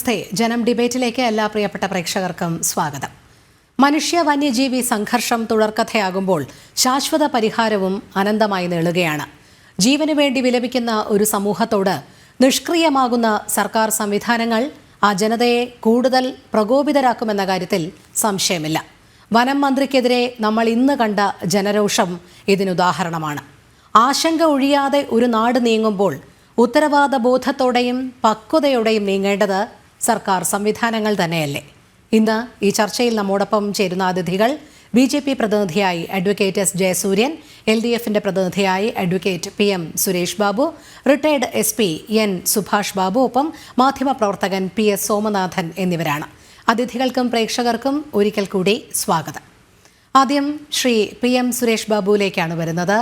നമസ്തേ. ജനം ഡിബേറ്റിലേക്ക് എല്ലാ പ്രിയപ്പെട്ട പ്രേക്ഷകർക്കും സ്വാഗതം. മനുഷ്യ വന്യജീവി സംഘർഷം തുടർക്കഥയാകുമ്പോൾ ശാശ്വത പരിഹാരവും അനന്തമായി നീളുകയാണ്. ജീവന് വേണ്ടി വിലപിക്കുന്ന ഒരു സമൂഹത്തോട് നിഷ്ക്രിയമാകുന്ന സർക്കാർ സംവിധാനങ്ങൾ ആ ജനതയെ കൂടുതൽ പ്രകോപിതരാക്കുമെന്ന കാര്യത്തിൽ സംശയമില്ല. വനം മന്ത്രിക്കെതിരെ നമ്മൾ ഇന്ന് കണ്ട ജനരോഷം ഇതിനുദാഹരണമാണ്. ആശങ്ക ഒഴിയാതെ ഒരു നാട് നീങ്ങുമ്പോൾ ഉത്തരവാദ ബോധത്തോടെയും പക്വതയോടെയും നീങ്ങേണ്ടത് സർക്കാർ സംവിധാനങ്ങൾ തന്നെയല്ലേ? ഇന്ന് ഈ ചർച്ചയിൽ നമ്മോടൊപ്പം ചേരുന്ന അതിഥികൾ BJP പ്രതിനിധിയായി അഡ്വക്കേറ്റ് S. ജയസൂര്യൻ, LDFിന്റെ പ്രതിനിധിയായി advocate PM Suresh Babu, retired SP N. Subhash Babu, ഒപ്പം മാധ്യമപ്രവർത്തകൻ PS സോമനാഥൻ എന്നിവരാണ്. അതിഥികൾക്കും പ്രേക്ഷകർക്കും ഒരിക്കൽ കൂടി സ്വാഗതം. ആദ്യം ശ്രീ PM സുരേഷ് ബാബുവിലേക്കാണ് വരുന്നത്.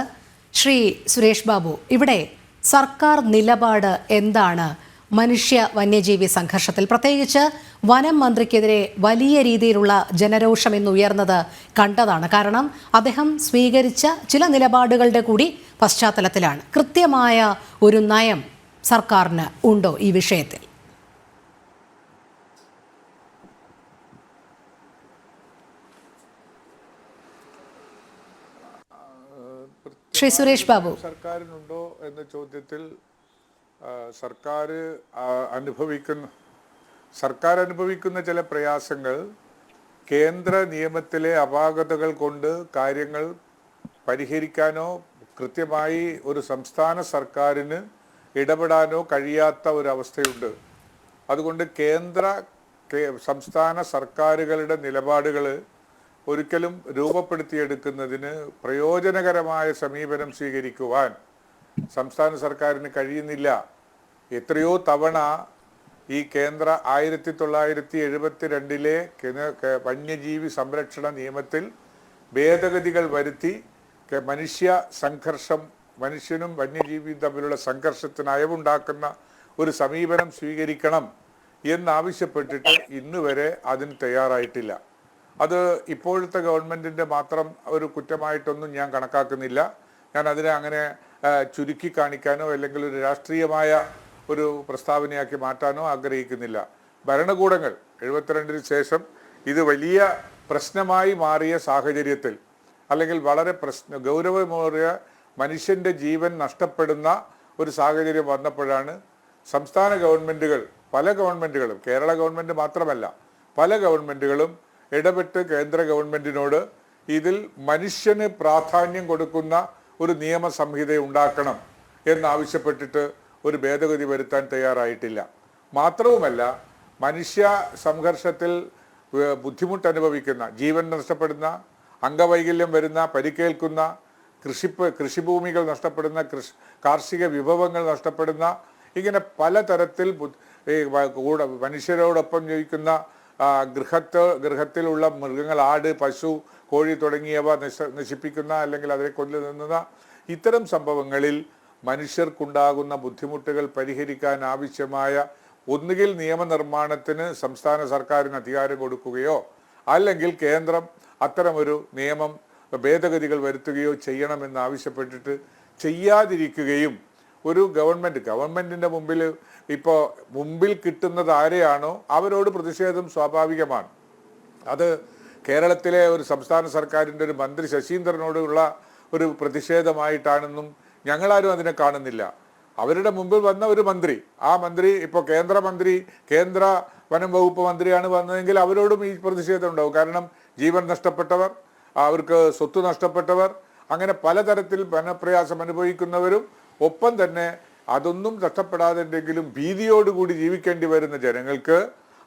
ശ്രീ സുരേഷ് ബാബു, ഇവിടെ സർക്കാർ നിലപാട് എന്താണ് മനുഷ്യ വന്യജീവി സംഘർഷത്തിൽ? പ്രത്യേകിച്ച് വനം മന്ത്രിക്കെതിരെ വലിയ രീതിയിലുള്ള ജനരോഷം ഇന്ന് ഉയർന്നത് കണ്ടതാണ്. കാരണം അദ്ദേഹം സ്വീകരിച്ച ചില നിലപാടുകളുടെ കൂടി പശ്ചാത്തലത്തിലാണ്. കൃത്യമായ ഒരു നയം സർക്കാരിന് ഉണ്ടോ ഈ വിഷയത്തിൽ? ശ്രീ സുരേഷ് ബാബു, സർക്കാരിനുണ്ടോ എന്ന ചോദ്യത്തിൽ സർക്കാർ അനുഭവിക്കുന്ന ചില പ്രയാസങ്ങൾ കേന്ദ്ര നിയമത്തിലെ അപാകതകൾ കൊണ്ട് കാര്യങ്ങൾ പരിഹരിക്കാനോ കൃത്യമായി ഒരു സംസ്ഥാന സർക്കാരിന് ഇടപെടാനോ കഴിയാത്ത ഒരവസ്ഥയുണ്ട്. അതുകൊണ്ട് സംസ്ഥാന സർക്കാരുകളുടെ നിലപാടുകൾ ഒരിക്കലും രൂപപ്പെടുത്തിയെടുക്കുന്നതിന് പ്രയോജനകരമായ സമീപനം സ്വീകരിക്കുവാൻ സംസ്ഥാന സർക്കാരിന് കഴിയുന്നില്ല. എത്രയോ തവണ ഈ കേന്ദ്ര 1972 വന്യജീവി സംരക്ഷണ നിയമത്തിൽ ഭേദഗതികൾ വരുത്തി മനുഷ്യനും വന്യജീവിയും തമ്മിലുള്ള സംഘർഷത്തിന് അയവുണ്ടാക്കുന്ന ഒരു സമീപനം സ്വീകരിക്കണം എന്നാവശ്യപ്പെട്ടിട്ട് ഇന്ന് വരെ അതിന് തയ്യാറായിട്ടില്ല. അത് ഇപ്പോഴത്തെ ഗവൺമെൻറ്റിൻ്റെ മാത്രം ഒരു കുറ്റമായിട്ടൊന്നും ഞാൻ കണക്കാക്കുന്നില്ല. ഞാൻ അതിനെ അങ്ങനെ ചുരുക്കി കാണിക്കാനോ അല്ലെങ്കിൽ ഒരു രാഷ്ട്രീയമായ ഒരു പ്രസ്താവനയാക്കി മാറ്റാനോ ആഗ്രഹിക്കുന്നില്ല. ഭരണകൂടങ്ങൾ 72 ശേഷം ഇത് വലിയ പ്രശ്നമായി മാറിയ സാഹചര്യത്തിൽ, അല്ലെങ്കിൽ വളരെ ഗൗരവമേറിയ മനുഷ്യൻ്റെ ജീവൻ നഷ്ടപ്പെടുന്ന ഒരു സാഹചര്യം വന്നപ്പോഴാണ് സംസ്ഥാന ഗവൺമെൻറ്റുകൾ, പല ഗവൺമെൻറ്റുകളും, കേരള ഗവൺമെൻറ് മാത്രമല്ല പല ഗവൺമെൻറ്റുകളും ഇടപെട്ട് കേന്ദ്ര ഗവൺമെൻറ്റിനോട് ഇതിൽ മനുഷ്യന് പ്രാധാന്യം കൊടുക്കുന്ന ഒരു നിയമ സംഹിത ഉണ്ടാക്കണം എന്നാവശ്യപ്പെട്ടിട്ട് ഒരു ഭേദഗതി വരുത്താൻ തയ്യാറായിട്ടില്ല. മാത്രവുമല്ല, മനുഷ്യ സംഘർഷത്തിൽ ബുദ്ധിമുട്ടനുഭവിക്കുന്ന, ജീവൻ നഷ്ടപ്പെടുന്ന, അംഗവൈകല്യം വരുന്ന, പരിക്കേൽക്കുന്ന, കൃഷിഭൂമികൾ നഷ്ടപ്പെടുന്ന, കാർഷിക വിഭവങ്ങൾ നഷ്ടപ്പെടുന്ന, ഇങ്ങനെ പലതരത്തിൽ മനുഷ്യരോടൊപ്പം ജീവിക്കുന്ന ഗൃഹത്തിലുള്ള മൃഗങ്ങൾ, ആട്, പശു, കോഴി തുടങ്ങിയവ നശിപ്പിക്കുന്ന അല്ലെങ്കിൽ അതിനെ കൊല്ലുന്ന ഇത്തരം സംഭവങ്ങളിൽ മനുഷ്യർക്കുണ്ടാകുന്ന ബുദ്ധിമുട്ടുകൾ പരിഹരിക്കാൻ ആവശ്യമായ ഒന്നുകിൽ നിയമനിർമ്മാണത്തിന് സംസ്ഥാന സർക്കാരിന് അധികാരം കൊടുക്കുകയോ അല്ലെങ്കിൽ കേന്ദ്രം അത്തരമൊരു നിയമം ഭേദഗതികൾ വരുത്തുകയോ ചെയ്യണമെന്ന് ആവശ്യപ്പെട്ടിട്ട് ചെയ്യാതിരിക്കുകയും ഒരു ഗവൺമെൻറ്റിൻ്റെ മുമ്പിൽ കിട്ടുന്നത് ആരെയാണോ അവരോട് പ്രതിഷേധം സ്വാഭാവികമാണ്. അത് കേരളത്തിലെ ഒരു സംസ്ഥാന സർക്കാരിൻ്റെ ഒരു മന്ത്രി ശശീന്ദ്രനോടുള്ള ഒരു പ്രതിഷേധമായിട്ടാണെന്നും ഞങ്ങളാരും അതിനെ കാണുന്നില്ല. അവരുടെ മുമ്പിൽ വന്ന ഒരു മന്ത്രി, ആ മന്ത്രി ഇപ്പോൾ കേന്ദ്ര വനം വകുപ്പ് മന്ത്രിയാണ് വന്നതെങ്കിൽ അവരോടും ഈ പ്രതിഷേധം ഉണ്ടാവും. കാരണം ജീവൻ നഷ്ടപ്പെട്ടവർ, അവർക്ക് സ്വത്ത് നഷ്ടപ്പെട്ടവർ, അങ്ങനെ പലതരത്തിൽ വനപ്രയാസം അനുഭവിക്കുന്നവരും, ഒപ്പം തന്നെ അതൊന്നും നഷ്ടപ്പെടാതെങ്കിലും ഭീതിയോടുകൂടി ജീവിക്കേണ്ടി വരുന്ന ജനങ്ങൾക്ക്,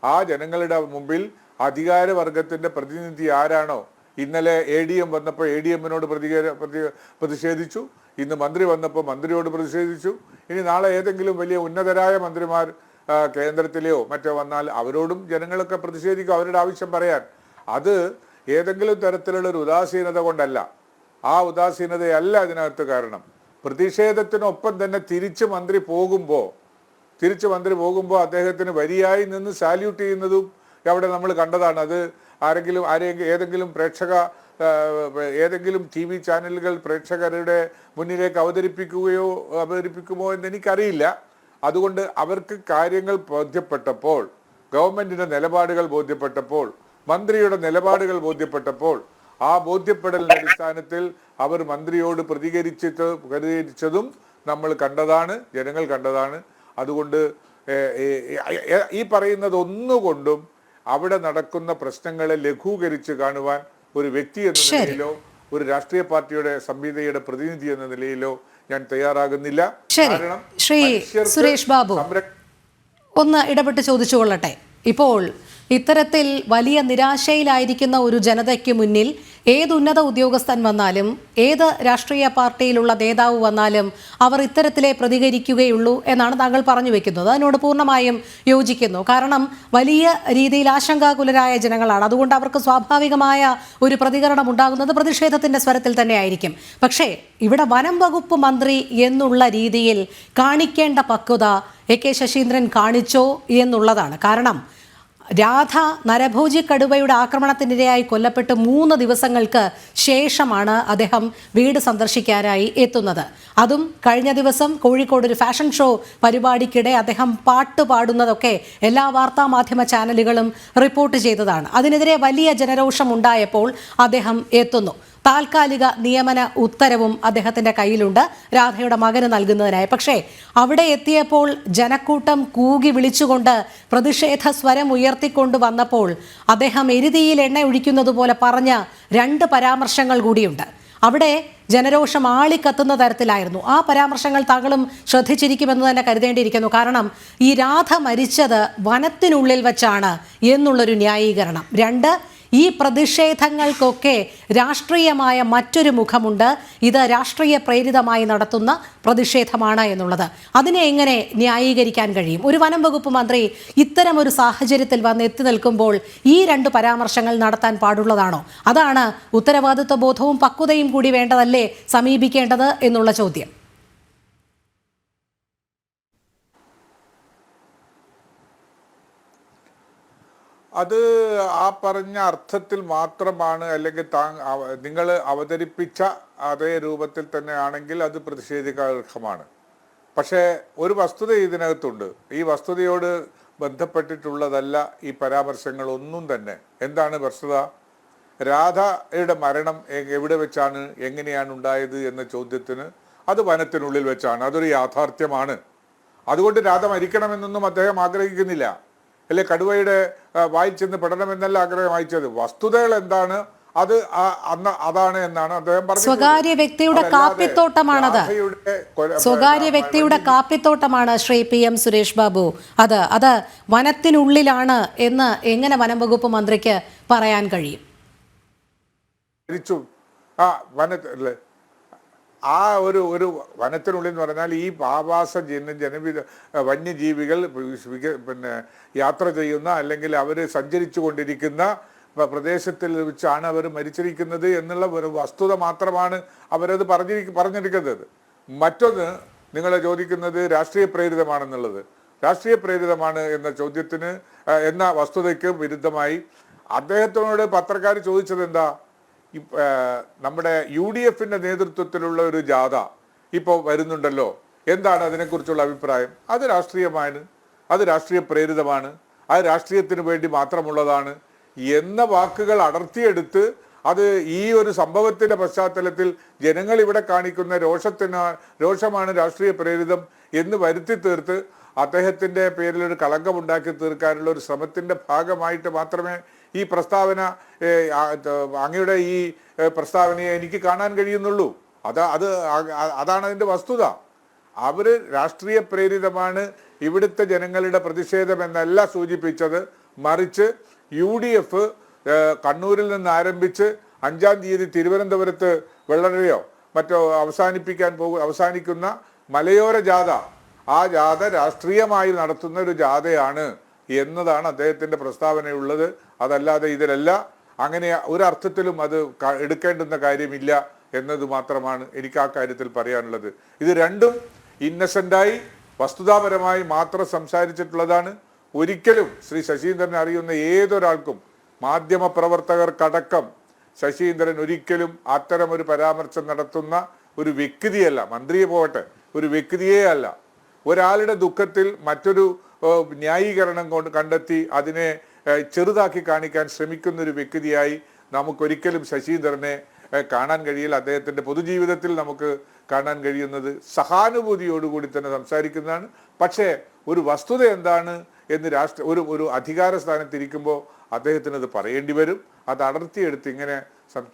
ആ ജനങ്ങളുടെ മുമ്പിൽ അധികാരവർഗത്തിൻ്റെ പ്രതിനിധി ആരാണോ, ഇന്നലെ ADM വന്നപ്പോൾ ADMനോട് പ്രതിഷേധിച്ചു, ഇന്ന് മന്ത്രി വന്നപ്പോൾ മന്ത്രിയോട് പ്രതിഷേധിച്ചു, ഇനി നാളെ ഏതെങ്കിലും വലിയ ഉന്നതരായ മന്ത്രിമാർ കേന്ദ്രത്തിലെയോ മറ്റോ വന്നാൽ അവരോടും ജനങ്ങളൊക്കെ പ്രതിഷേധിക്കും, അവരുടെ ആവശ്യം പറയാൻ. അത് ഏതെങ്കിലും തരത്തിലുള്ള ഒരു ഉദാസീനത കൊണ്ടല്ല. ആ ഉദാസീനതയല്ല അതിനകത്ത് കാരണം. പ്രതിഷേധത്തിനൊപ്പം തന്നെ തിരിച്ച് മന്ത്രി പോകുമ്പോൾ അദ്ദേഹത്തിന് വരിയായി നിന്ന് സാല്യൂട്ട് ചെയ്യുന്നതും അവിടെ നമ്മൾ കണ്ടതാണ്. അത് ഏതെങ്കിലും TV ചാനലുകൾ പ്രേക്ഷകരുടെ മുന്നിലേക്ക് അവതരിപ്പിക്കുമോ എന്ന് എനിക്കറിയില്ല. അതുകൊണ്ട് അവർക്ക് കാര്യങ്ങൾ ബോധ്യപ്പെട്ടപ്പോൾ ഗവൺമെന്റിന്റെ നിലപാടുകൾ ബോധ്യപ്പെട്ടപ്പോൾ, മന്ത്രിയുടെ നിലപാടുകൾ ബോധ്യപ്പെട്ടപ്പോൾ, ആ ബോധ്യപ്പെടലിന്റെ അടിസ്ഥാനത്തിൽ അവർ മന്ത്രിയോട് പ്രതികരിച്ചതും നമ്മൾ കണ്ടതാണ്, ജനങ്ങൾ കണ്ടതാണ്. അതുകൊണ്ട് ഈ പറയുന്നത് ഒന്നുകൊണ്ടും അവിടെ നടക്കുന്ന പ്രശ്നങ്ങളെ ലഘൂകരിച്ച് കാണുവാൻ ഒരു വ്യക്തി എന്ന നിലയിലോ ഒരു രാഷ്ട്രീയ പാർട്ടിയുടെ സംഹിതയുടെ പ്രതിനിധി എന്ന നിലയിലോ ഞാൻ തയ്യാറാകുന്നില്ല. കാരണം ശ്രീ സുരേഷ് ബാബു ഒന്ന് ഇടപെട്ട് ചോദിച്ചുകൊള്ളട്ടെ. ഇപ്പോൾ ഇത്തരത്തിൽ വലിയ നിരാശയിലായിരിക്കുന്ന ഒരു ജനതയ്ക്ക് മുന്നിൽ ഏത് ഉന്നത ഉദ്യോഗസ്ഥൻ വന്നാലും ഏത് രാഷ്ട്രീയ പാർട്ടിയിലുള്ള നേതാവ് വന്നാലും അവർ ഇത്തരത്തിലേ പ്രതികരിക്കുകയുള്ളൂ എന്നാണ് താങ്കൾ പറഞ്ഞു വെക്കുന്നത്. അതിനോട് പൂർണ്ണമായും യോജിക്കുന്നു. കാരണം വലിയ രീതിയിൽ ആശങ്കാകുലരായ ജനങ്ങളാണ്. അതുകൊണ്ട് അവർക്ക് സ്വാഭാവികമായ ഒരു പ്രതികരണം ഉണ്ടാകുന്നത് പ്രതിഷേധത്തിന്റെ സ്വരത്തിൽ തന്നെ ആയിരിക്കും. പക്ഷേ ഇവിടെ വനം വകുപ്പ് മന്ത്രി എന്നുള്ള രീതിയിൽ കാണിക്കേണ്ട പക്വത എ.കെ. ശശീന്ദ്രൻ കാണിച്ചോ എന്നുള്ളതാണ്. കാരണം രാധ നരഭോജി കടുവയുടെ ആക്രമണത്തിനിരയായി കൊല്ലപ്പെട്ട് 3 ദിവസങ്ങൾക്ക് ശേഷമാണ് അദ്ദേഹം വീട് സന്ദർശിക്കാനായി എത്തുന്നത്. അതും കഴിഞ്ഞ ദിവസം കോഴിക്കോട് ഒരു ഫാഷൻ ഷോ പരിപാടിക്കിടെ അദ്ദേഹം പാട്ട് പാടുന്നതൊക്കെ എല്ലാ വാർത്താമാധ്യമ ചാനലുകളും റിപ്പോർട്ട് ചെയ്തതാണ്. അതിനെതിരെ വലിയ ജനരോഷം ഉണ്ടായപ്പോൾ അദ്ദേഹം എത്തുന്നു. താൽക്കാലിക നിയമന ഉത്തരവും അദ്ദേഹത്തിൻ്റെ കയ്യിലുണ്ട് രാധയുടെ മകന് നൽകുന്നതിനായി. പക്ഷേ അവിടെ എത്തിയപ്പോൾ ജനക്കൂട്ടം കൂകി വിളിച്ചുകൊണ്ട് പ്രതിഷേധ സ്വരം ഉയർത്തിക്കൊണ്ട് വന്നപ്പോൾ അദ്ദേഹം എരുതിയിൽ എണ്ണ ഒഴിക്കുന്നത് പോലെ പറഞ്ഞ 2 പരാമർശങ്ങൾ കൂടിയുണ്ട്. അവിടെ ജനരോഷം ആളിക്കത്തുന്ന തരത്തിലായിരുന്നു. ആ പരാമർശങ്ങൾ താങ്കളും ശ്രദ്ധിച്ചിരിക്കുമെന്ന് തന്നെ കരുതേണ്ടിയിരിക്കുന്നു. കാരണം ഈ രാധ മരിച്ചത് വനത്തിനുള്ളിൽ വച്ചാണ് എന്നുള്ളൊരു ന്യായീകരണം. 2, ഈ പ്രതിഷേധങ്ങൾക്കൊക്കെ രാഷ്ട്രീയമായ മറ്റൊരു മുഖമുണ്ട്. ഇത് രാഷ്ട്രീയ പ്രേരിതമായി നടത്തുന്ന പ്രതിഷേധമാണ് എന്നുള്ളത്. അതിനെ എങ്ങനെ ന്യായീകരിക്കാൻ കഴിയും? ഒരു വനം വകുപ്പ് മന്ത്രി ഇത്തരമൊരു സാഹചര്യത്തിൽ വന്ന് എത്തി നിൽക്കുമ്പോൾ ഈ 2 പരാമർശങ്ങൾ നടത്താൻ പാടുള്ളതാണോ? അതാണ് ഉത്തരവാദിത്വ ബോധവും പക്വതയും കൂടി വേണ്ടതല്ലേ സമീപിക്കേണ്ടത് എന്നുള്ള ചോദ്യം. അത് ആ പറഞ്ഞ അർത്ഥത്തിൽ മാത്രമാണ്, അല്ലെങ്കിൽ നിങ്ങൾ അവതരിപ്പിച്ച അതേ രൂപത്തിൽ തന്നെ ആണെങ്കിൽ അത് പ്രതിഷേധിക്കാർഹമാണ്. പക്ഷേ ഒരു വസ്തുത ഇതിനകത്തുണ്ട്. ഈ വസ്തുതയോട് ബന്ധപ്പെട്ടിട്ടുള്ളതല്ല ഈ പരാമർശങ്ങളൊന്നും തന്നെ. എന്താണ് വസ്തുത? രാധയുടെ മരണം എവിടെ വെച്ചാണ്, എങ്ങനെയാണ് ഉണ്ടായത് എന്ന ചോദ്യത്തിന് അത് വനത്തിനുള്ളിൽ വെച്ചാണ്. അതൊരു യാഥാർത്ഥ്യമാണ്. അതുകൊണ്ട് രാധ മരിക്കണമെന്നൊന്നും അദ്ദേഹം ആഗ്രഹിക്കുന്നില്ല. അല്ലെ കടുവയുടെ വായിൽ ചെന്ന് പെടണമെന്നല്ല ആഗ്രഹം അയച്ചത്. വസ്തുതകൾ എന്താണ് അത് അതാണ് എന്നാണ് അദ്ദേഹം പറഞ്ഞത്. സ്വകാര്യ വ്യക്തിയുടെ കാപ്പിത്തോട്ടമാണത്. സ്വകാര്യ വ്യക്തിയുടെ കാപ്പിത്തോട്ടമാണ് ശ്രീ PM സുരേഷ് ബാബു. അത് വനത്തിനുള്ളിലാണ് എന്ന് എങ്ങനെ വനം വകുപ്പ് മന്ത്രിക്ക് പറയാൻ കഴിയും? ആ ഒരു വനത്തിനുള്ളിൽ എന്ന് പറഞ്ഞാൽ ഈ ആവാസ ജനവിധ വന്യജീവികൾ പിന്നെ യാത്ര ചെയ്യുന്ന അല്ലെങ്കിൽ അവർ സഞ്ചരിച്ചു കൊണ്ടിരിക്കുന്ന പ്രദേശത്തിൽ വെച്ചാണ് അവർ മരിച്ചിരിക്കുന്നത് എന്നുള്ള ഒരു വസ്തുത മാത്രമാണ് അവരത് പറഞ്ഞിരിക്കുന്നത്. മറ്റൊന്ന് നിങ്ങൾ ചോദിക്കുന്നത് രാഷ്ട്രീയ പ്രേരിതമാണെന്നുള്ളത്. രാഷ്ട്രീയ പ്രേരിതമാണ് എന്ന ചോദ്യത്തിന് എന്ന വസ്തുതയ്ക്ക് വിരുദ്ധമായി അദ്ദേഹത്തിനോട് പത്രക്കാർ ചോദിച്ചത് എന്താ? നമ്മുടെ UDFന്റെ നേതൃത്വത്തിലുള്ള ഒരു ജാഥ ഇപ്പോൾ വരുന്നുണ്ടല്ലോ, എന്താണ് അതിനെക്കുറിച്ചുള്ള അഭിപ്രായം? അത് രാഷ്ട്രീയമാണ്, അത് രാഷ്ട്രീയ പ്രേരിതമാണ്, അത് രാഷ്ട്രീയത്തിന് വേണ്ടി മാത്രമുള്ളതാണ് എന്ന വാക്കുകൾ അടർത്തിയെടുത്ത് അത് ഈ ഒരു സംഭവത്തിന്റെ പശ്ചാത്തലത്തിൽ ജനങ്ങൾ ഇവിടെ കാണിക്കുന്ന രോഷമാണ് രാഷ്ട്രീയ പ്രേരിതം എന്ന് വരുത്തി തീർത്ത് അദ്ദേഹത്തിന്റെ പേരിൽ ഒരു കളങ്കമുണ്ടാക്കി തീർക്കാനുള്ള ഒരു ശ്രമത്തിന്റെ ഭാഗമായിട്ട് മാത്രമേ ഈ പ്രസ്താവന, അങ്ങയുടെ ഈ പ്രസ്താവനയെ എനിക്ക് കാണാൻ കഴിയുന്നുള്ളൂ. അതാണ് അതിൻ്റെ വസ്തുത. അവർ രാഷ്ട്രീയ പ്രേരിതമാണ് ഇവിടുത്തെ ജനങ്ങളുടെ പ്രതിഷേധം എന്നല്ല സൂചിപ്പിച്ചത്. മറിച്ച് UDF കണ്ണൂരിൽ നിന്ന് ആരംഭിച്ച് 5-ാം തീയതി തിരുവനന്തപുരത്ത് വെള്ളറയോ മറ്റോ അവസാനിക്കുന്ന മലയോര ജാഥ, ആ ജാഥ രാഷ്ട്രീയമായി നടത്തുന്ന ഒരു ജാഥയാണ് എന്നതാണ് അദ്ദേഹത്തിന്റെ പ്രസ്താവനയുള്ളത്. അതല്ലാതെ ഇതിലല്ല, അങ്ങനെ ഒരർത്ഥത്തിലും അത് എടുക്കേണ്ടുന്ന കാര്യമില്ല എന്നത് മാത്രമാണ് എനിക്ക് ആ കാര്യത്തിൽ പറയാനുള്ളത്. ഇത് രണ്ടും ഇന്നസെന്റായി വസ്തുതാപരമായി മാത്രം സംസാരിച്ചിട്ടുള്ളതാണ്. ഒരിക്കലും ശ്രീ ശശീന്ദ്രൻ അറിയുന്ന ഏതൊരാൾക്കും, മാധ്യമപ്രവർത്തകർക്കടക്കം, ശശീന്ദ്രൻ ഒരിക്കലും അത്തരം ഒരു പരാമർശം നടത്തുന്ന ഒരു വ്യക്തിയല്ല. മന്ത്രിയെ പോകട്ടെ, ഒരു വ്യക്തിയേ അല്ല. ഒരാളുടെ ദുഃഖത്തിൽ മറ്റൊരു ന്യായീകരണം കൊണ്ട് കണ്ടെത്തി അതിനെ ചെറുതാക്കി കാണിക്കാൻ ശ്രമിക്കുന്ന ഒരു വ്യക്തിയായി നമുക്കൊരിക്കലും ശശീന്ദ്രനെ കാണാൻ കഴിയില്ല. അദ്ദേഹത്തിൻ്റെ പൊതുജീവിതത്തിൽ നമുക്ക് കാണാൻ കഴിയുന്നത് സഹാനുഭൂതിയോടുകൂടി തന്നെ സംസാരിക്കുന്നതാണ്. പക്ഷേ ഒരു വസ്തുത എന്താണ് എന്ന് ഒരു അധികാര സ്ഥാനത്തിരിക്കുമ്പോൾ അദ്ദേഹത്തിന് അത് പറയേണ്ടി വരും. അത് അടർത്തിയെടുത്ത് ഇങ്ങനെ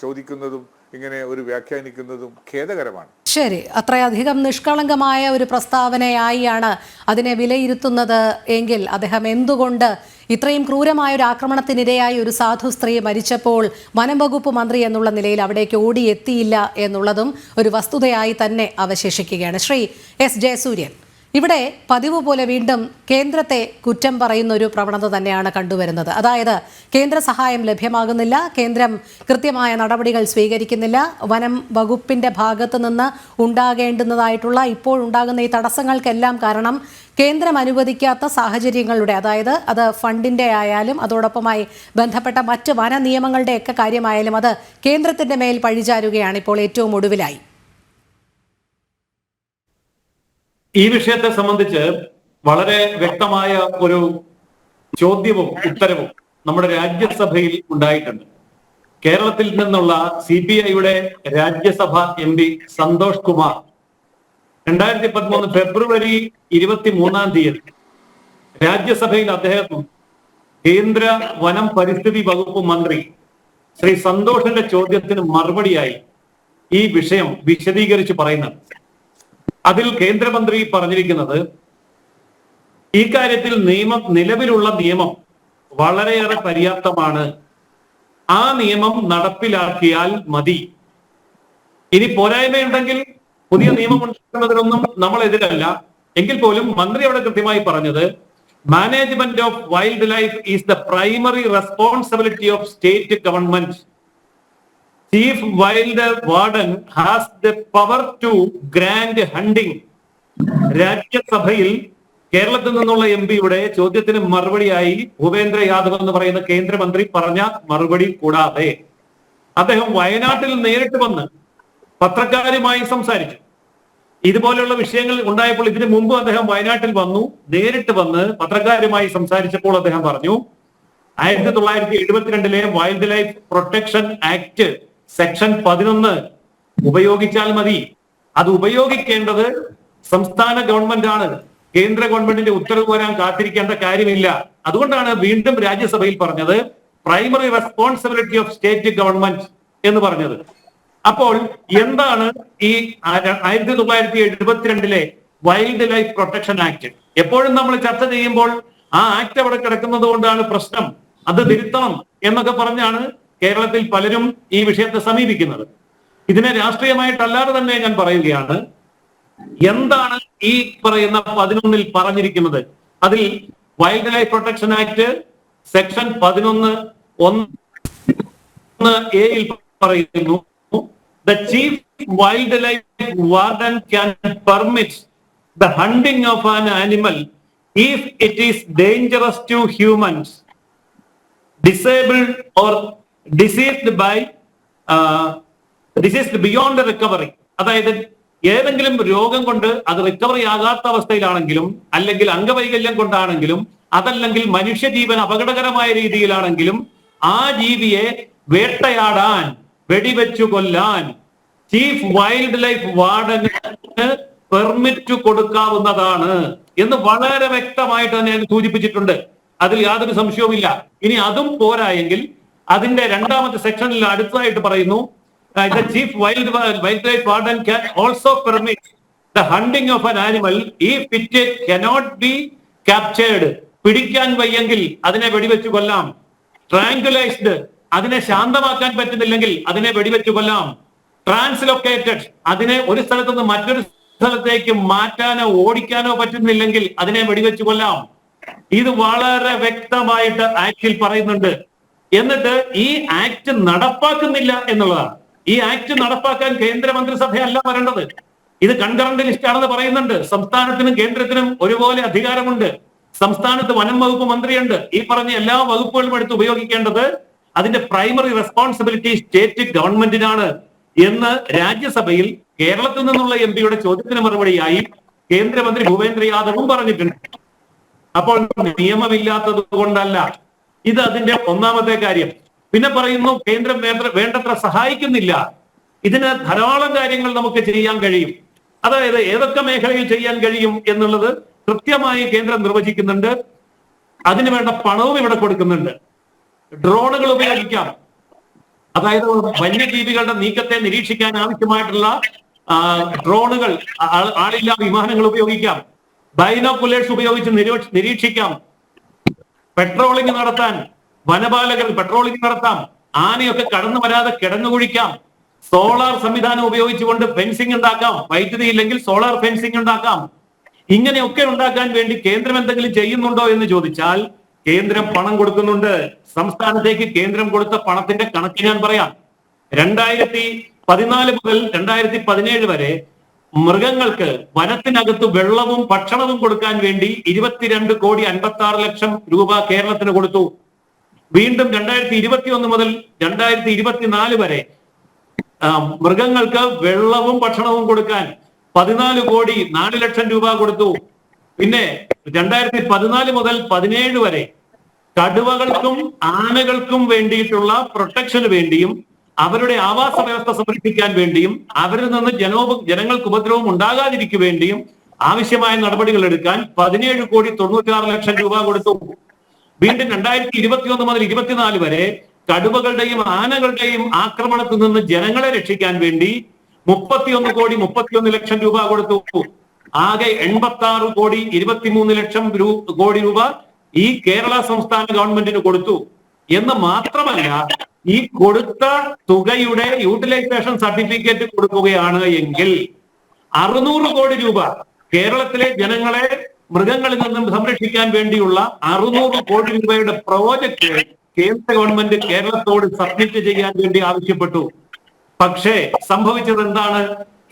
ചോദിക്കുന്നതും ഇങ്ങനെ ഒരു വ്യാഖ്യാനിക്കുന്നതും ഖേദകരമാണ്. ശരി, അത്രയധികം നിഷ്കളങ്കമായ ഒരു പ്രസ്താവനയായാണ് അതിനെ വിലയിരുത്തുന്നത് എങ്കിൽ അദ്ദേഹം എന്തുകൊണ്ട് ഇത്രയും ക്രൂരമായ ഒരു ആക്രമണത്തിനിരയായി ഒരു സാധു സ്ത്രീ മരിച്ചപ്പോൾ വനം വകുപ്പ് മന്ത്രി എന്നുള്ള നിലയിൽ അവിടേക്ക് ഓടിയെത്തിയില്ല എന്നുള്ളതും ഒരു വസ്തുതയായി തന്നെ അവശേഷിക്കുകയാണ്. ശ്രീ എസ് ജയസൂര്യൻ, ഇവിടെ പതിവ് പോലെ വീണ്ടും കേന്ദ്രത്തെ കുറ്റം പറയുന്ന ഒരു പ്രവണത തന്നെയാണ് കണ്ടുവരുന്നത്. അതായത് കേന്ദ്ര സഹായം ലഭ്യമാകുന്നില്ല, കേന്ദ്രം കൃത്യമായ നടപടികൾ സ്വീകരിക്കുന്നില്ല, വനം വകുപ്പിന്റെ ഭാഗത്ത് നിന്ന് ഉണ്ടാകേണ്ടുന്നതായിട്ടുള്ള ഇപ്പോഴുണ്ടാകുന്ന ഈ തടസ്സങ്ങൾക്കെല്ലാം കാരണം കേന്ദ്രം അനുവദിക്കാത്ത സാഹചര്യങ്ങളുടെ, അതായത് അത് ഫണ്ടിന്റെ ആയാലും അതോടൊപ്പമായി ബന്ധപ്പെട്ട മറ്റ് വന നിയമങ്ങളുടെയൊക്കെ കാര്യമായാലും അത് കേന്ദ്രത്തിന്റെ മേൽ പഴിചാരുകയാണ് ഇപ്പോൾ ഏറ്റവും ഒടുവിലായി. ഈ വിഷയത്തെ സംബന്ധിച്ച് വളരെ വ്യക്തമായ ഒരു ചോദ്യവും ഉത്തരവും നമ്മുടെ രാജ്യസഭയിൽ ഉണ്ടായിട്ടുണ്ട്. കേരളത്തിൽ നിന്നുള്ള CPIയുടെ രാജ്യസഭ MP സന്തോഷ് കുമാർ 2013 ഫെബ്രുവരി 23 രാജ്യസഭയിൽ അദ്ദേഹം കേന്ദ്ര വനം പരിസ്ഥിതി വകുപ്പ് മന്ത്രി ശ്രീ സന്തോഷിന്റെ ചോദ്യത്തിന് മറുപടിയായി ഈ വിഷയം വിശദീകരിച്ച് പറയുന്നത്. അതിൽ കേന്ദ്രമന്ത്രി പറഞ്ഞിരിക്കുന്നത് ഈ കാര്യത്തിൽ നിലവിലുള്ള നിയമം വളരെയേറെ പര്യാപ്തമാണ്, ആ നിയമം നടപ്പിലാക്കിയാൽ മതി. ഇനി പോരായ്മയുണ്ടെങ്കിൽ പുതിയ നിയമം ഉണ്ടാക്കുന്നതിനൊന്നും നമ്മൾ എതിരല്ല. എങ്കിൽ പോലും മന്ത്രി അവിടെ കൃത്യമായി പറഞ്ഞത് management of wild life is the primary responsibility of state government. Chief Wild Warden has the power to grant hunting. രാജ്യസഭയിൽ കേരളത്തിൽ നിന്നുള്ള MP ചോദ്യത്തിന് മറുപടിയായി ഭൂപേന്ദ്ര യാദവ് എന്ന് പറയുന്ന കേന്ദ്രമന്ത്രി പറഞ്ഞ മറുപടി കൂടാതെ അദ്ദേഹം വയനാട്ടിൽ നേരിട്ട് വന്ന് പത്രക്കാരുമായി സംസാരിച്ചു. ഇതുപോലെയുള്ള വിഷയങ്ങൾ ഉണ്ടായപ്പോൾ ഇതിനു മുമ്പ് അദ്ദേഹം വയനാട്ടിൽ വന്നു, നേരിട്ട് വന്ന് പത്രക്കാരുമായി സംസാരിച്ചപ്പോൾ അദ്ദേഹം പറഞ്ഞു 1972 wild life protection act section 11 ഉപയോഗിച്ചാൽ മതി. അത് ഉപയോഗിക്കേണ്ടത് സംസ്ഥാന ഗവൺമെന്റ് ആണ്. കേന്ദ്ര ഗവൺമെന്റിന്റെ ഉത്തരവ് വരാൻ കാത്തിരിക്കേണ്ട കാര്യമില്ല. അതുകൊണ്ടാണ് വീണ്ടും രാജ്യസഭയിൽ പറഞ്ഞത് primary responsibility of state government എന്ന് പറഞ്ഞത്. അപ്പോൾ എന്താണ് ഈ 1972 വൈൽഡ് ലൈഫ് പ്രൊട്ടക്ഷൻ ആക്ട്? എപ്പോഴും നമ്മൾ ചർച്ച ചെയ്യുമ്പോൾ ആ ആക്ട് അവിടെ കിടക്കുന്നത് കൊണ്ടാണ് പ്രശ്നം, അത് തിരുത്തണം എന്നൊക്കെ പറഞ്ഞാണ് കേരളത്തിൽ പലരും ഈ വിഷയത്തെ സമീപിക്കുന്നത്. ഇതിനെ രാഷ്ട്രീയമായിട്ടല്ലാതെ തന്നെ ഞാൻ പറയുകയാണ്, എന്താണ് ഈ പറയുന്ന 11 പറഞ്ഞിരിക്കുന്നത്? അതിൽ wild life protection act section 11(1)(a) പറയുന്നു, the chief wildlife warden can permit the hunting of an animal if it is dangerous to humans, disabled or diseased beyond recovery. അതായത് ഏതെങ്കിലും രോഗം കൊണ്ട് അത് റിക്കവറി ആകാത്ത അവസ്ഥയിലാണെങ്കിലും, അല്ലെങ്കിൽ അംഗവൈകല്യം കൊണ്ടാണെങ്കിലും, അതല്ലെങ്കിൽ മനുഷ്യജീവൻ അപകടകരമായ രീതിയിലാണെങ്കിലും ആ ജീവിയെ വേട്ടയാടാൻ, വെടിവെച്ചു കൊല്ലാൻ ചീഫ് വൈൽഡ് ലൈഫ് വാർഡന് പെർമിറ്റ് കൊടുക്കാവുന്നതാണ് എന്ന് വളരെ വ്യക്തമായിട്ട് തന്നെ സൂചിപ്പിച്ചിട്ടുണ്ട്. അതിൽ യാതൊരു സംശയവുമില്ല. ഇനി അതും പോരായെങ്കിൽ അതിന്റെ രണ്ടാമത്തെ സെക്ഷനിൽ അടുത്തതായിട്ട് പറയുന്നു, the chief wildlife warden can also permit the hunting of an animal if it cannot be captured. പിടിക്കാൻ വയ്യെങ്കിൽ അതിനെ വെടിവെച്ചു കൊല്ലാം. ട്രാങ്കുലൈസ്ഡ്, അതിനെ ശാന്തമാക്കാൻ പറ്റുന്നില്ലെങ്കിൽ അതിനെ വെടിവെച്ചു കൊല്ലാം. ട്രാൻസ്ലൊക്കേറ്റഡ്, അതിനെ ഒരു സ്ഥലത്ത് നിന്ന് മറ്റൊരു സ്ഥലത്തേക്ക് മാറ്റാനോ ഓടിക്കാനോ പറ്റുന്നില്ലെങ്കിൽ അതിനെ വെടിവെച്ചു കൊല്ലാം. ഇത് വളരെ വ്യക്തമായിട്ട് ആക്ടിൽ പറയുന്നുണ്ട്. എന്നിട്ട് ഈ ആക്ട് നടപ്പാക്കുന്നില്ല എന്നുള്ളതാണ്. ഈ ആക്ട് നടപ്പാക്കാൻ കേന്ദ്രമന്ത്രിസഭയല്ല വരേണ്ടത്, ഇത് കൺകറന്റ് ലിസ്റ്റ് ആണെന്ന് പറയുന്നുണ്ട്. സംസ്ഥാനത്തിനും കേന്ദ്രത്തിനും ഒരുപോലെ അധികാരമുണ്ട്. സംസ്ഥാനത്ത് വനം വകുപ്പ് മന്ത്രിയുണ്ട്. ഈ പറഞ്ഞ എല്ലാ വകുപ്പുകളും എടുത്ത് ഉപയോഗിക്കേണ്ടത് അതിന്റെ പ്രൈമറി റെസ്പോൺസിബിലിറ്റി സ്റ്റേറ്റ് ഗവൺമെന്റിനാണ് എന്ന് രാജ്യസഭയിൽ കേരളത്തിൽ നിന്നുള്ള MP ചോദ്യത്തിന് മറുപടിയായി കേന്ദ്രമന്ത്രി ഭൂപേന്ദ്ര യാദവും പറഞ്ഞിട്ടുണ്ട്. അപ്പോൾ നിയമമില്ലാത്തത് കൊണ്ടല്ല. ഇത് അതിന്റെ ഒന്നാമത്തെ കാര്യം. പിന്നെ പറയുന്നു കേന്ദ്രം വേണ്ടത്ര സഹായിക്കുന്നില്ല. ഇതിന് ധാരാളം കാര്യങ്ങൾ നമുക്ക് ചെയ്യാൻ കഴിയും. അതായത് ഏതൊക്കെ മേഖലയിൽ ചെയ്യാൻ കഴിയും എന്നുള്ളത് കൃത്യമായി കേന്ദ്രം നിർവചിക്കുന്നുണ്ട്. അതിന് വേണ്ട പണവും ഇവിടെ കൊടുക്കുന്നുണ്ട്. ഡ്രോണുകൾ ഉപയോഗിക്കാം. അതായത് വന്യജീവികളുടെ നീക്കത്തെ നിരീക്ഷിക്കാൻ ആവശ്യമായിട്ടുള്ള ഡ്രോണുകൾ, ആളില്ലാ വിമാനങ്ങൾ ഉപയോഗിക്കാം. ബൈനോക്കുലേഴ്സ് ഉപയോഗിച്ച് നിരീക്ഷിക്കാം. പെട്രോളിംഗ് നടത്താൻ വനപാലകർ പെട്രോളിംഗ് നടത്താം. ആനയൊക്കെ കടന്നു വരാതെ കിടന്നുകുഴിക്കാം. സോളാർ സംവിധാനം ഉപയോഗിച്ചുകൊണ്ട് ഫെൻസിംഗ് ഉണ്ടാക്കാം. വൈദ്യുതി ഇല്ലെങ്കിൽ സോളാർ ഫെൻസിംഗ് ഉണ്ടാക്കാം. ഇങ്ങനെയൊക്കെ ഉണ്ടാക്കാൻ വേണ്ടി കേന്ദ്രം എന്തെങ്കിലും ചെയ്യുന്നുണ്ടോ എന്ന് ചോദിച്ചാൽ കേന്ദ്രം പണം കൊടുക്കുന്നുണ്ട്. സംസ്ഥാനത്തേക്ക് കേന്ദ്രം കൊടുത്ത പണത്തിന്റെ കണക്ക് ഞാൻ പറയാം. 2014 മുതൽ 2017 വരെ മൃഗങ്ങൾക്ക് വനത്തിനകത്ത് വെള്ളവും ഭക്ഷണവും കൊടുക്കാൻ വേണ്ടി 22,56,00,000 രൂപ കേരളത്തിന് കൊടുത്തു. വീണ്ടും 2021 മുതൽ 2024 വരെ മൃഗങ്ങൾക്ക് വെള്ളവും ഭക്ഷണവും കൊടുക്കാൻ 14,04,00,000 രൂപ കൊടുത്തു. പിന്നെ 2014 മുതൽ 17 വരെ കടുവകൾക്കും ആനകൾക്കും വേണ്ടിയിട്ടുള്ള പ്രൊട്ടക്ഷന് വേണ്ടിയും അവരുടെ ആവാസ വ്യവസ്ഥ സംരക്ഷിക്കാൻ വേണ്ടിയും അവരിൽ നിന്ന് ജനങ്ങൾക്ക് ഉപദ്രവം ഉണ്ടാകാതിരിക്കാൻ വേണ്ടിയും ആവശ്യമായ നടപടികൾ എടുക്കാൻ 17,96,00,000 രൂപ കൊടുത്തു. വീണ്ടും 2021 മുതൽ 24 വരെ കടുവകളുടെയും ആനകളുടെയും ആക്രമണത്തിൽ നിന്ന് ജനങ്ങളെ രക്ഷിക്കാൻ വേണ്ടി 31,31,00,000 രൂപ കൊടുത്തു. ആകെ 86,23,00,000 രൂപ ഈ കേരള സംസ്ഥാന ഗവൺമെന്റിന് കൊടുത്തു. എന്ന് മാത്രമല്ല, ഈ കൊടുത്ത തുകയുടെ യൂട്ടിലൈസേഷൻ സർട്ടിഫിക്കറ്റ് കൊടുക്കുകയാണ് എങ്കിൽ 600 കോടി രൂപ കേരളത്തിലെ ജനങ്ങളെ മൃഗങ്ങളിൽ നിന്നും സംരക്ഷിക്കാൻ വേണ്ടിയുള്ള 600 കോടി രൂപയുടെ പ്രോജക്റ്റ് കേന്ദ്ര ഗവൺമെന്റ് കേരളത്തോട് സബ്മിറ്റ് ചെയ്യാൻ വേണ്ടി ആവശ്യപ്പെട്ടു. പക്ഷേ സംഭവിച്ചത് എന്താണ്?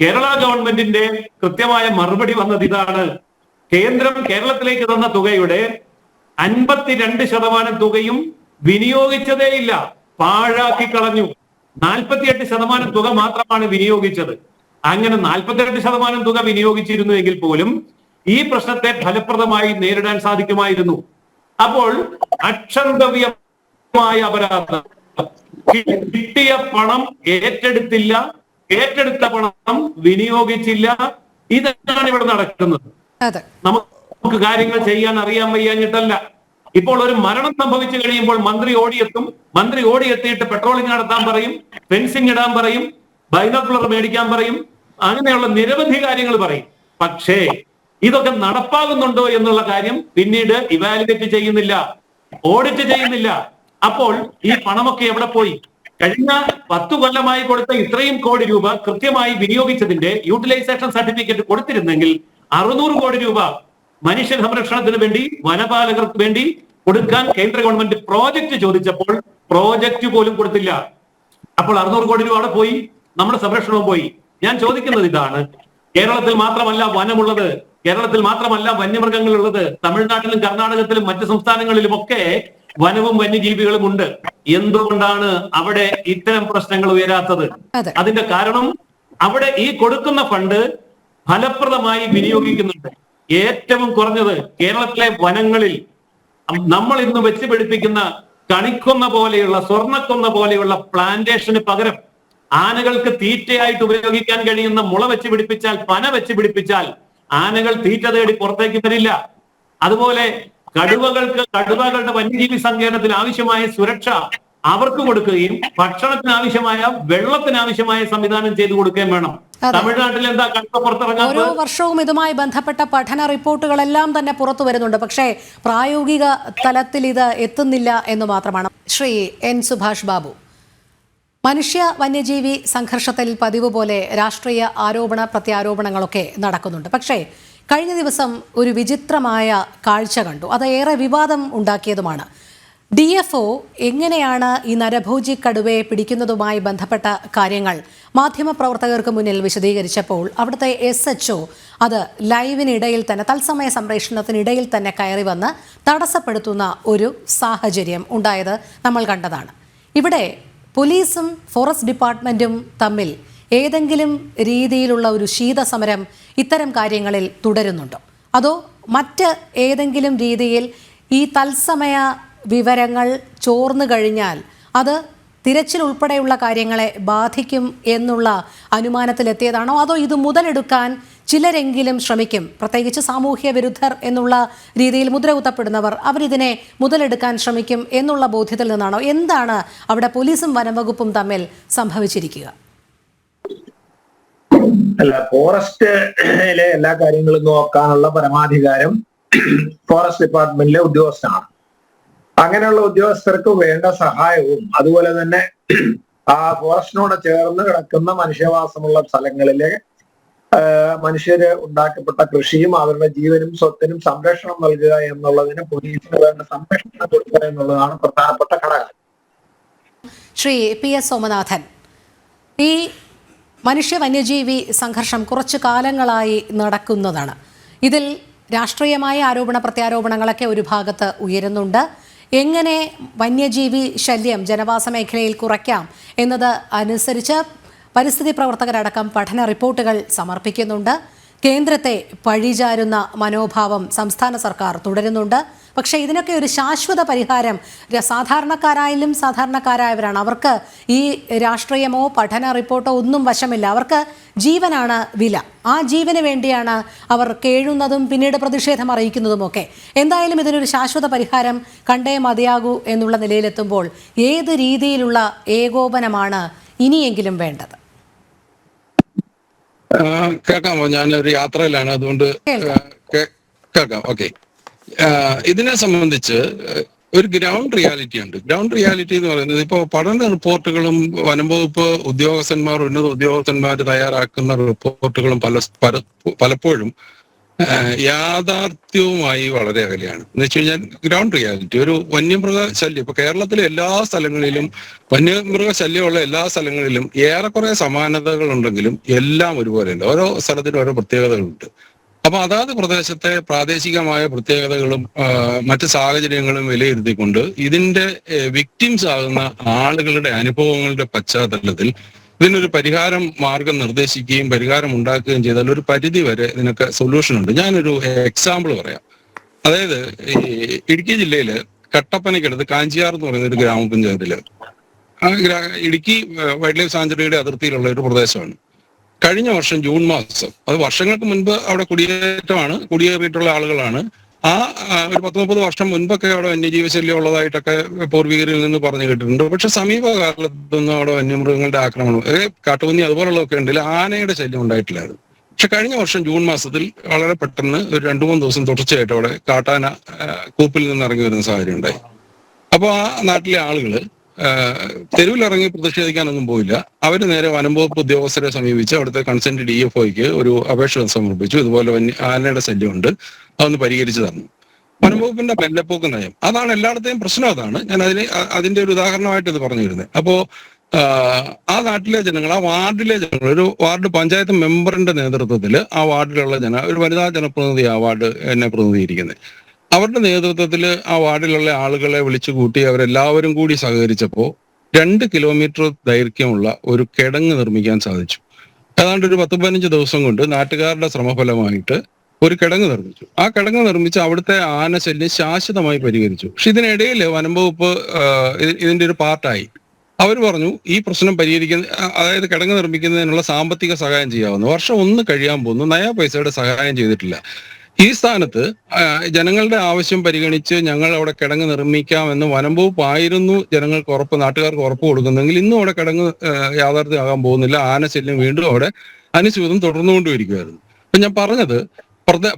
കേരള ഗവൺമെന്റിന്റെ കൃത്യമായ മറുപടി വന്നത് ഇതാണ്: കേന്ദ്രം കേരളത്തിലേക്ക് തന്ന തുകയുടെ 52% തുകയും വിനിയോഗിച്ചതേയില്ല, പാഴാക്കി കളഞ്ഞു. 48% തുക മാത്രമാണ് വിനിയോഗിച്ചത്. അങ്ങനെ 48% തുക വിനിയോഗിച്ചിരുന്നുവെങ്കിൽ പോലും ഈ പ്രശ്നത്തെ ഫലപ്രദമായി നേരിടാൻ സാധിക്കുമായിരുന്നു. അപ്പോൾ അക്ഷന്തവ്യമായ അപരാധം, കിട്ടിയ പണം ഏറ്റെടുത്തില്ല, ഏറ്റെടുത്ത പണം വിനിയോഗിച്ചില്ല. ഇതാണ് ഇവിടെ നടക്കുന്നത്. നമുക്ക് കാര്യങ്ങൾ ചെയ്യാൻ അറിയാൻ വയ്യാഞ്ഞിട്ടല്ല. ഇപ്പോൾ ഒരു മരണം സംഭവിച്ചു കഴിയുമ്പോൾ മന്ത്രി ഓടിയെത്തും. മന്ത്രി ഓടിയെത്തിയിട്ട് പെട്രോളിംഗ് നടത്താൻ പറയും, ഫെൻസിംഗ് ഇടാൻ പറയും, ബൈനോക്കുലർ മേടിക്കാൻ പറയും, അങ്ങനെയുള്ള നിരവധി കാര്യങ്ങൾ പറയും. പക്ഷേ ഇതൊക്കെ നടപ്പാകുന്നുണ്ടോ എന്നുള്ള കാര്യം പിന്നീട് ഇവാലുവേറ്റ് ചെയ്യുന്നില്ല, ഓഡിറ്റ് ചെയ്യുന്നില്ല. അപ്പോൾ ഈ പണമൊക്കെ എവിടെ പോയി? കഴിഞ്ഞ 10 കൊല്ലമായി കൊടുത്ത ഇത്രയും കോടി രൂപ കൃത്യമായി വിനിയോഗിച്ചതിന്റെ യൂട്ടിലൈസേഷൻ സർട്ടിഫിക്കറ്റ് കൊടുത്തിരുന്നെങ്കിൽ 600 കോടി രൂപ മനുഷ്യ സംരക്ഷണത്തിന് വേണ്ടി, വനപാലകർക്ക് വേണ്ടി കൊടുക്കാൻ കേന്ദ്ര ഗവൺമെന്റ് പ്രോജക്റ്റ് ചോദിച്ചപ്പോൾ പ്രോജക്റ്റ് പോലും കൊടുത്തില്ല. അപ്പോൾ 600 കോടി രൂപ അവിടെ പോയി, നമ്മുടെ സംരക്ഷണവും പോയി. ഞാൻ ചോദിക്കുന്നത് ഇതാണ്: കേരളത്തിൽ മാത്രമല്ല വനമുള്ളത്, കേരളത്തിൽ മാത്രമല്ല വന്യമൃഗങ്ങളുള്ളത്, തമിഴ്നാട്ടിലും കർണാടകത്തിലും മറ്റു സംസ്ഥാനങ്ങളിലുമൊക്കെ വനവും വന്യജീവികളും ഉണ്ട്. എന്തുകൊണ്ടാണ് അവിടെ ഇത്തരം പ്രശ്നങ്ങൾ ഉയരാത്തത്? അതിന്റെ കാരണം അവിടെ ഈ കൊടുക്കുന്ന ഫണ്ട് ഫലപ്രദമായി വിനിയോഗിക്കുന്നുണ്ട്. ഏറ്റവും കുറഞ്ഞത് കേരളത്തിലെ വനങ്ങളിൽ നമ്മൾ ഇന്ന് വെച്ച് പിടിപ്പിക്കുന്ന കണിക്കൊന്ന പോലെയുള്ള, സ്വർണ്ണക്കൊന്ന പോലെയുള്ള പ്ലാന്റേഷന് പകരം ആനകൾക്ക് തീറ്റയായിട്ട് ഉപയോഗിക്കാൻ കഴിയുന്ന മുള വെച്ച് പിടിപ്പിച്ചാൽ, പന വെച്ച് പിടിപ്പിച്ചാൽ ആനകൾ തീറ്റ തേടി പുറത്തേക്ക് വരില്ല. അതുപോലെ കടുവകളുടെ വന്യജീവി സങ്കേതത്തിന് ആവശ്യമായ സുരക്ഷ അവർക്ക് കൊടുക്കുകയും ഭക്ഷണത്തിന് ആവശ്യമായ, വെള്ളത്തിന് ആവശ്യമായ സംവിധാനം ചെയ്തു കൊടുക്കുകയും വേണം. തമിഴ്നാട്ടിൽ എന്താ കടുവ പുറത്തിറങ്ങാൻ? ഓരോ വർഷവും ഇതുമായി ബന്ധപ്പെട്ട പഠന റിപ്പോർട്ടുകളെല്ലാം തന്നെ പുറത്തു വരുന്നുണ്ട്. പക്ഷേ പ്രായോഗിക തലത്തിൽ ഇത് എത്തുന്നില്ല എന്ന് മാത്രമാണ്. ശ്രീ എൻ സുഭാഷ് ബാബു, മനുഷ്യ വന്യജീവി സംഘർഷത്തിൽ പതിവ് പോലെ രാഷ്ട്രീയ ആരോപണ പ്രത്യാരോപണങ്ങളൊക്കെ നടക്കുന്നുണ്ട്. പക്ഷേ കഴിഞ്ഞ ദിവസം ഒരു വിചിത്രമായ കാഴ്ച കണ്ടു. അത് ഏറെ വിവാദം ഉണ്ടാക്കിയതുമാണ്. DFO എങ്ങനെയാണ് ഈ നരഭോജി കടുവയെ പിടിക്കുന്നതുമായി ബന്ധപ്പെട്ട കാര്യങ്ങൾ മാധ്യമപ്രവർത്തകർക്ക് മുന്നിൽ വിശദീകരിച്ചപ്പോൾ അവിടുത്തെ SHO അത് ലൈവിനിടയിൽ തന്നെ, തത്സമയ സംപ്രേഷണത്തിനിടയിൽ തന്നെ കയറി വന്ന് തടസ്സപ്പെടുത്തുന്ന ഒരു സാഹചര്യം ഉണ്ടായത് നമ്മൾ കണ്ടതാണ്. ഇവിടെ പോലീസും ഫോറസ്റ്റ് ഡിപ്പാർട്ട്മെന്റും തമ്മിൽ ഏതെങ്കിലും രീതിയിലുള്ള ഒരു ശീതസമരം ഇത്തരം കാര്യങ്ങളിൽ തുടരുന്നുണ്ടോ? അതോ മറ്റ് ഏതെങ്കിലും രീതിയിൽ ഈ തത്സമയ വിവരങ്ങൾ ചോർന്നു കഴിഞ്ഞാൽ അത് തിരച്ചിൽ ഉൾപ്പെടെയുള്ള കാര്യങ്ങളെ ബാധിക്കും എന്നുള്ള അനുമാനത്തിലെത്തിയതാണോ, അതോ ഇത് മുതലെടുക്കാൻ ചിലരെങ്കിലും ശ്രമിക്കും, പ്രത്യേകിച്ച് സാമൂഹ്യ വിരുദ്ധർ എന്നുള്ള രീതിയിൽ മുദ്ര കുത്തപ്പെടുന്നവർ, അവരിതിനെ മുതലെടുക്കാൻ ശ്രമിക്കും എന്നുള്ള ബോധ്യത്തിൽ നിന്നാണോ? എന്താണ് അവിടെ പോലീസും വനംവകുപ്പും തമ്മിൽ സംഭവിച്ചിരിക്കുക? അല്ല, ഫോറസ്റ്റിലെ എല്ലാ കാര്യങ്ങളും നോക്കാനുള്ള പരമാധികാരം ഫോറസ്റ്റ് ഡിപ്പാർട്ട്മെന്റിലെ ഉദ്യോഗസ്ഥനാണ്. അങ്ങനെയുള്ള ഉദ്യോഗസ്ഥർക്ക് വേണ്ട സഹായവും അതുപോലെ തന്നെ ആ ഫോറസ്റ്റിനോട് ചേർന്ന് കിടക്കുന്ന മനുഷ്യവാസമുള്ള സ്ഥലങ്ങളിലെ മനുഷ്യര് ഉണ്ടാക്കപ്പെട്ട കൃഷിയും അവരുടെ ജീവനും സ്വത്തിനും സംരക്ഷണം നൽകുക എന്നുള്ളതിന് പോലീസിന് വേണ്ട സംരക്ഷണം കൊടുക്കുക എന്നുള്ളതാണ് പ്രധാനപ്പെട്ട ഘടകം. ശ്രീ PS സോമനാഥൻ, ഈ മനുഷ്യ വന്യജീവി സംഘർഷം കുറച്ചു കാലങ്ങളായി നടക്കുന്നതാണ്. ഇതിൽ രാഷ്ട്രീയമായ ആരോപണ പ്രത്യാരോപണങ്ങളൊക്കെ ഒരു ഭാഗത്ത് ഉയരുന്നുണ്ട്. എങ്ങനെ വന്യജീവി ശല്യം ജനവാസ മേഖലയിൽ കുറയ്ക്കാം എന്നത് അനുസരിച്ച് പരിസ്ഥിതി പ്രവർത്തകരടക്കം പഠന റിപ്പോർട്ടുകൾ സമർപ്പിക്കുന്നുണ്ട്. കേന്ദ്രത്തെ പഴിചാരുന്ന മനോഭാവം സംസ്ഥാന സർക്കാർ തുടരുന്നുണ്ട്. പക്ഷേ ഇതിനൊക്കെ ഒരു ശാശ്വത പരിഹാരം സാധാരണക്കാരായാലും സാധാരണക്കാരായവരാണ്. അവർക്ക് ഈ രാഷ്ട്രീയമോ പഠന റിപ്പോർട്ടോ ഒന്നും വശമില്ല. അവർക്ക് ജീവനാണ് വില. ആ ജീവന് വേണ്ടിയാണ് അവർ കേഴുന്നതും പിന്നീട് പ്രതിഷേധം അറിയിക്കുന്നതുമൊക്കെ. എന്തായാലും ഇതിനൊരു ശാശ്വത പരിഹാരം കണ്ടേ മതിയാകൂ എന്നുള്ള നിലയിലെത്തുമ്പോൾ ഏത് രീതിയിലുള്ള ഏകോപനമാണ് ഇനിയെങ്കിലും വേണ്ടത്? കേൾക്കാമോ? ഞാനൊരു യാത്രയിലാണ്, അതുകൊണ്ട് കേൾക്കാം. ഓക്കെ. ഇതിനെ സംബന്ധിച്ച് ഒരു ഗ്രൗണ്ട് റിയാലിറ്റി ഉണ്ട്. ഗ്രൗണ്ട് റിയാലിറ്റി എന്ന് പറയുന്നത് ഇപ്പോൾ പഠന റിപ്പോർട്ടുകളും വനംവകുപ്പ് ഉദ്യോഗസ്ഥന്മാർ, ഉന്നത ഉദ്യോഗസ്ഥന്മാർ തയ്യാറാക്കുന്ന റിപ്പോർട്ടുകളും പലപ്പോഴും യാഥാർത്ഥ്യവുമായി വളരെ അകലെയാണ്. എന്ന് വെച്ച് കഴിഞ്ഞാൽ ഗ്രൗണ്ട് റിയാലിറ്റി ഒരു വന്യമൃഗ ശല്യം ഇപ്പൊ കേരളത്തിലെ എല്ലാ സ്ഥലങ്ങളിലും വന്യമൃഗ ശല്യമുള്ള എല്ലാ സ്ഥലങ്ങളിലും ഏറെക്കുറെ സമാനതകൾ ഉണ്ടെങ്കിലും എല്ലാം ഒരുപോലെയല്ല. ഓരോ സ്ഥലത്തിനും ഓരോ പ്രത്യേകതകളുണ്ട്. അപ്പൊ അതാത് പ്രദേശത്തെ പ്രാദേശികമായ പ്രത്യേകതകളും മറ്റ് സാഹചര്യങ്ങളും വിലയിരുത്തിക്കൊണ്ട് ഇതിന്റെ വിക്ടിംസ് ആകുന്ന ആളുകളുടെ അനുഭവങ്ങളുടെ പശ്ചാത്തലത്തിൽ ഇതിനൊരു പരിഹാരം മാർഗം നിർദ്ദേശിക്കുകയും പരിഹാരം ഉണ്ടാക്കുകയും ചെയ്താൽ ഒരു പരിധി വരെ ഇതിനൊക്കെ സൊല്യൂഷൻ ഉണ്ട്. ഞാനൊരു എക്സാമ്പിൾ പറയാം. അതായത് ഈ ഇടുക്കി ജില്ലയില് കട്ടപ്പനയ്ക്കടുത്ത് കാഞ്ചിയാർ എന്ന് പറയുന്ന ഒരു ഗ്രാമപഞ്ചായത്തില് ഇടുക്കി വൈൽഡ് ലൈഫ് സാഞ്ചുറിയുടെ അതിർത്തിയിലുള്ള ഒരു പ്രദേശമാണ്. കഴിഞ്ഞ വർഷം ജൂൺ മാസം, അത് വർഷങ്ങൾക്ക് മുൻപ് അവിടെ കുടിയേറിയിട്ടുള്ള ആളുകളാണ്. ഒരു 10-30 വർഷം മുൻപൊക്കെ അവിടെ വന്യജീവി ശല്യം ഉള്ളതായിട്ടൊക്കെ പൂർവികരിൽ നിന്ന് പറഞ്ഞു കേട്ടിട്ടുണ്ട്. പക്ഷെ സമീപകാലത്തൊന്നും അവിടെ വന്യമൃഗങ്ങളുടെ ആക്രമണം, കാട്ടുപന്നി അതുപോലുള്ളതൊക്കെ ഉണ്ടെങ്കിൽ ആനയുടെ ശല്യം ഉണ്ടായിട്ടില്ലായിരുന്നു. പക്ഷെ കഴിഞ്ഞ വർഷം ജൂൺ മാസത്തിൽ വളരെ പെട്ടെന്ന് ഒരു 2-3 ദിവസം തുടർച്ചയായിട്ട് അവിടെ കാട്ടാന കൂപ്പിൽ നിന്ന് ഇറങ്ങി വരുന്ന സാഹചര്യം ഉണ്ടായി. അപ്പോൾ ആ നാട്ടിലെ ആളുകള് തെരുവിലിറങ്ങി പ്രതിഷേധിക്കാനൊന്നും പോയില്ല. അവർ നേരെ വനംവകുപ്പ് ഉദ്യോഗസ്ഥരെ സമീപിച്ച് അവിടുത്തെ കൺസെന്റ് DFOയ്ക്ക് ഒരു അപേക്ഷ സമർപ്പിച്ചു. ഇതുപോലെ ആനയുടെ ശല്യമുണ്ട്, അതൊന്ന് പരിഹരിച്ചു തന്നു. വനംവകുപ്പിന്റെ മെല്ലപ്പോക്ക് നയം അതാണ് എല്ലായിടത്തെയും പ്രശ്നം. അതാണ് ഞാൻ അതിന്റെ ഒരു ഉദാഹരണമായിട്ട് ഇത് പറഞ്ഞു വരുന്നത്. അപ്പോ ആ നാട്ടിലെ ജനങ്ങൾ, ആ വാർഡിലെ ജനങ്ങൾ, ഒരു വാർഡ് പഞ്ചായത്ത് മെമ്പറിന്റെ നേതൃത്വത്തിൽ ആ വാർഡിലുള്ള ഒരു വനിതാ ജനപ്രതിനിധി ആ വാർഡ് എന്നെ പ്രതിനിധീകരിക്കുന്നത്, അവരുടെ നേതൃത്വത്തിൽ ആ വാർഡിലുള്ള ആളുകളെ വിളിച്ചു കൂട്ടി അവരെല്ലാവരും കൂടി സഹകരിച്ചപ്പോൾ 2 കിലോമീറ്റർ ദൈർഘ്യമുള്ള ഒരു കിടങ്ങ് നിർമ്മിക്കാൻ സാധിച്ചു. ഏതാണ്ട് ഒരു 10-15 ദിവസം കൊണ്ട് നാട്ടുകാരുടെ ശ്രമഫലമായിട്ട് ഒരു കിടങ്ങ് നിർമ്മിച്ചു. ആ കിടങ്ങ് നിർമ്മിച്ച് അവിടുത്തെ ആനശല്യം ശാശ്വതമായി പരിഹരിച്ചു. പക്ഷെ ഇതിനിടയിൽ വനംവകുപ്പ് ഇതിന്റെ ഒരു പാർട്ടായി. അവർ പറഞ്ഞു ഈ പ്രശ്നം പരിഹരിക്കുന്ന, അതായത് കിടങ്ങ് നിർമ്മിക്കുന്നതിനുള്ള സാമ്പത്തിക സഹായം ചെയ്യാവുന്ന, വർഷം 1 കഴിയാൻ പോകുന്നു, നയാ പൈസയുടെ സഹായം ചെയ്തിട്ടില്ല. ഈ സ്ഥാനത്ത് ജനങ്ങളുടെ ആവശ്യം പരിഗണിച്ച് ഞങ്ങൾ അവിടെ കിടങ്ങ് നിർമ്മിക്കാമെന്ന് വനംവകുപ്പ് ആയിരുന്നു നാട്ടുകാർക്ക് ഉറപ്പ് കൊടുക്കുന്നെങ്കിൽ ഇന്നും അവിടെ കിടങ്ങ് യാഥാർത്ഥ്യമാകാൻ പോകുന്നില്ല. ആനശല്യം വീണ്ടും അവിടെ അനുസ്യൂതം തുടർന്നുകൊണ്ടിരിക്കുകയായിരുന്നു. അപ്പൊ ഞാൻ പറഞ്ഞത്,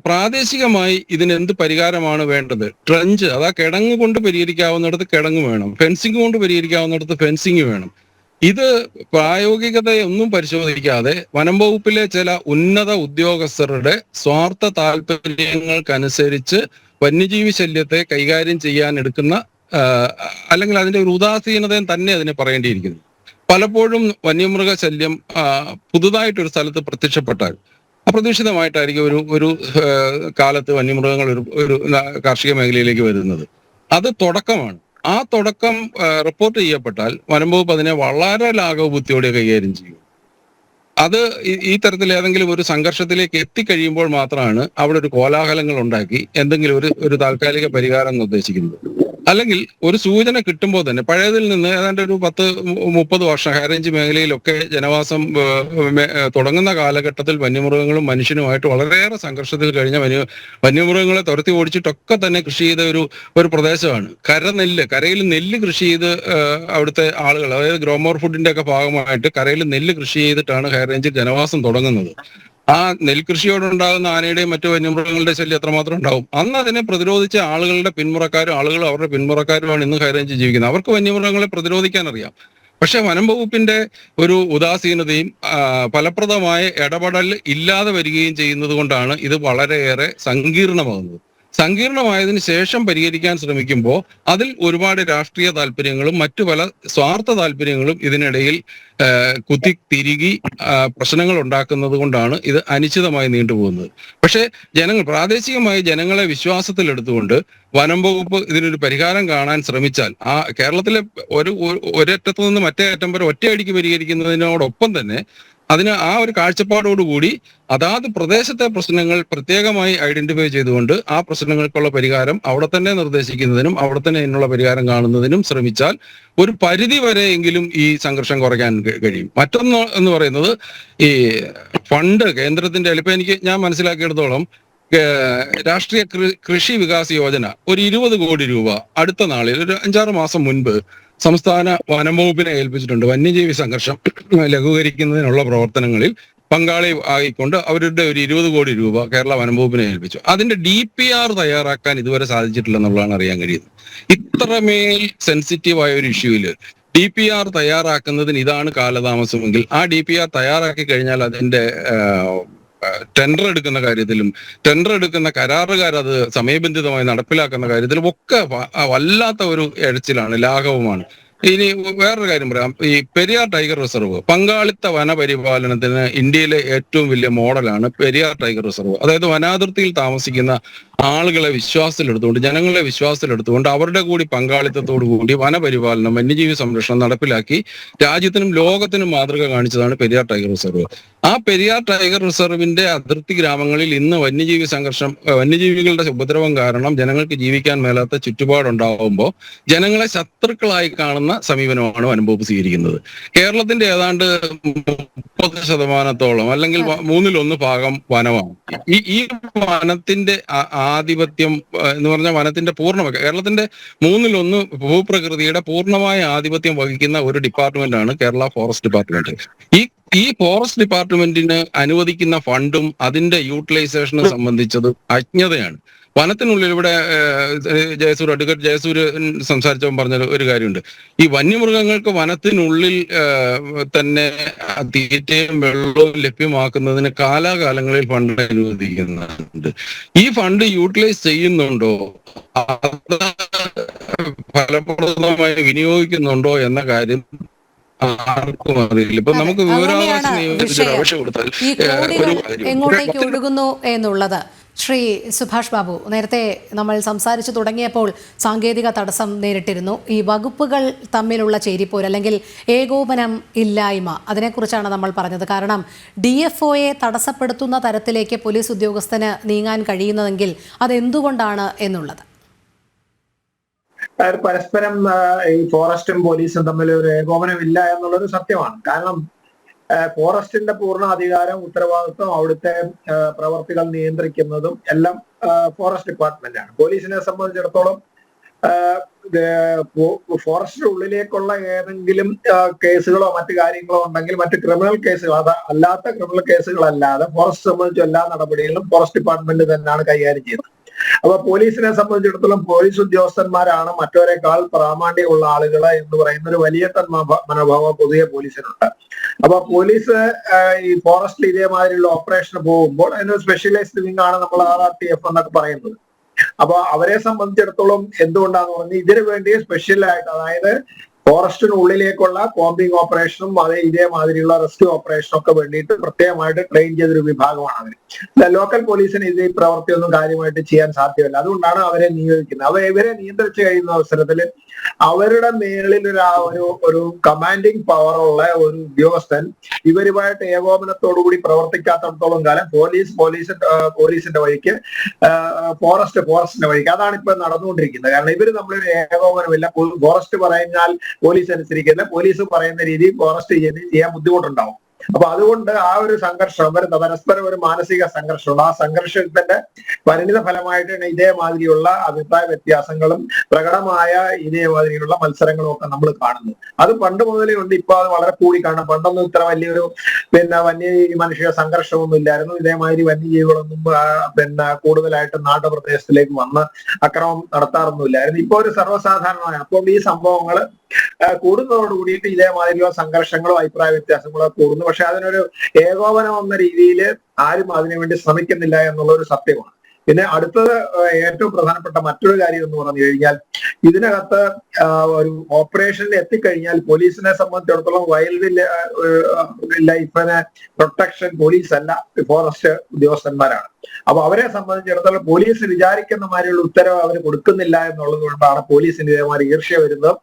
പ്രാദേശികമായി ഇതിന് എന്ത് പരിഹാരമാണ് വേണ്ടത്? ട്രഞ്ച്, അതാ കിടങ്ങ് കൊണ്ട് പരിഹരിക്കാവുന്നിടത്ത് കിടങ്ങ് വേണം, ഫെൻസിങ് കൊണ്ട് പരിഹരിക്കാവുന്നിടത്ത് ഫെൻസിങ് വേണം. ഇത് പ്രായോഗികതയൊന്നും പരിശോധിക്കാതെ വനംവകുപ്പിലെ ചില ഉന്നത ഉദ്യോഗസ്ഥരുടെ സ്വാർത്ഥ താല്പര്യങ്ങൾക്കനുസരിച്ച് വന്യജീവി ശല്യത്തെ കൈകാര്യം ചെയ്യാൻ എടുക്കുന്ന അല്ലെങ്കിൽ അതിന്റെ ഒരു ഉദാസീനതയും തന്നെ അതിനെ പറയേണ്ടിയിരിക്കുന്നു. പലപ്പോഴും വന്യമൃഗ ശല്യം പുതുതായിട്ടൊരു സ്ഥലത്ത് പ്രത്യക്ഷപ്പെട്ടാൽ അപ്രതീക്ഷിതമായിട്ടായിരിക്കും ഒരു കാലത്ത് വന്യമൃഗങ്ങൾ ഒരു കാർഷിക മേഖലയിലേക്ക് വരുന്നത്. അത് തുടക്കമാണ്. ആ തുടക്കം റിപ്പോർട്ട് ചെയ്യപ്പെട്ടാൽ വനംവകുപ്പ് അതിനെ വളരെ ലാഘവബുദ്ധിയോടെ കൈകാര്യം ചെയ്യും. അത് ഈ തരത്തിൽ ഏതെങ്കിലും ഒരു സംഘർഷത്തിലേക്ക് എത്തിക്കഴിയുമ്പോൾ മാത്രമാണ് അവിടെ ഒരു കോലാഹലങ്ങൾ ഉണ്ടാക്കി എന്തെങ്കിലും ഒരു താൽക്കാലിക പരിഹാരം നിർദ്ദേശിക്കുന്നത്. അല്ലെങ്കിൽ ഒരു സൂചന കിട്ടുമ്പോൾ തന്നെ പഴയതിൽ നിന്ന് ഏതാണ്ട് ഒരു 10-30 വർഷം ഹൈറേഞ്ച് മേഖലയിലൊക്കെ ജനവാസം തുടങ്ങുന്ന കാലഘട്ടത്തിൽ വന്യമൃഗങ്ങളും മനുഷ്യനുമായിട്ട് വളരെയേറെ സംഘർഷത്തിൽ കഴിഞ്ഞ വന്യമൃഗങ്ങളെ തുരത്തി ഓടിച്ചിട്ടൊക്കെ തന്നെ കൃഷി ചെയ്ത ഒരു പ്രദേശമാണ്. കരയിൽ നെല്ല് കൃഷി ചെയ്ത് അവിടുത്തെ ആളുകൾ, അതായത് ഗ്രോമോർ ഫുഡിന്റെ ഒക്കെ ഭാഗമായിട്ട് കരയിൽ നെല്ല് കൃഷി ചെയ്തിട്ടാണ് ഹൈറേഞ്ചിൽ ജനവാസം തുടങ്ങുന്നത്. ആ നെൽകൃഷിയോടുണ്ടാകുന്ന ആനയുടെയും മറ്റു വന്യമൃഗങ്ങളുടെ ശല്യം എത്രമാത്രം ഉണ്ടാവും. അന്ന് അതിനെ പ്രതിരോധിച്ച ആളുകളുടെ പിന്മുറക്കാരും അവരുടെ പിന്മുറക്കാരുമാണ് ഇന്ന് ഹൈറേഞ്ചിൽ ജീവിക്കുന്നത്. അവർക്ക് വന്യമൃഗങ്ങളെ പ്രതിരോധിക്കാൻ അറിയാം. പക്ഷെ വനം വകുപ്പിന്റെ ഒരു ഉദാസീനതയും ഫലപ്രദമായ ഇടപെടൽ ഇല്ലാതെ വരികയും ചെയ്യുന്നത് കൊണ്ടാണ് ഇത് വളരെയേറെ സങ്കീർണമാകുന്നത്. സങ്കീർണമായതിനു ശേഷം പരിഹരിക്കാൻ ശ്രമിക്കുമ്പോൾ അതിൽ ഒരുപാട് രാഷ്ട്രീയ താല്പര്യങ്ങളും മറ്റു പല സ്വാർത്ഥ താല്പര്യങ്ങളും ഇതിനിടയിൽ കുത്തിത്തിരുകി പ്രശ്നങ്ങൾ ഉണ്ടാക്കുന്നത് കൊണ്ടാണ് ഇത് അനിശ്ചിതമായി നീണ്ടുപോകുന്നത്. പക്ഷേ പ്രാദേശികമായി ജനങ്ങളെ വിശ്വാസത്തിലെടുത്തുകൊണ്ട് വനം വകുപ്പ് ഇതിനൊരു പരിഹാരം കാണാൻ ശ്രമിച്ചാൽ കേരളത്തിലെ ഒരറ്റത്ത് നിന്ന് മറ്റേ അറ്റം വരെ ഒറ്റയടിക്ക് പരിഹരിക്കുന്നതിനോടൊപ്പം തന്നെ അതിന് ഒരു കാഴ്ചപ്പാടോടുകൂടി അതാത് പ്രദേശത്തെ പ്രശ്നങ്ങൾ പ്രത്യേകമായി ഐഡന്റിഫൈ ചെയ്തുകൊണ്ട് ആ പ്രശ്നങ്ങൾക്കുള്ള പരിഹാരം അവിടെ തന്നെ നിർദ്ദേശിക്കുന്നതിനും അവിടെ തന്നെ ഇതിനുള്ള പരിഹാരം കാണുന്നതിനും ശ്രമിച്ചാൽ ഒരു പരിധി വരെയെങ്കിലും ഈ സംഘർഷം കുറയ്ക്കാൻ കഴിയും. മറ്റൊന്ന് എന്ന് പറയുന്നത് ഈ ഫണ്ട് കേന്ദ്രത്തിന്റെ ഇപ്പൊ ഞാൻ മനസ്സിലാക്കിയെടുത്തോളം രാഷ്ട്രീയ കൃഷി വികാസ് യോജന ഒരു 20 കോടി രൂപ അടുത്ത നാളിൽ ഒരു 5-6 മാസം മുൻപ് സംസ്ഥാന വനം വകുപ്പിനെ ഏൽപ്പിച്ചിട്ടുണ്ട്. വന്യജീവി സംഘർഷം ലഘൂകരിക്കുന്നതിനുള്ള പ്രവർത്തനങ്ങളിൽ പങ്കാളി ആയിക്കൊണ്ട് അവരുടെ ഒരു 20 കോടി രൂപ കേരള വനം വകുപ്പിനെ ഏൽപ്പിച്ചു. അതിന്റെ DPR തയ്യാറാക്കാൻ ഇതുവരെ സാധിച്ചിട്ടില്ലെന്നുള്ളതാണ് അറിയാൻ കഴിയുന്നത്. ഇത്രമേൽ സെൻസിറ്റീവായ ഒരു ഇഷ്യൂവില് DPR തയ്യാറാക്കുന്നതിന് ഇതാണ് കാലതാമസമെങ്കിൽ ആ DPR തയ്യാറാക്കി കഴിഞ്ഞാൽ അതിന്റെ ടെൻഡർ എടുക്കുന്ന കാര്യത്തിലും ടെൻഡർ എടുക്കുന്ന കരാറുകാർ അത് സമയബന്ധിതമായി നടപ്പിലാക്കുന്ന കാര്യത്തിലും ഒക്കെ വല്ലാത്ത ഒരു എഴച്ചിലാണ്, ലാഘവമാണ്. ഇനി വേറൊരു കാര്യം പറയാം. ഈ പെരിയാർ ടൈഗർ റിസർവ് പങ്കാളിത്ത വനപരിപാലനത്തിന് ഇന്ത്യയിലെ ഏറ്റവും വലിയ മോഡലാണ് പെരിയാർ ടൈഗർ റിസർവ്. അതായത് വനാതിർത്തിയിൽ താമസിക്കുന്ന ആളുകളെ വിശ്വാസത്തിലെടുത്തുകൊണ്ട്, ജനങ്ങളെ വിശ്വാസത്തിലെടുത്തുകൊണ്ട് അവരുടെ കൂടി പങ്കാളിത്തത്തോടു കൂടി വനപരിപാലനം, വന്യജീവി സംരക്ഷണം നടപ്പിലാക്കി രാജ്യത്തിനും ലോകത്തിനും മാതൃക കാണിച്ചതാണ് പെരിയാർ ടൈഗർ റിസർവ്. ആ പെരിയാർ ടൈഗർ റിസർവിന്റെ അതിർത്തി ഗ്രാമങ്ങളിൽ ഇന്ന് വന്യജീവികളുടെ ഉപദ്രവം കാരണം ജനങ്ങൾക്ക് ജീവിക്കാൻ മേലാത്ത ചുറ്റുപാടുണ്ടാവുമ്പോൾ ജനങ്ങളെ ശത്രുക്കളായി കാണുന്ന സമീപനമാണ് വനം വകുപ്പ് സ്വീകരിക്കുന്നത്. കേരളത്തിന്റെ ഏതാണ്ട് 30% അല്ലെങ്കിൽ 1/3 ഭാഗം വനമാണ്. ഈ വനത്തിന്റെ ആധിപത്യം എന്ന് പറഞ്ഞാൽ വനത്തിന്റെ കേരളത്തിന്റെ 1/3 ഭൂപ്രകൃതിയുടെ പൂർണ്ണമായ ആധിപത്യം വഹിക്കുന്ന ഒരു ഡിപ്പാർട്ട്മെന്റ് ആണ് കേരള ഫോറസ്റ്റ് ഡിപ്പാർട്ട്മെന്റ്. ഈ ഫോറസ്റ്റ് ഡിപ്പാർട്ട്മെന്റിന് അനുവദിക്കുന്ന ഫണ്ടും അതിന്റെ യൂട്ടിലൈസേഷനെ സംബന്ധിച്ചത് അജ്ഞതയാണ്. വനത്തിനുള്ളിൽ ഇവിടെ അഡ്വക്കേറ്റ് ജയസൂര് സംസാരിച്ചവൻ പറഞ്ഞ ഒരു കാര്യമുണ്ട്. ഈ വന്യമൃഗങ്ങൾക്ക് വനത്തിനുള്ളിൽ തന്നെ തീറ്റയും വെള്ളവും ലഭ്യമാക്കുന്നതിന് കാലാകാലങ്ങളിൽ ഫണ്ട് അനുവദിക്കുന്നുണ്ട്. ഈ ഫണ്ട് യൂട്ടിലൈസ് ചെയ്യുന്നുണ്ടോ, അത് ഫലപ്രദമായി വിനിയോഗിക്കുന്നുണ്ടോ എന്ന കാര്യം ആർക്കും അറിയില്ല. ഇപ്പൊ നമുക്ക് വിവരാവകാശ നിയമത്തിൽ അപേക്ഷ കൊടുത്താൽ എങ്ങോട്ടേക്ക് ഒഴുകുന്നു എന്നുള്ളത് ശ്രീ സുഭാഷ് ബാബു, നേരത്തെ നമ്മൾ സംസാരിച്ചു തുടങ്ങിയപ്പോൾ സാങ്കേതിക തടസ്സം നേരിട്ടിരുന്നു. ഈ വകുപ്പുകൾ തമ്മിലുള്ള ചേരിപ്പോര് അല്ലെങ്കിൽ ഏകോപനം ഇല്ലായ്മ, അതിനെക്കുറിച്ചാണ് നമ്മൾ പറഞ്ഞത്. കാരണം DFOയെ തടസ്സപ്പെടുത്തുന്ന തരത്തിലേക്ക് പോലീസ് ഉദ്യോഗസ്ഥന് നീങ്ങാൻ കഴിയുന്നതെങ്കിൽ അതെന്തുകൊണ്ടാണ് എന്നുള്ളത്. പരസ്പരം ഈ ഫോറസ്റ്റും പോലീസും തമ്മിൽ ഒരു ഏകോപനം ഇല്ല എന്നുള്ളൊരു സത്യമാണ്. കാരണം ഫോറസ്റ്റിന്റെ പൂർണ്ണ അധികാരം, ഉത്തരവാദിത്വം, അവിടുത്തെ പ്രവർത്തികൾ നിയന്ത്രിക്കുന്നതും എല്ലാം ഫോറസ്റ്റ് ഡിപ്പാർട്ട്മെന്റ് ആണ്. പോലീസിനെ സംബന്ധിച്ചിടത്തോളം ഫോറസ്റ്റിന്റെ ഉള്ളിലേക്കുള്ള ഏതെങ്കിലും കേസുകളോ മറ്റു കാര്യങ്ങളോ ഉണ്ടെങ്കിൽ മറ്റ് ക്രിമിനൽ കേസുകൾ, അല്ലാത്ത ക്രിമിനൽ കേസുകളല്ലാതെ ഫോറസ്റ്റ് സംബന്ധിച്ച എല്ലാ നടപടികളും ഫോറസ്റ്റ് ഡിപ്പാർട്ട്മെന്റ് തന്നെയാണ് കൈകാര്യം ചെയ്യുന്നത്. അപ്പൊ പോലീസിനെ സംബന്ധിച്ചിടത്തോളം പോലീസ് ഉദ്യോഗസ്ഥന്മാരാണ് മറ്റവരെക്കാൾ പ്രാമാണ്യമുള്ള ആളുകൾ എന്ന് പറയുന്ന ഒരു വലിയ മനോഭാവം പൊതുവെ പോലീസിനുണ്ട്. അപ്പൊ പോലീസ് ഈ ഫോറസ്റ്റിൽ ഇതേമാതിരിയുള്ള ഓപ്പറേഷന് പോകുമ്പോൾ അതിനൊരു സ്പെഷ്യലൈസ്ഡ് വിങ് ആണ് നമ്മൾ RRTF എന്നൊക്കെ പറയുന്നത്. അപ്പൊ അവരെ സംബന്ധിച്ചിടത്തോളം എന്തുകൊണ്ടാന്ന് പറഞ്ഞാൽ ഇതിനു വേണ്ടി സ്പെഷ്യലായിട്ട്, അതായത് ഫോറസ്റ്റിനുള്ളിലേക്കുള്ള കോമ്പിംഗ് ഓപ്പറേഷനും ഇതേമാതിരിയുള്ള റെസ്ക്യൂ ഓപ്പറേഷനും ഒക്കെ വേണ്ടിയിട്ട് പ്രത്യേകമായിട്ട് ട്രെയിൻ ചെയ്തൊരു വിഭാഗമാണ് അവർ. ലോക്കൽ പോലീസിന് ഇത് ഈ പ്രവൃത്തിയൊന്നും കാര്യമായിട്ട് ചെയ്യാൻ സാധ്യമല്ല. അതുകൊണ്ടാണ് അവരെ നിയോഗിക്കുന്നത്. ഇവരെ നിയന്ത്രിച്ചു കഴിയുന്ന അവസരത്തിൽ അവരുടെ മേളിൽ ഒരു കമാൻഡിങ് പവറുള്ള ഒരു ഉദ്യോഗസ്ഥൻ ഇവരുമായിട്ട് ഏകോപനത്തോടുകൂടി പ്രവർത്തിക്കാത്തടത്തോളം കാലം പോലീസിന്റെ വഴിക്ക്, ഫോറസ്റ്റിന്റെ വഴിക്ക്, അതാണ് ഇപ്പൊ നടന്നുകൊണ്ടിരിക്കുന്നത്. കാരണം ഇവര് നമ്മളൊരു ഏകോപനമില്ല. ഫോറസ്റ്റ് പറഞ്ഞാൽ പോലീസ് അനുസരിക്കില്ല, പോലീസ് പറയുന്ന രീതിയിൽ ഫോറസ്റ്റ് ചെയ്യാൻ ബുദ്ധിമുട്ടുണ്ടാവും. അപ്പൊ അതുകൊണ്ട് ആ ഒരു സംഘർഷം, പരസ്പരം ഒരു മാനസിക സംഘർഷമുണ്ട്. ആ സംഘർഷത്തിന്റെ പരിണിത ഫലമായിട്ടാണ് ഇതേമാതിരിയുള്ള അഭിപ്രായ വ്യത്യാസങ്ങളും പ്രകടമായ ഇതേമാതിരിയുള്ള മത്സരങ്ങളും ഒക്കെ നമ്മൾ കാണുന്നത്. അത് പണ്ട് മുതലേ ഉണ്ട്, ഇപ്പൊ അത് വളരെ കൂടി കാണും. പണ്ടൊന്നും ഇത്ര വലിയൊരു മനുഷ്യ സംഘർഷമൊന്നും ഇല്ലായിരുന്നു. ഇതേമാതിരി വന്യജീവികളൊന്നും കൂടുതലായിട്ട് നാട്ടുപ്രദേശത്തിലേക്ക് വന്ന് അക്രമം നടത്താറൊന്നും ഇല്ലായിരുന്നു. ഇപ്പൊ ഒരു സർവ്വസാധാരണമാണ്. അപ്പോൾ ഈ സംഭവങ്ങൾ കൂടുന്നതോട് കൂടിയിട്ട് ഇതേമാതിരിയുള്ള സംഘർഷങ്ങളും അഭിപ്രായ വ്യത്യാസങ്ങളും കൂടുന്നു. പക്ഷെ അതിനൊരു ഏകോപനം എന്ന രീതിയിൽ ആരും അതിനുവേണ്ടി ശ്രമിക്കുന്നില്ല എന്നുള്ള ഒരു സത്യമാണ്. പിന്നെ അടുത്തത് ഏറ്റവും പ്രധാനപ്പെട്ട മറ്റൊരു കാര്യം എന്ന് പറഞ്ഞു കഴിഞ്ഞാൽ, ഇതിനകത്ത് ഒരു ഓപ്പറേഷനിൽ എത്തിക്കഴിഞ്ഞാൽ പോലീസിനെ സംബന്ധിച്ചിടത്തോളം വൈൽഡ് ലൈഫിന് പ്രൊട്ടക്ഷൻ പോലീസ് അല്ല, ഫോറസ്റ്റ് ഉദ്യോഗസ്ഥന്മാരാണ്. അപ്പൊ അവരെ സംബന്ധിച്ചിടത്തോളം പോലീസ് വിചാരിക്കുന്ന മാതിരിയുള്ള ഉത്തരവ് അവർ കൊടുക്കുന്നില്ല എന്നുള്ളത് കൊണ്ടാണ് പോലീസിന് ഇതേമാതിരി ഈർഷ്യ വരുന്നതും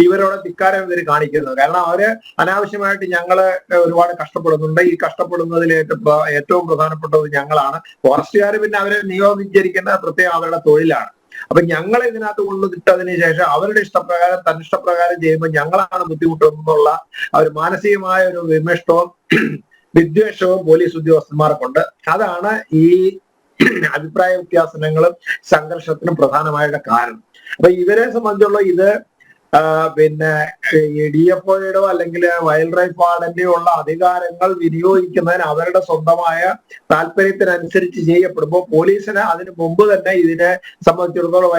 ഇവരോട് ധിക്കാരം ഇവർ കാണിക്കുന്നത്. കാരണം അവര് അനാവശ്യമായിട്ട് ഞങ്ങള് ഒരുപാട് കഷ്ടപ്പെടുന്നുണ്ട്. ഈ കഷ്ടപ്പെടുന്നതിൽ ഏറ്റവും പ്രധാനപ്പെട്ടത് ഞങ്ങളാണ്. ഫോറസ്റ്റുകാർ പിന്നെ അവരെ നിയോഗിച്ചിരിക്കുന്ന പ്രത്യേകം അവരുടെ തൊഴിലാണ്. അപ്പൊ ഞങ്ങൾ ഇതിനകത്ത് കൊണ്ടുവിട്ടതിന് ശേഷം അവരുടെ ഇഷ്ടപ്രകാരം തന്നിഷ്ടപ്രകാരം ചെയ്യുമ്പോൾ ഞങ്ങളാണ് ബുദ്ധിമുട്ടുന്നുള്ള ഒരു മാനസികമായ ഒരു വിമർശനവും വിദ്വേഷവും പോലീസ് ഉദ്യോഗസ്ഥന്മാർക്കുണ്ട്. അതാണ് ഈ അഭിപ്രായ വ്യത്യാസങ്ങളും സംഘർഷത്തിനും പ്രധാനമായിട്ട് കാരണം. അപ്പൊ ഇവരെ സംബന്ധിച്ചുള്ള ഇത് DFOയുടെയോ അല്ലെങ്കിൽ വൈൽഡ് ലൈഫ് വാർഡന്റെയോ ഉള്ള അധികാരങ്ങൾ വിനിയോഗിക്കുന്നതിന് അവരുടെ സ്വന്തമായ താല്പര്യത്തിനനുസരിച്ച് ചെയ്യപ്പെടുമ്പോൾ പോലീസിന് അതിന് മുമ്പ് തന്നെ ഇതിനെ സംബന്ധിച്ചിടത്തോളം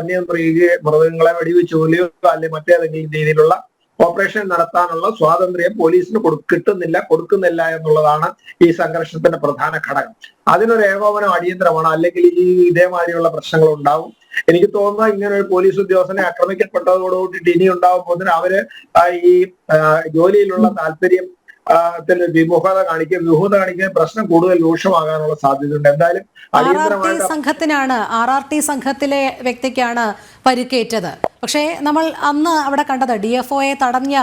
മൃഗങ്ങളെ വെടിവെച്ച് കൊല്ലുകയോ അല്ലെങ്കിൽ മറ്റേതെങ്കിലും രീതിയിലുള്ള ഓപ്പറേഷൻ നടത്താനുള്ള സ്വാതന്ത്ര്യം പോലീസിന് കൊടുക്കുന്നില്ല എന്നുള്ളതാണ് ഈ സംഘർഷത്തിന്റെ പ്രധാന ഘടകം. അതിനൊരു ഏകോപനം അടിയന്തരമാണ്, അല്ലെങ്കിൽ ഇതേമാതിരിയുള്ള പ്രശ്നങ്ങൾ ഉണ്ടാവും. എനിക്ക് തോന്നുന്നത് ഇങ്ങനെ ഒരു പോലീസ് ഉദ്യോഗസ്ഥനെ ആക്രമിക്കപ്പെട്ടതോടുകൂടിയിട്ട് ഇനി ഉണ്ടാകുമ്പോൾ അവര് ഈ ജോലിയിലുള്ള താല്പര്യം വിമുഖത കാണിക്കാൻ പ്രശ്നം കൂടുതൽ രൂക്ഷമാകാനുള്ള സാധ്യതയുണ്ട്. എന്തായാലും RRT സംഘത്തിലെ വ്യക്തിക്കാണ് പരിക്കേറ്റത്. പക്ഷേ നമ്മൾ അന്ന് അവിടെ കണ്ടത് DFOയെ തടഞ്ഞ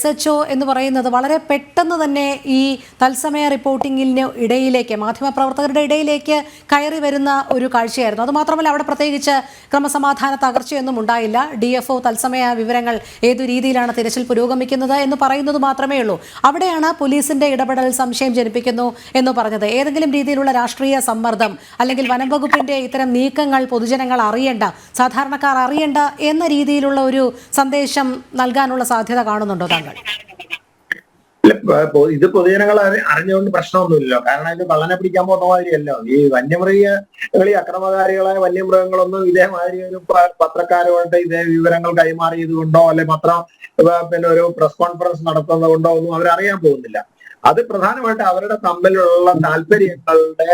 SHO എന്ന് പറയുന്നത് വളരെ പെട്ടെന്ന് തന്നെ ഈ തത്സമയ റിപ്പോർട്ടിങ്ങിന് ഇടയിലേക്ക്, മാധ്യമപ്രവർത്തകരുടെ ഇടയിലേക്ക് കയറി വരുന്ന ഒരു കാഴ്ചയായിരുന്നു. അതുമാത്രമല്ല, അവിടെ പ്രത്യേകിച്ച് ക്രമസമാധാന തകർച്ചയൊന്നും ഉണ്ടായില്ല. DFO തത്സമയ വിവരങ്ങൾ ഏതു രീതിയിലാണ് തിരച്ചിൽ പുരോഗമിക്കുന്നത് എന്ന് പറയുന്നത് മാത്രമേ ഉള്ളൂ. അവിടെയാണ് പോലീസിന്റെ ഇടപെടൽ സംശയം ജനിപ്പിക്കുന്നു എന്ന് പറഞ്ഞത്. ഏതെങ്കിലും രീതിയിലുള്ള രാഷ്ട്രീയ സമ്മർദ്ദം അല്ലെങ്കിൽ വനം വകുപ്പിന്റെ ഇത്തരം നീക്കങ്ങൾ പൊതുജനങ്ങൾ അറിയേണ്ട, സാധാരണക്കാർ അറിയേണ്ട എന്ന രീതിയിലുള്ള ഒരു സന്ദേശം നൽകാനുള്ള സാധ്യത കാണുന്നുണ്ടോ താങ്കൾ? ഇത് പൊതുജനങ്ങൾ അറിഞ്ഞുകൊണ്ട് പ്രശ്നമൊന്നുമില്ലല്ലോ. കാരണം ഇത് കള്ളനെ പിടിക്കാൻ പോകുന്ന മാതിരിയല്ലോ. ഈ വന്യമൃഗങ്ങളി അക്രമകാരികളായ വന്യമൃഗങ്ങളൊന്നും ഇതേമാതിരി ഒരു പത്രക്കാരുമായിട്ട് ഇതേ വിവരങ്ങൾ കൈമാറിയത് കൊണ്ടോ അല്ലെ ഒരു പ്രസ് കോൺഫറൻസ് നടത്തുന്നത് കൊണ്ടോ ഒന്നും അവരറിയാൻ പോകുന്നില്ല. അത് പ്രധാനമായിട്ട് അവരുടെ തമ്മിലുള്ള താല്പര്യങ്ങളുടെ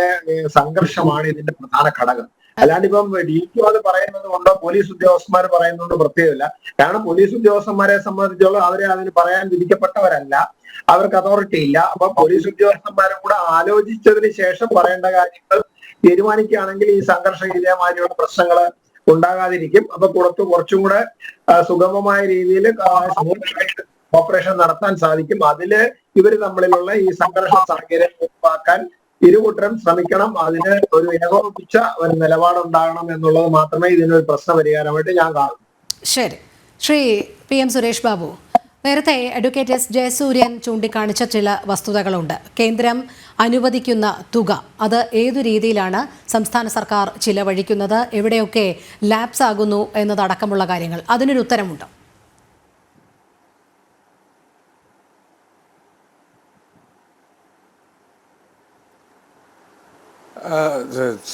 സംഘർഷമാണ് ഇതിന്റെ പ്രധാന ഘടകം. അല്ലാണ്ട് ഇപ്പം DQ അത് പറയുന്നത് കൊണ്ടോ പോലീസ് ഉദ്യോഗസ്ഥന്മാർ പറയുന്നതുകൊണ്ട് പ്രത്യേകമില്ല. കാരണം പോലീസ് ഉദ്യോഗസ്ഥന്മാരെ സംബന്ധിച്ചോളം അവരെ അതിന് പറയാൻ വിധിക്കപ്പെട്ടവരല്ല, അവർക്ക് അതോറിറ്റി ഇല്ല. അപ്പൊ പോലീസ് ഉദ്യോഗസ്ഥന്മാരും കൂടെ ആലോചിച്ചതിന് ശേഷം പറയേണ്ട കാര്യങ്ങൾ തീരുമാനിക്കുകയാണെങ്കിൽ ഈ സംഘർഷം ഇതേമാതിരിയുള്ള പ്രശ്നങ്ങൾ ഉണ്ടാകാതിരിക്കും. അപ്പൊ കുറച്ചും കൂടെ സുഗമമായ രീതിയിൽ ഓപ്പറേഷൻ നടത്താൻ സാധിക്കും. അതില് ഇവർ തമ്മിലുള്ള ഈ സംഘർഷ സാഹചര്യം ഒഴിവാക്കാൻ ഇരുകൂട്ടരും ശ്രമിക്കണം. അതിന് ഒരു ഏകോപിപ്പിച്ച ഒരു നിലപാടുണ്ടാകണം എന്നുള്ളത് മാത്രമേ ഇതിനൊരു പ്രശ്ന പരിഹാരമായിട്ട് ഞാൻ കാണുന്നു. ശരി, ശ്രീ PM സുരേഷ് ബാബു, നേരത്തെ അഡ്വക്കേറ്റ് S ജയസൂര്യൻ ചൂണ്ടിക്കാണിച്ച ചില വസ്തുതകളുണ്ട്. കേന്ദ്രം അനുവദിക്കുന്ന തുക അത് ഏതു രീതിയിലാണ് സംസ്ഥാന സർക്കാർ ചിലവഴിക്കുന്നത്, എവിടെയൊക്കെ ലാപ്സ് ആകുന്നു എന്നതടക്കമുള്ള കാര്യങ്ങൾ, അതിനൊരു ഉത്തരമുണ്ടോ?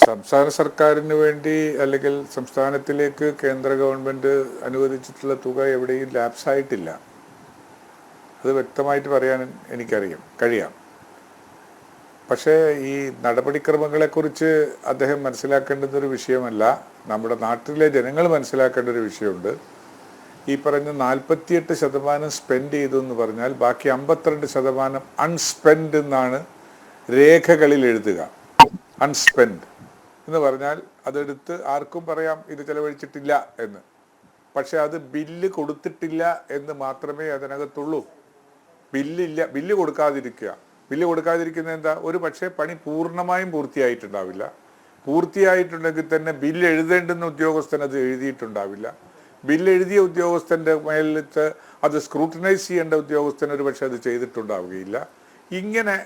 സംസ്ഥാന സർക്കാരിന് വേണ്ടി അല്ലെങ്കിൽ സംസ്ഥാനത്തിലേക്ക് കേന്ദ്ര ഗവൺമെൻറ് അനുവദിച്ചിട്ടുള്ള തുക എവിടെയും ലാപ്സ് ആയിട്ടില്ല. അത് വ്യക്തമായിട്ട് പറയാൻ കഴിയാം. പക്ഷേ ഈ നടപടിക്രമങ്ങളെക്കുറിച്ച് അദ്ദേഹം മനസ്സിലാക്കേണ്ടുന്നൊരു വിഷയമല്ല, നമ്മുടെ നാട്ടിലെ ജനങ്ങൾ മനസ്സിലാക്കേണ്ട ഒരു വിഷയമുണ്ട്. ഈ പറഞ്ഞ 48% സ്പെൻഡ് ചെയ്തു എന്ന് പറഞ്ഞാൽ ബാക്കി 52% അൺസ്പെൻഡ് എന്നാണ് രേഖകളിൽ എഴുതുക. അൺസ്പെൻഡ് എന്ന് പറഞ്ഞാൽ അതെടുത്ത് ആർക്കും പറയാം ഇത് ചെലവഴിച്ചിട്ടില്ല എന്ന്. പക്ഷെ അത് ബില്ല് കൊടുത്തിട്ടില്ല എന്ന് മാത്രമേ അതിനകത്തുള്ളൂ. ബില്ല് കൊടുക്കാതിരിക്കുക. ബില്ല് കൊടുക്കാതിരിക്കുന്നത് എന്താ? ഒരു പക്ഷേ പണി പൂർണ്ണമായും പൂർത്തിയായിട്ടുണ്ടാവില്ല. പൂർത്തിയായിട്ടുണ്ടെങ്കിൽ തന്നെ ബില്ല് എഴുതേണ്ടുന്ന ഉദ്യോഗസ്ഥൻ അത് എഴുതിയിട്ടുണ്ടാവില്ല. ബില്ല് എഴുതിയ ഉദ്യോഗസ്ഥൻ്റെ മേലിട്ട് അത് സ്ക്രൂട്ടനൈസ് ചെയ്യേണ്ട ഉദ്യോഗസ്ഥൻ ഒരു പക്ഷെ അത് ചെയ്തിട്ടുണ്ടാവുകയില്ല. ഇങ്ങനെ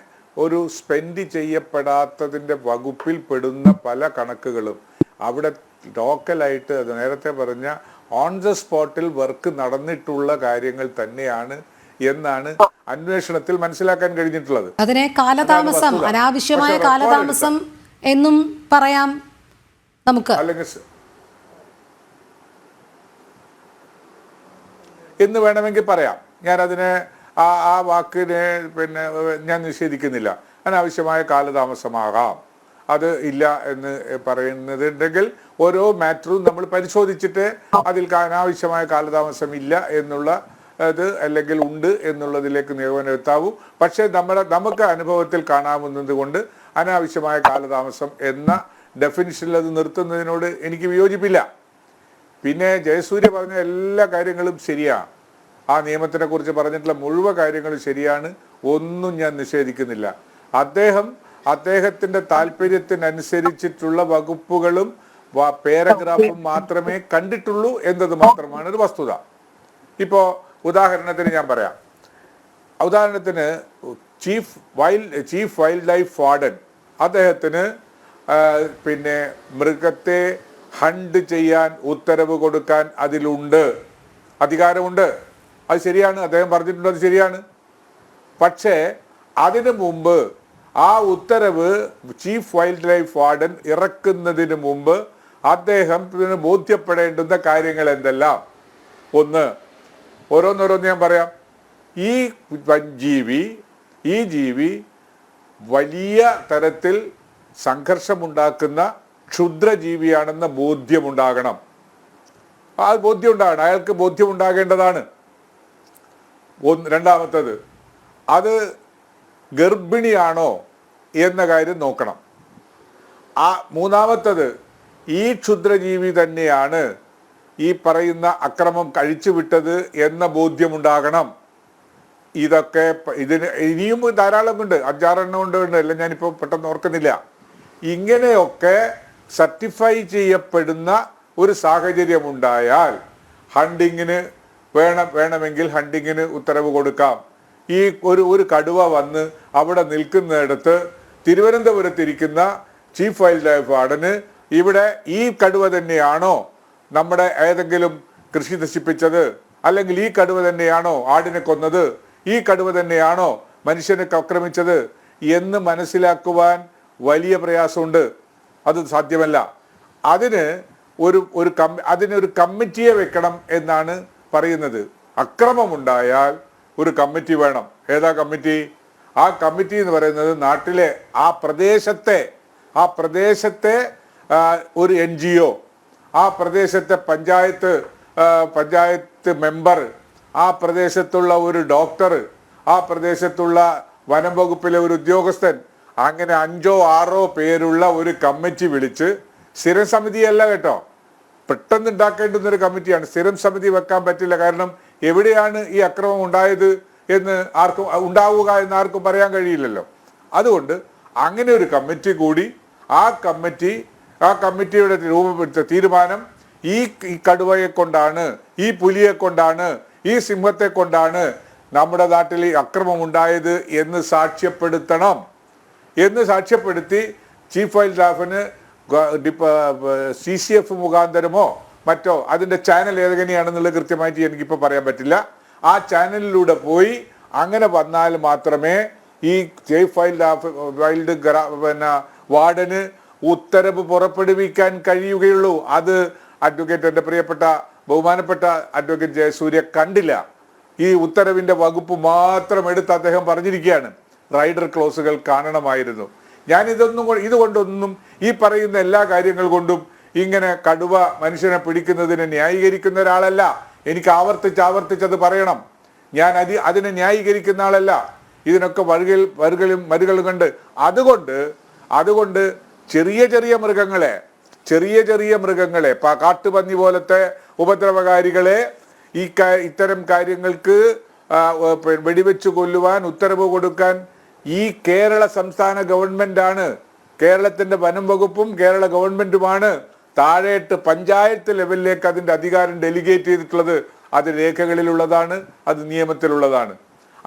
ഒരു സ്പെൻഡ് ചെയ്യപ്പെടാത്തതിൻ്റെ വകുപ്പിൽ പെടുന്ന പല കണക്കുകളും അവിടെ ലോക്കലായിട്ട്, അത് നേരത്തെ പറഞ്ഞ ഓൺ ദ സ്പോട്ടിൽ വർക്ക് നടന്നിട്ടുള്ള കാര്യങ്ങൾ തന്നെയാണ് എന്നാണ് അന്വേഷണത്തിൽ മനസ്സിലാക്കാൻ കഴിഞ്ഞിട്ടുള്ളത്. അതിനെ കാലതാമസം, അനാവശ്യമായ കാലതാമസം എന്നും പറയാം നമുക്ക്, അല്ലെങ്കിൽ എന്ന് വേണമെങ്കിൽ പറയാം. ഞാനതിനെ ആ വാക്കിനെ ഞാൻ നിഷേധിക്കുന്നില്ല. അനാവശ്യമായ കാലതാമസമാകാം, അത് ഇല്ല എന്ന് പറയുന്നതുണ്ടെങ്കിൽ ഓരോ മാറ്ററും നമ്മൾ പരിശോധിച്ചിട്ട് അതിൽ അനാവശ്യമായ കാലതാമസം ഇല്ല എന്നുള്ള അത് അല്ലെങ്കിൽ ഉണ്ട് എന്നുള്ളതിലേക്ക് നിഗമനം എത്താവൂ. പക്ഷേ നമുക്ക് അനുഭവത്തിൽ കാണാവുന്നത് കൊണ്ട് അനാവശ്യമായ കാലതാമസം എന്ന ഡെഫിനിഷനിൽ അത് നിർത്തുന്നതിനോട് എനിക്ക് വിയോജിപ്പില്ല. പിന്നെ ജയസൂര്യ പറഞ്ഞ എല്ലാ കാര്യങ്ങളും ശരിയാണ്. ആ നിയമത്തിനെ കുറിച്ച് പറഞ്ഞിട്ടുള്ള മുഴുവൻ കാര്യങ്ങളും ശരിയാണ്. ഒന്നും ഞാൻ നിഷേധിക്കുന്നില്ല. അദ്ദേഹത്തിന്റെ താല്പര്യത്തിനനുസരിച്ചിട്ടുള്ള വകുപ്പുകളും പാരഗ്രാഫും മാത്രമേ കണ്ടിട്ടുള്ളൂ എന്നത് മാത്രമാണ് ഒരു വസ്തുത. ഇപ്പോൾ ഉദാഹരണത്തിന് ഞാൻ പറയാം. ഉദാഹരണത്തിന് ചീഫ് വൈൽഡ് ലൈഫ് വാർഡൻ അദ്ദേഹത്തിന് മൃഗത്തെ ഹണ്ട് ചെയ്യാൻ ഉത്തരവ് കൊടുക്കാൻ അതിലുണ്ട്, അധികാരമുണ്ട്. അത് ശരിയാണ്, അദ്ദേഹം പറഞ്ഞിട്ടുണ്ട്, അത് ശരിയാണ്. പക്ഷേ അതിനു മുമ്പ് ആ ഉത്തരവ് ചീഫ് വൈൽഡ് ലൈഫ് വാർഡൻ ഇറക്കുന്നതിന് മുമ്പ് അദ്ദേഹത്തിന് ബോധ്യപ്പെടേണ്ടുന്ന കാര്യങ്ങൾ എന്തെല്ലാം? ഒന്ന്, ഓരോന്നോരോന്ന് ഞാൻ പറയാം. ഈ ജീവി വലിയ തരത്തിൽ സംഘർഷമുണ്ടാക്കുന്ന ക്ഷുദ്രജീവിയാണെന്ന ബോധ്യമുണ്ടാകണം. ആ ബോധ്യം ഉണ്ടാകണം, അയാൾക്ക് ബോധ്യമുണ്ടാകേണ്ടതാണ്. രണ്ടാമത്തത്, അത് ഗർഭിണിയാണോ എന്ന കാര്യം നോക്കണം. മൂന്നാമത്തത്, ഈ ക്ഷുദ്രജീവി തന്നെയാണ് ഈ പറയുന്ന അക്രമം കഴിച്ചുവിട്ടത് എന്ന ബോധ്യമുണ്ടാകണം. ഇതൊക്കെ ഇനിയും ധാരാളം ഉണ്ട്, 5-6 എണ്ണം ഉണ്ട്, എല്ലാം ഞാനിപ്പോൾ പെട്ടെന്ന് ഓർക്കുന്നില്ല. ഇങ്ങനെയൊക്കെ സർട്ടിഫൈ ചെയ്യപ്പെടുന്ന ഒരു സാഹചര്യം ഉണ്ടായാൽ ഹണ്ടിങ്ങിന് വേണമെങ്കിൽ ഹണ്ടിങ്ങിന് ഉത്തരവ് കൊടുക്കാം. ഈ ഒരു കടുവ വന്ന് അവിടെ നിൽക്കുന്നിടത്ത് തിരുവനന്തപുരത്തിരിക്കുന്ന ചീഫ് വൈൽഡ് ലൈഫ് വാർഡന് ഇവിടെ ഈ കടുവ തന്നെയാണോ നമ്മുടെ ഏതെങ്കിലും കൃഷി നശിപ്പിച്ചത്, അല്ലെങ്കിൽ ഈ കടുവ തന്നെയാണോ ആടിനെ കൊന്നത്, ഈ കടുവ തന്നെയാണോ മനുഷ്യനെ ആക്രമിച്ചത് എന്ന് മനസ്സിലാക്കുവാൻ വലിയ പ്രയാസമുണ്ട്. അത് സാധ്യമല്ല. അതിനൊരു കമ്മിറ്റിയെ വെക്കണം എന്നാണ് പറയുന്നത്. അക്രമമുണ്ടായാൽ ഒരു കമ്മിറ്റി വേണം. ഏതാ കമ്മിറ്റി? ആ കമ്മിറ്റി എന്ന് പറയുന്നത് നാട്ടിലെ ആ പ്രദേശത്തെ ഒരു NGO, ആ പ്രദേശത്തെ പഞ്ചായത്ത് മെമ്പർ, ആ പ്രദേശത്തുള്ള ഒരു ഡോക്ടർ, ആ പ്രദേശത്തുള്ള വനം വകുപ്പിലെ ഒരു ഉദ്യോഗസ്ഥൻ, അങ്ങനെ 5-6 പേരുള്ള ഒരു കമ്മിറ്റി വിളിച്ച്, സ്ഥിരം സമിതിയല്ല കേട്ടോ, പെട്ടെന്ന് ഉണ്ടാക്കേണ്ടുന്ന ഒരു കമ്മിറ്റിയാണ്. സ്ഥിരം സമിതി വെക്കാൻ പറ്റില്ല. കാരണം എവിടെയാണ് ഈ അക്രമം ഉണ്ടായത് എന്ന് ഉണ്ടാവുക എന്ന് ആർക്കും പറയാൻ കഴിയില്ലല്ലോ. അതുകൊണ്ട് അങ്ങനെ ഒരു കമ്മിറ്റി കൂടി, ആ കമ്മിറ്റിയുടെ രൂപപ്പെടുത്തിയ തീരുമാനം ഈ കടുവയെ കൊണ്ടാണ്, ഈ പുലിയെ കൊണ്ടാണ്, ഈ സിംഹത്തെ കൊണ്ടാണ് നമ്മുടെ നാട്ടിൽ ഈ അക്രമം ഉണ്ടായത് എന്ന് സാക്ഷ്യപ്പെടുത്തണം. എന്ന് സാക്ഷ്യപ്പെടുത്തി ചീഫ് വൈൽഡ് ലൈഫിന് CCF മുഖാന്തരമോ മറ്റോ, അതിൻ്റെ ചാനൽ ഏതെങ്ങനെയാണെന്നുള്ളത് കൃത്യമായിട്ട് എനിക്കിപ്പോൾ പറയാൻ പറ്റില്ല, ആ ചാനലിലൂടെ പോയി അങ്ങനെ വന്നാൽ മാത്രമേ ഈ ചീഫ് വൈൽഡ് വാർഡന് ഉത്തരവ് പുറപ്പെടുവിക്കാൻ കഴിയുകയുള്ളൂ. അത് എൻ്റെ ബഹുമാനപ്പെട്ട അഡ്വക്കേറ്റ് ജയസൂര്യ കണ്ടില്ല. ഈ ഉത്തരവിൻ്റെ വകുപ്പ് മാത്രം എടുത്ത് അദ്ദേഹം പറഞ്ഞിരിക്കുകയാണ്, റൈഡർ ക്ലോസുകൾ കാണണമായിരുന്നു. ഞാൻ ഇതുകൊണ്ടൊന്നും ഈ പറയുന്ന എല്ലാ കാര്യങ്ങൾ കൊണ്ടും ഇങ്ങനെ കടുവ മനുഷ്യനെ പിടിക്കുന്നതിനെ ന്യായീകരിക്കുന്ന ഒരാളല്ല. എനിക്ക് ആവർത്തിച്ചത് പറയണം. ഞാൻ അതിനെ ന്യായീകരിക്കുന്ന ആളല്ല. ഇതിനൊക്കെ മറുകളും കണ്ട് അതുകൊണ്ട് ചെറിയ മൃഗങ്ങളെ കാട്ടുപന്നി പോലത്തെ ഉപദ്രവകാരികളെ ഇത്തരം കാര്യങ്ങൾക്ക് വെടിവെച്ച് കൊല്ലുവാൻ ഉത്തരവ് കൊടുക്കാൻ ഈ കേരള സംസ്ഥാന ഗവൺമെന്റാണ്, കേരളത്തിന്റെ വനം വകുപ്പും കേരള ഗവൺമെന്റുമാണ് താഴേട്ട് പഞ്ചായത്ത് ലെവലിലേക്ക് അതിന്റെ അധികാരം ഡെലിഗേറ്റ് ചെയ്തിട്ടുള്ളത്. അത് രേഖകളിലുള്ളതാണ്, അത് നിയമത്തിലുള്ളതാണ്.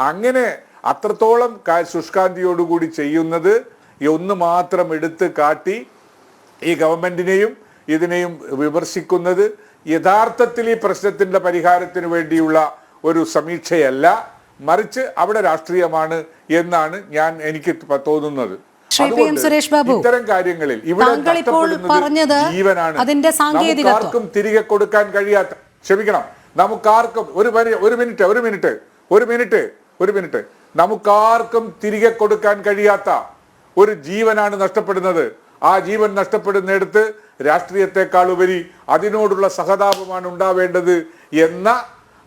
അങ്ങനെ അത്രത്തോളം ശുഷ്കാന്തിയോടുകൂടി ചെയ്യുന്നത് ഒന്ന് മാത്രം എടുത്ത് കാട്ടി ഈ ഗവൺമെന്റിനെയും ഇതിനെയും വിമർശിക്കുന്നത് യഥാർത്ഥത്തിൽ ഈ പ്രശ്നത്തിന്റെ പരിഹാരത്തിന് വേണ്ടിയുള്ള ഒരു സമീക്ഷയല്ല, മറിച്ച് അവിടെ രാഷ്ട്രീയമാണ് എന്നാണ് എനിക്ക് തോന്നുന്നത്. ഇത്തരം കാര്യങ്ങളിൽ ഇവിടെ ജീവനാണ്, നമുക്കാർക്കും തിരികെ കൊടുക്കാൻ കഴിയാത്ത, ക്ഷമിക്കണം, നമുക്കാർക്കും ഒരു മിനിറ്റ് നമുക്കാർക്കും തിരികെ കൊടുക്കാൻ കഴിയാത്ത ഒരു ജീവനാണ് നഷ്ടപ്പെടുന്നത്. ആ ജീവൻ നഷ്ടപ്പെടുന്നിടത്ത് രാഷ്ട്രീയത്തെക്കാൾ ഉപരി അതിനോടുള്ള സഹതാപമാണ് ഉണ്ടാവേണ്ടത് എന്ന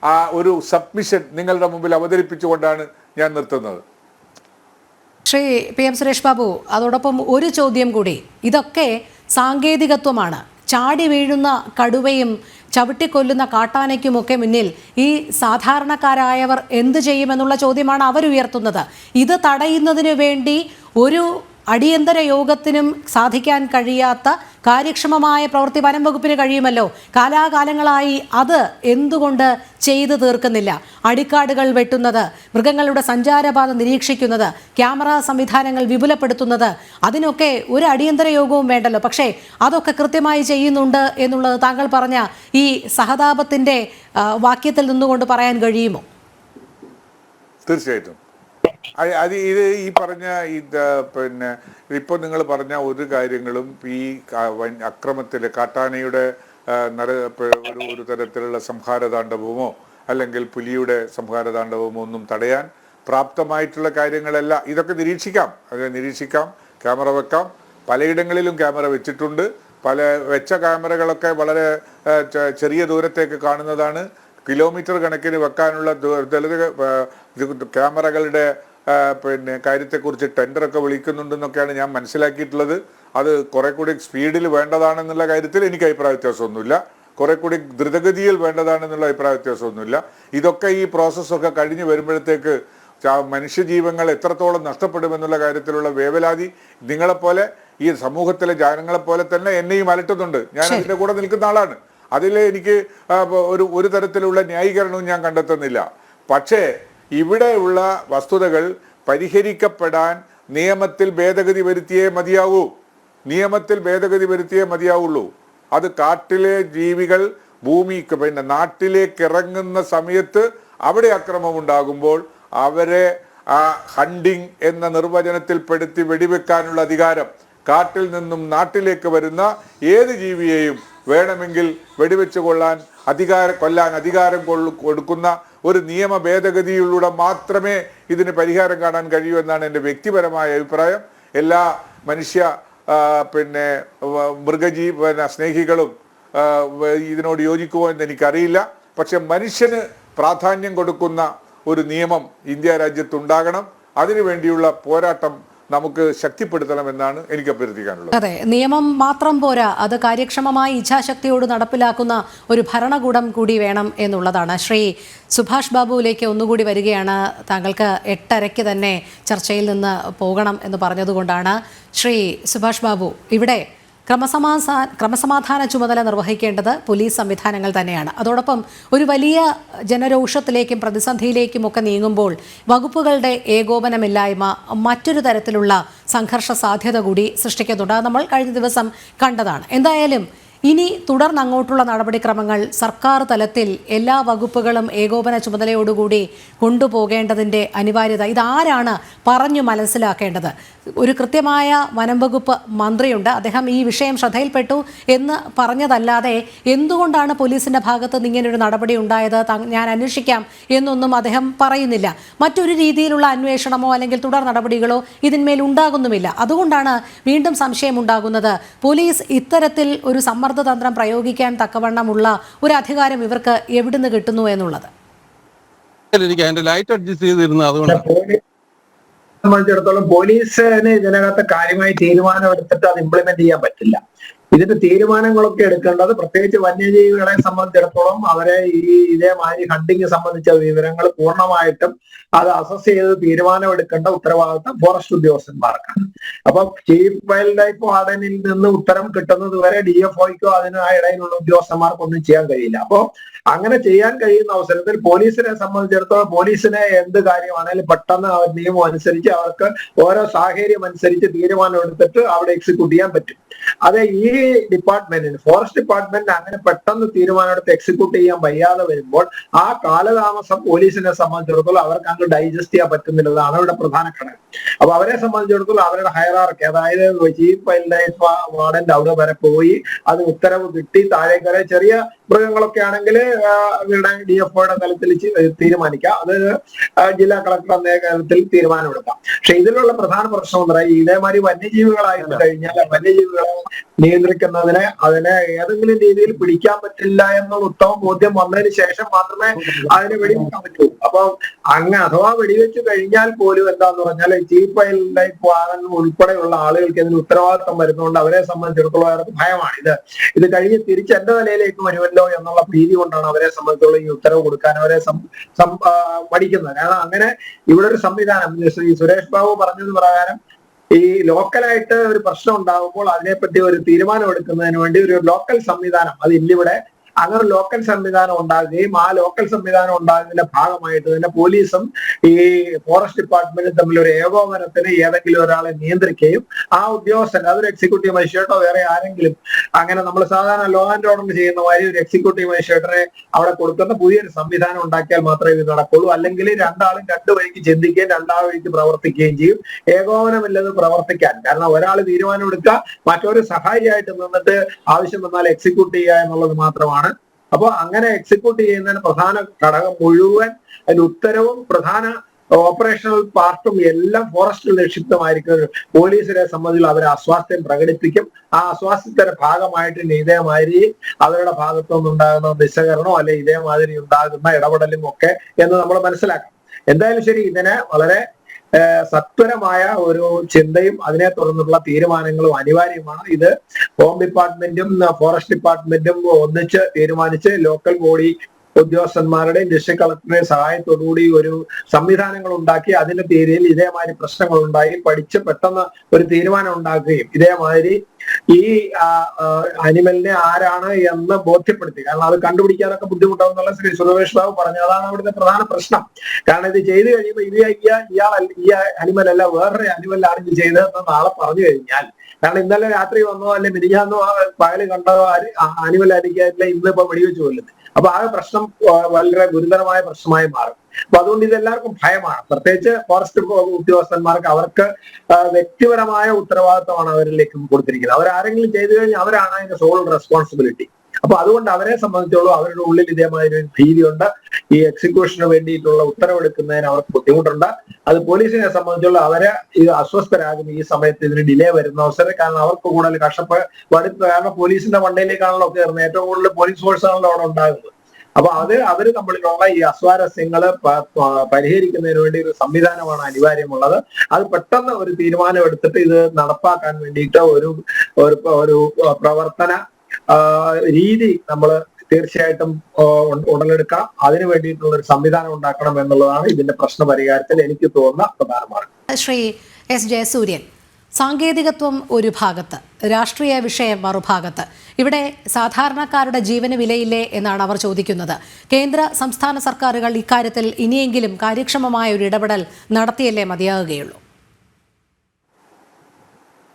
ആ ഒരു സബ്മിഷൻ നിങ്ങളുടെ മുമ്പിൽ അവതരിപ്പിച്ചുകൊണ്ടാണ് ഞാൻ നിർത്തുന്നത്. ശ്രീ PM സുരേഷ് ബാബു, അതോടൊപ്പം ഒരു ചോദ്യം കൂടി. ഇതൊക്കെ സാങ്കേതികത്വമാണ്. ചാടി വീഴുന്ന കടുവയും ചവിട്ടിക്കൊല്ലുന്ന കാട്ടാനയ്ക്കുമൊക്കെ മുന്നിൽ ഈ സാധാരണക്കാരായവർ എന്ത് ചെയ്യുമെന്നുള്ള ചോദ്യമാണ് അവരുയർത്തുന്നത്. ഇത് തടയുന്നതിന് വേണ്ടി ഒരു അടിയന്തര യോഗത്തിനും സാധിക്കാൻ കഴിയാത്ത കാര്യക്ഷമമായ പ്രവൃത്തി വനം വകുപ്പിന് കഴിയുമല്ലോ. കാലാകാലങ്ങളായി അത് എന്തുകൊണ്ട് ചെയ്തു തീർക്കുന്നില്ല? അടിക്കാടുകൾ വെട്ടുന്നത്, മൃഗങ്ങളുടെ സഞ്ചാരപാത നിരീക്ഷിക്കുന്നത്, ക്യാമറ സംവിധാനങ്ങൾ വിപുലപ്പെടുത്തുന്നത്, അതിനൊക്കെ ഒരു അടിയന്തര യോഗവും വേണ്ടല്ലോ. പക്ഷേ അതൊക്കെ കൃത്യമായി ചെയ്യുന്നുണ്ട് എന്നുള്ളത് താങ്കൾ പറഞ്ഞ ഈ സഹതാപത്തിൻ്റെ വാക്യത്തിൽ നിന്നുകൊണ്ട് പറയാൻ കഴിയുമോ? തീർച്ചയായിട്ടും ഇത് ഈ പറഞ്ഞ പിന്നെ ഇപ്പോൾ നിങ്ങൾ പറഞ്ഞ ഒരു കാര്യങ്ങളും ഈ അക്രമത്തിലെ കാട്ടാനയുടെ ഒരു തരത്തിലുള്ള സംഹാരതാണ്ഡവമോ അല്ലെങ്കിൽ പുലിയുടെ സംഹാരതാണ്ഡവമോ ഒന്നും തടയാൻ പ്രാപ്തമായിട്ടുള്ള കാര്യങ്ങളല്ല. ഇതൊക്കെ നിരീക്ഷിക്കാം, ക്യാമറ വെക്കാം. പലയിടങ്ങളിലും ക്യാമറ വെച്ചിട്ടുണ്ട്. വെച്ച ക്യാമറകളൊക്കെ വളരെ ചെറിയ ദൂരത്തേക്ക് കാണുന്നതാണ്. കിലോമീറ്റർ കണക്കിന് വെക്കാനുള്ള ക്യാമറകളുടെ കാര്യത്തെക്കുറിച്ച് ടെൻഡറൊക്കെ വിളിക്കുന്നുണ്ടെന്നൊക്കെയാണ് ഞാൻ മനസ്സിലാക്കിയിട്ടുള്ളത്. അത് കുറെ കൂടി സ്പീഡിൽ വേണ്ടതാണെന്നുള്ള കാര്യത്തിൽ എനിക്ക് അഭിപ്രായ വ്യത്യാസമൊന്നുമില്ല. കുറെ കൂടി ദ്രുതഗതിയിൽ വേണ്ടതാണെന്നുള്ള അഭിപ്രായ വ്യത്യാസമൊന്നുമില്ല. ഇതൊക്കെ ഈ പ്രോസസ്സൊക്കെ കഴിഞ്ഞ് വരുമ്പോഴത്തേക്ക് മനുഷ്യജീവങ്ങൾ എത്രത്തോളം നഷ്ടപ്പെടുമെന്നുള്ള കാര്യത്തിലുള്ള വേവലാതി നിങ്ങളെപ്പോലെ ഈ സമൂഹത്തിലെ ജനങ്ങളെപ്പോലെ തന്നെ എന്നെയും അലട്ടുന്നുണ്ട്. ഞാൻ അതിൻ്റെ കൂടെ നിൽക്കുന്ന ആളാണ്. അതിൽ എനിക്ക് ഒരു തരത്തിലുള്ള ന്യായീകരണവും ഞാൻ കണ്ടെത്തുന്നില്ല. പക്ഷേ ഇവിടെയുള്ള വസ്തുതകൾ പരിഹരിക്കപ്പെടാൻ നിയമത്തിൽ ഭേദഗതി വരുത്തിയേ മതിയാവുള്ളൂ. അത് കാട്ടിലെ ജീവികൾ നാട്ടിലേക്ക് ഇറങ്ങുന്ന സമയത്ത് അവിടെ അക്രമം ഉണ്ടാകുമ്പോൾ അവരെ ഹണ്ടിങ് എന്ന നിർവചനത്തിൽപ്പെടുത്തി വെടിവെക്കാനുള്ള അധികാരം, കാട്ടിൽ നിന്നും നാട്ടിലേക്ക് വരുന്ന ഏത് ജീവിയെയും വേണമെങ്കിൽ വെടിവെച്ച് കൊല്ലാൻ അധികാരം കൊടുക്കുന്ന ഒരു നിയമ ഭേദഗതിയിലൂടെ മാത്രമേ ഇതിന് പരിഹാരം കാണാൻ കഴിയൂ എന്നാണ് എൻ്റെ വ്യക്തിപരമായ അഭിപ്രായം. എല്ലാ മൃഗജീവ സ്നേഹികളും ഇതിനോട് യോജിക്കുമോ എന്ന് എനിക്കറിയില്ല. പക്ഷെ മനുഷ്യന് പ്രാധാന്യം കൊടുക്കുന്ന ഒരു നിയമം ഇന്ത്യ രാജ്യത്തുണ്ടാകണം. അതിനുവേണ്ടിയുള്ള പോരാട്ടം നമുക്ക് ശക്തിപ്പെടുത്തണമെന്നാണ് എനിക്ക് അഭ്യർത്ഥിക്കാനുള്ളത്. അതെ, നിയമം മാത്രം പോരാ, അത് കാര്യക്ഷമമായി ഇച്ഛാശക്തിയോട് നടപ്പിലാക്കുന്ന ഒരു ഭരണകൂടം കൂടി വേണം എന്നുള്ളതാണ്. ശ്രീ സുഭാഷ് ബാബുവിലേക്ക് ഒന്നുകൂടി വരികയാണ്. താങ്കൾക്ക് 8:30 തന്നെ ചർച്ചയിൽ നിന്ന് പോകണം എന്ന് പറഞ്ഞതുകൊണ്ടാണ്. ശ്രീ സുഭാഷ് ബാബു, ഇവിടെ ക്രമസമാധാന ചുമതല നിർവഹിക്കേണ്ടത് പോലീസ് സംവിധാനങ്ങൾ തന്നെയാണ്. അതോടൊപ്പം ഒരു വലിയ ജനരോഷത്തിലേക്കും പ്രതിസന്ധിയിലേക്കും ഒക്കെ നീങ്ങുമ്പോൾ വകുപ്പുകളുടെ ഏകോപനമില്ലായ്മ മറ്റൊരു തരത്തിലുള്ള സംഘർഷ സാധ്യത കൂടി സൃഷ്ടിക്കുന്നുണ്ട്. അത് നമ്മൾ കഴിഞ്ഞ ദിവസം കണ്ടതാണ്. എന്തായാലും ഇനി തുടർന്ന് അങ്ങോട്ടുള്ള നടപടിക്രമങ്ങൾ സർക്കാർ തലത്തിൽ എല്ലാ വകുപ്പുകളും ഏകോപന ചുമതലയോടുകൂടി കൊണ്ടുപോകേണ്ടതിൻ്റെ അനിവാര്യത ഇതാരാണ് പറഞ്ഞു മനസ്സിലാക്കേണ്ടത്? ഒരു കൃത്യമായ വനം വകുപ്പ് മന്ത്രിയുണ്ട്. അദ്ദേഹം ഈ വിഷയം ശ്രദ്ധയിൽപ്പെട്ടു എന്ന് പറഞ്ഞതല്ലാതെ എന്തുകൊണ്ടാണ് പോലീസിൻ്റെ ഭാഗത്ത് നിന്ന് ഇങ്ങനൊരു നടപടി ഉണ്ടായത്, ഞാൻ അന്വേഷിക്കാം എന്നൊന്നും അദ്ദേഹം പറയുന്നില്ല. മറ്റൊരു രീതിയിലുള്ള അന്വേഷണമോ അല്ലെങ്കിൽ തുടർ നടപടികളോ ഇതിന്മേൽ ഉണ്ടാകുന്നുമില്ല. അതുകൊണ്ടാണ് വീണ്ടും സംശയമുണ്ടാകുന്നത്. പോലീസ് ഇത്തരത്തിൽ ഒരു സമ്മർദ്ദതന്ത്രം പ്രയോഗിക്കാൻ തക്കവണ്ണമുള്ള ഒരു അധികാരം ഇവർക്ക് എവിടുന്ന് കിട്ടുന്നു എന്നുള്ളത്. സംബന്ധിച്ചിടത്തോളം പോലീസിന് ഇതിനകത്ത് കാര്യമായി തീരുമാനം എടുത്തിട്ട് അത് ഇംപ്ലിമെന്റ് ചെയ്യാൻ പറ്റില്ല. ഇതിന്റെ തീരുമാനങ്ങളൊക്കെ എടുക്കേണ്ടത് പ്രത്യേകിച്ച് വന്യജീവികളെ സംബന്ധിച്ചിടത്തോളം അവരെ ഇതേമാതിരി ഹണ്ടിങ് സംബന്ധിച്ച വിവരങ്ങൾ പൂർണ്ണമായിട്ടും അത് അസസ് ചെയ്ത് തീരുമാനമെടുക്കേണ്ട ഉത്തരവാദിത്തം ഫോറസ്റ്റ് ഉദ്യോഗസ്ഥന്മാർക്കാണ്. അപ്പൊ ചീഫ് വൈൽഡ് ലൈഫ് വാർഡനിൽ നിന്ന് ഉത്തരം കിട്ടുന്നത് വരെ DFOയ്ക്കോ ഇടയിലുള്ള ഉദ്യോഗസ്ഥന്മാർക്കൊന്നും ചെയ്യാൻ കഴിയില്ല. അപ്പോ അങ്ങനെ ചെയ്യാൻ കഴിയുന്ന അവസരത്തിൽ പോലീസിനെ സംബന്ധിച്ചിടത്തോളം പോലീസിനെ എന്ത് കാര്യമാണെങ്കിലും പെട്ടെന്ന് നിയമം അനുസരിച്ച് അവർക്ക് ഓരോ സാഹചര്യം അനുസരിച്ച് തീരുമാനം എടുത്തിട്ട് അവിടെ എക്സിക്യൂട്ട് ചെയ്യാൻ പറ്റും. അതെ ഈ ഡിപ്പാർട്ട്മെന്റിന് ഫോറസ്റ്റ് ഡിപ്പാർട്ട്മെന്റിന് അങ്ങനെ പെട്ടെന്ന് തീരുമാനമെടുത്ത് എക്സിക്യൂട്ട് ചെയ്യാൻ വയ്യാതെ വരുമ്പോൾ ആ കാലതാമസം പോലീസിനെ സംബന്ധിച്ചിടത്തോളം അവർക്ക് അങ്ങ് ഡൈജസ്റ്റ് ചെയ്യാൻ പറ്റുന്നില്ലതാണ് അവരുടെ പ്രധാന ഘടകം. അപ്പൊ അവരെ സംബന്ധിച്ചിടത്തോളം അവരുടെ ഹയറാർക്കി, അതായത് ചീഫ് വൈൽഡ് ലൈഫ് വാർഡന്റെ അവിടെ വരെ പോയി അത് ഉത്തരവ് കിട്ടി താഴേക്കരെ ചെറിയ മൃഗങ്ങളൊക്കെ ആണെങ്കിൽ ഇവരുടെ DFOയുടെ തലത്തിൽ തീരുമാനിക്കാം, അത് ജില്ലാ കളക്ടറുടെ തലത്തിൽ തീരുമാനമെടുക്കാം. പക്ഷെ ഇതിലുള്ള പ്രധാന പ്രശ്നം എന്ന് പറയുന്നത് ഇതേമാതിരി വന്യജീവികളായിട്ട് കഴിഞ്ഞാൽ വന്യജീവികളെ നിയന്ത്രിക്കുന്നതിനെ അതിനെ ഏതെങ്കിലും രീതിയിൽ പിടിക്കാൻ പറ്റില്ല എന്നുള്ള ഉത്തമ ബോധ്യം വന്നതിന് ശേഷം മാത്രമേ അതിനെ വെടിവെക്കാൻ പറ്റൂ. അപ്പൊ അഥവാ വെടിവെച്ച് കഴിഞ്ഞാൽ പോലും എന്താന്ന് പറഞ്ഞാൽ ചീഫ് വൈൽഡ് ലൈഫ് വാർഡൻ ഉൾപ്പെടെയുള്ള ആളുകൾക്ക് ഇതിന് ഉത്തരവാദിത്വം വരുന്നതുകൊണ്ട് അവരെ സംബന്ധിച്ചിടത്തോളം അവർക്ക് ഭയമാണ്. ഇത് കഴിഞ്ഞ് തിരിച്ച് എന്റെ നിലയിലേക്ക് വരുമല്ലോ എന്നുള്ള ഭീതി കൊണ്ടാണ് അവരെ സംബന്ധിച്ചോളം ഈ ഉത്തരവ് കൊടുക്കാൻ അവരെ മടിക്കുന്നത്. കാരണം അങ്ങനെ ഇവിടെ ഒരു സംവിധാനം ശ്രീ സുരേഷ് ബാബു പറഞ്ഞത് പ്രകാരം ഈ ലോക്കലായിട്ട് ഒരു പ്രശ്നം ഉണ്ടാകുമ്പോൾ അതിനെപ്പറ്റി ഒരു തീരുമാനം എടുക്കുന്നതിന് വേണ്ടി ഒരു ലോക്കൽ സംവിധാനം അത് ഇല്ലിവിടെ. അങ്ങനെ ലോക്കൽ സംവിധാനം ഉണ്ടാകുകയും ആ ലോക്കൽ സംവിധാനം ഉണ്ടാകുന്നതിന്റെ ഭാഗമായിട്ട് തന്നെ പോലീസും ഈ ഫോറസ്റ്റ് ഡിപ്പാർട്ട്മെന്റും തമ്മിൽ ഒരു ഏകോപനത്തിന് ഏതെങ്കിലും ഒരാളെ നിയന്ത്രിക്കുകയും ആ ഉദ്യോഗസ്ഥൻ അതൊരു എക്സിക്യൂട്ടീവ് മജിസ്ട്രേറ്റോ വേറെ ആരെങ്കിലും അങ്ങനെ നമ്മൾ സാധാരണ ലോ ആൻഡ് ഓർഡർ ചെയ്യുന്ന മാതിരി ഒരു എക്സിക്യൂട്ടീവ് മജിസ്ട്രേറ്റിനെ അവിടെ കൊടുക്കുന്ന പുതിയൊരു സംവിധാനം ഉണ്ടാക്കിയാൽ മാത്രമേ ഇത് നടക്കുള്ളൂ. അല്ലെങ്കിൽ രണ്ടാളും രണ്ടു വഴിക്ക് ചിന്തിക്കുകയും രണ്ടാൾ വഴിക്ക് പ്രവർത്തിക്കുകയും ചെയ്യും. ഏകോപനമില്ലത് പ്രവർത്തിക്കാൻ. കാരണം ഒരാൾ തീരുമാനം എടുക്കുക, മറ്റൊരു സഹായിയായിട്ട് നിന്നിട്ട് ആവശ്യം വന്നാൽ എക്സിക്യൂട്ട് ചെയ്യുക എന്നുള്ളത് മാത്രമാണ്. അപ്പോൾ അങ്ങനെ എക്സിക്യൂട്ട് ചെയ്യുന്നതിന് പ്രധാന ഘടകം മുഴുവൻ അതിന്റെ ഉത്തരവും പ്രധാന ഓപ്പറേഷണൽ പാർട്ടും എല്ലാം ഫോറസ്റ്റിൽ നിക്ഷിപ്തമായിരിക്കും. പോലീസിനെ സംബന്ധിച്ച് അവർ അസ്വാസ്ഥ്യം പ്രകടിപ്പിക്കും. ആ അസ്വാസ്ഥ്യത്തിന്റെ ഭാഗമായിട്ട് ഇതേമാതിരി അവരുടെ ഭാഗത്തുനിന്നുണ്ടാകുന്ന നിസ്സഹകരണമോ അല്ലെ ഇതേമാതിരി ഉണ്ടാകുന്ന ഇടപെടലും ഒക്കെ എന്ന് നമ്മൾ മനസ്സിലാക്കാം. എന്തായാലും ശരി, ഇതിനെ വളരെ സത്വരമായ ഒരു ചിന്തയും അതിനെ തുടർന്നുള്ള തീരുമാനങ്ങളും അനിവാര്യമാണ്. ഇത് ഹോം ഡിപ്പാർട്ട്മെന്റും ഫോറസ്റ്റ് ഡിപ്പാർട്ട്മെന്റും ഒന്നിച്ച് തീരുമാനിച്ച് ലോക്കൽ ബോഡി ഉദ്യോഗസ്ഥന്മാരുടെയും ഡിസ്ട്രിക്ട് കളക്ടറുടെയും സഹായത്തോടുകൂടി ഒരു സംവിധാനങ്ങൾ ഉണ്ടാക്കി അതിന്റെ പേരിൽ ഇതേമാതിരി പ്രശ്നങ്ങൾ ഉണ്ടായി പഠിച്ച് പെട്ടെന്ന് ഒരു തീരുമാനം ഉണ്ടാക്കുകയും ഇതേമാതിരി ഈ അനിമലിനെ ആരാണ് എന്ന് ബോധ്യപ്പെടുത്തി. കാരണം അത് കണ്ടുപിടിക്കാനൊക്കെ ബുദ്ധിമുട്ടാവുന്നുള്ള ശ്രീ സുരേഷ് ബാബു പറഞ്ഞു. അതാണ് അവിടുത്തെ പ്രധാന പ്രശ്നം. കാരണം ഇത് ചെയ്തു കഴിയുമ്പോൾ ഈ അനിമൽ അല്ല വേറൊരു അനിമലാണ് ഇത് ചെയ്തതെന്ന് നാളെ പറഞ്ഞു കഴിഞ്ഞാൽ, കാരണം ഇന്നലെ രാത്രി വന്നോ അല്ലെ മിനിഞ്ഞാന്നോ പകല് കണ്ടോ അനിമൽ ആയിരിക്കില്ല ഇന്നിപ്പോ വെടിവെച്ച് കൊല്ലുന്നത്. അപ്പൊ ആ പ്രശ്നം വളരെ ഗുരുതരമായ പ്രശ്നമായി മാറും. അപ്പൊ അതുകൊണ്ട് ഇതെല്ലാവർക്കും ഭയമാണ്. പ്രത്യേകിച്ച് ഫോറസ്റ്റ് ഉദ്യോഗസ്ഥന്മാർക്ക് അവർക്ക് വ്യക്തിപരമായ ഉത്തരവാദിത്തമാണ് അവരിലേക്ക് കൊടുത്തിരിക്കുന്നത്. അവരാരെങ്കിലും ചെയ്തു കഴിഞ്ഞാൽ അവരാണ് അതിന്റെ സോൾ റെസ്പോൺസിബിലിറ്റി. അപ്പൊ അതുകൊണ്ട് അവരെ സംബന്ധിച്ചോളം അവരുടെ ഉള്ളിൽ ഇതേമാതിരി ഒരു ഭീതിയുണ്ട്. ഈ എക്സിക്യൂഷന് വേണ്ടിയിട്ടുള്ള ഉത്തരവെടുക്കുന്നതിന് അവർക്ക് ബുദ്ധിമുട്ടുണ്ട്. അത് പോലീസിനെ സംബന്ധിച്ചുള്ള അവരെ ഇത് അസ്വസ്ഥരാകും ഈ സമയത്ത് ഇതിന് ഡിലേ വരുന്ന അവസരം. കാരണം അവർക്ക് കൂടുതൽ കാരണം പോലീസിന്റെ വണ്ടയിലേക്കാണല്ലോ കയറുന്നത്. ഏറ്റവും കൂടുതൽ പോലീസ് ഫോഴ്സാണല്ലോ അവിടെ ഉണ്ടാകുന്നത്. അപ്പൊ അവര് തമ്മിലുള്ള ഈ അസ്വാരസ്യങ്ങള് പരിഹരിക്കുന്നതിന് വേണ്ടി ഒരു സംവിധാനമാണ് അനിവാര്യമുള്ളത്. അത് പെട്ടെന്ന് ഒരു തീരുമാനം എടുത്തിട്ട് ഇത് നടപ്പാക്കാൻ വേണ്ടിയിട്ട് ഒരു പ്രവർത്തന രീതി നമ്മൾ തീർച്ചയായിട്ടും ഉടലെടുക്കാം. അതിനു വേണ്ടിയിട്ടുള്ള ഒരു സംവിധാനം ഉണ്ടാക്കണം എന്നുള്ളതാണ് ഇതിന്റെ പ്രശ്ന പരിഹാരത്തിൽ എനിക്ക് തോന്നുന്ന പ്രധാന മാർഗം. ശ്രീ എസ് ജയസൂര്യൻ, സാങ്കേതികത്വം ഒരു ഭാഗത്ത്, രാഷ്ട്രീയ വിഷയം മറുഭാഗത്ത്. ഇവിടെ സാധാരണക്കാരുടെ ജീവന് വിലയില്ലേ എന്നാണ് അവർ ചോദിക്കുന്നത്. കേന്ദ്ര സംസ്ഥാന സർക്കാരുകൾ ഇക്കാര്യത്തിൽ ഇനിയെങ്കിലും കാര്യക്ഷമമായ ഒരു ഇടപെടൽ നടത്തിയല്ലേ മതിയാകുകയുള്ളൂ?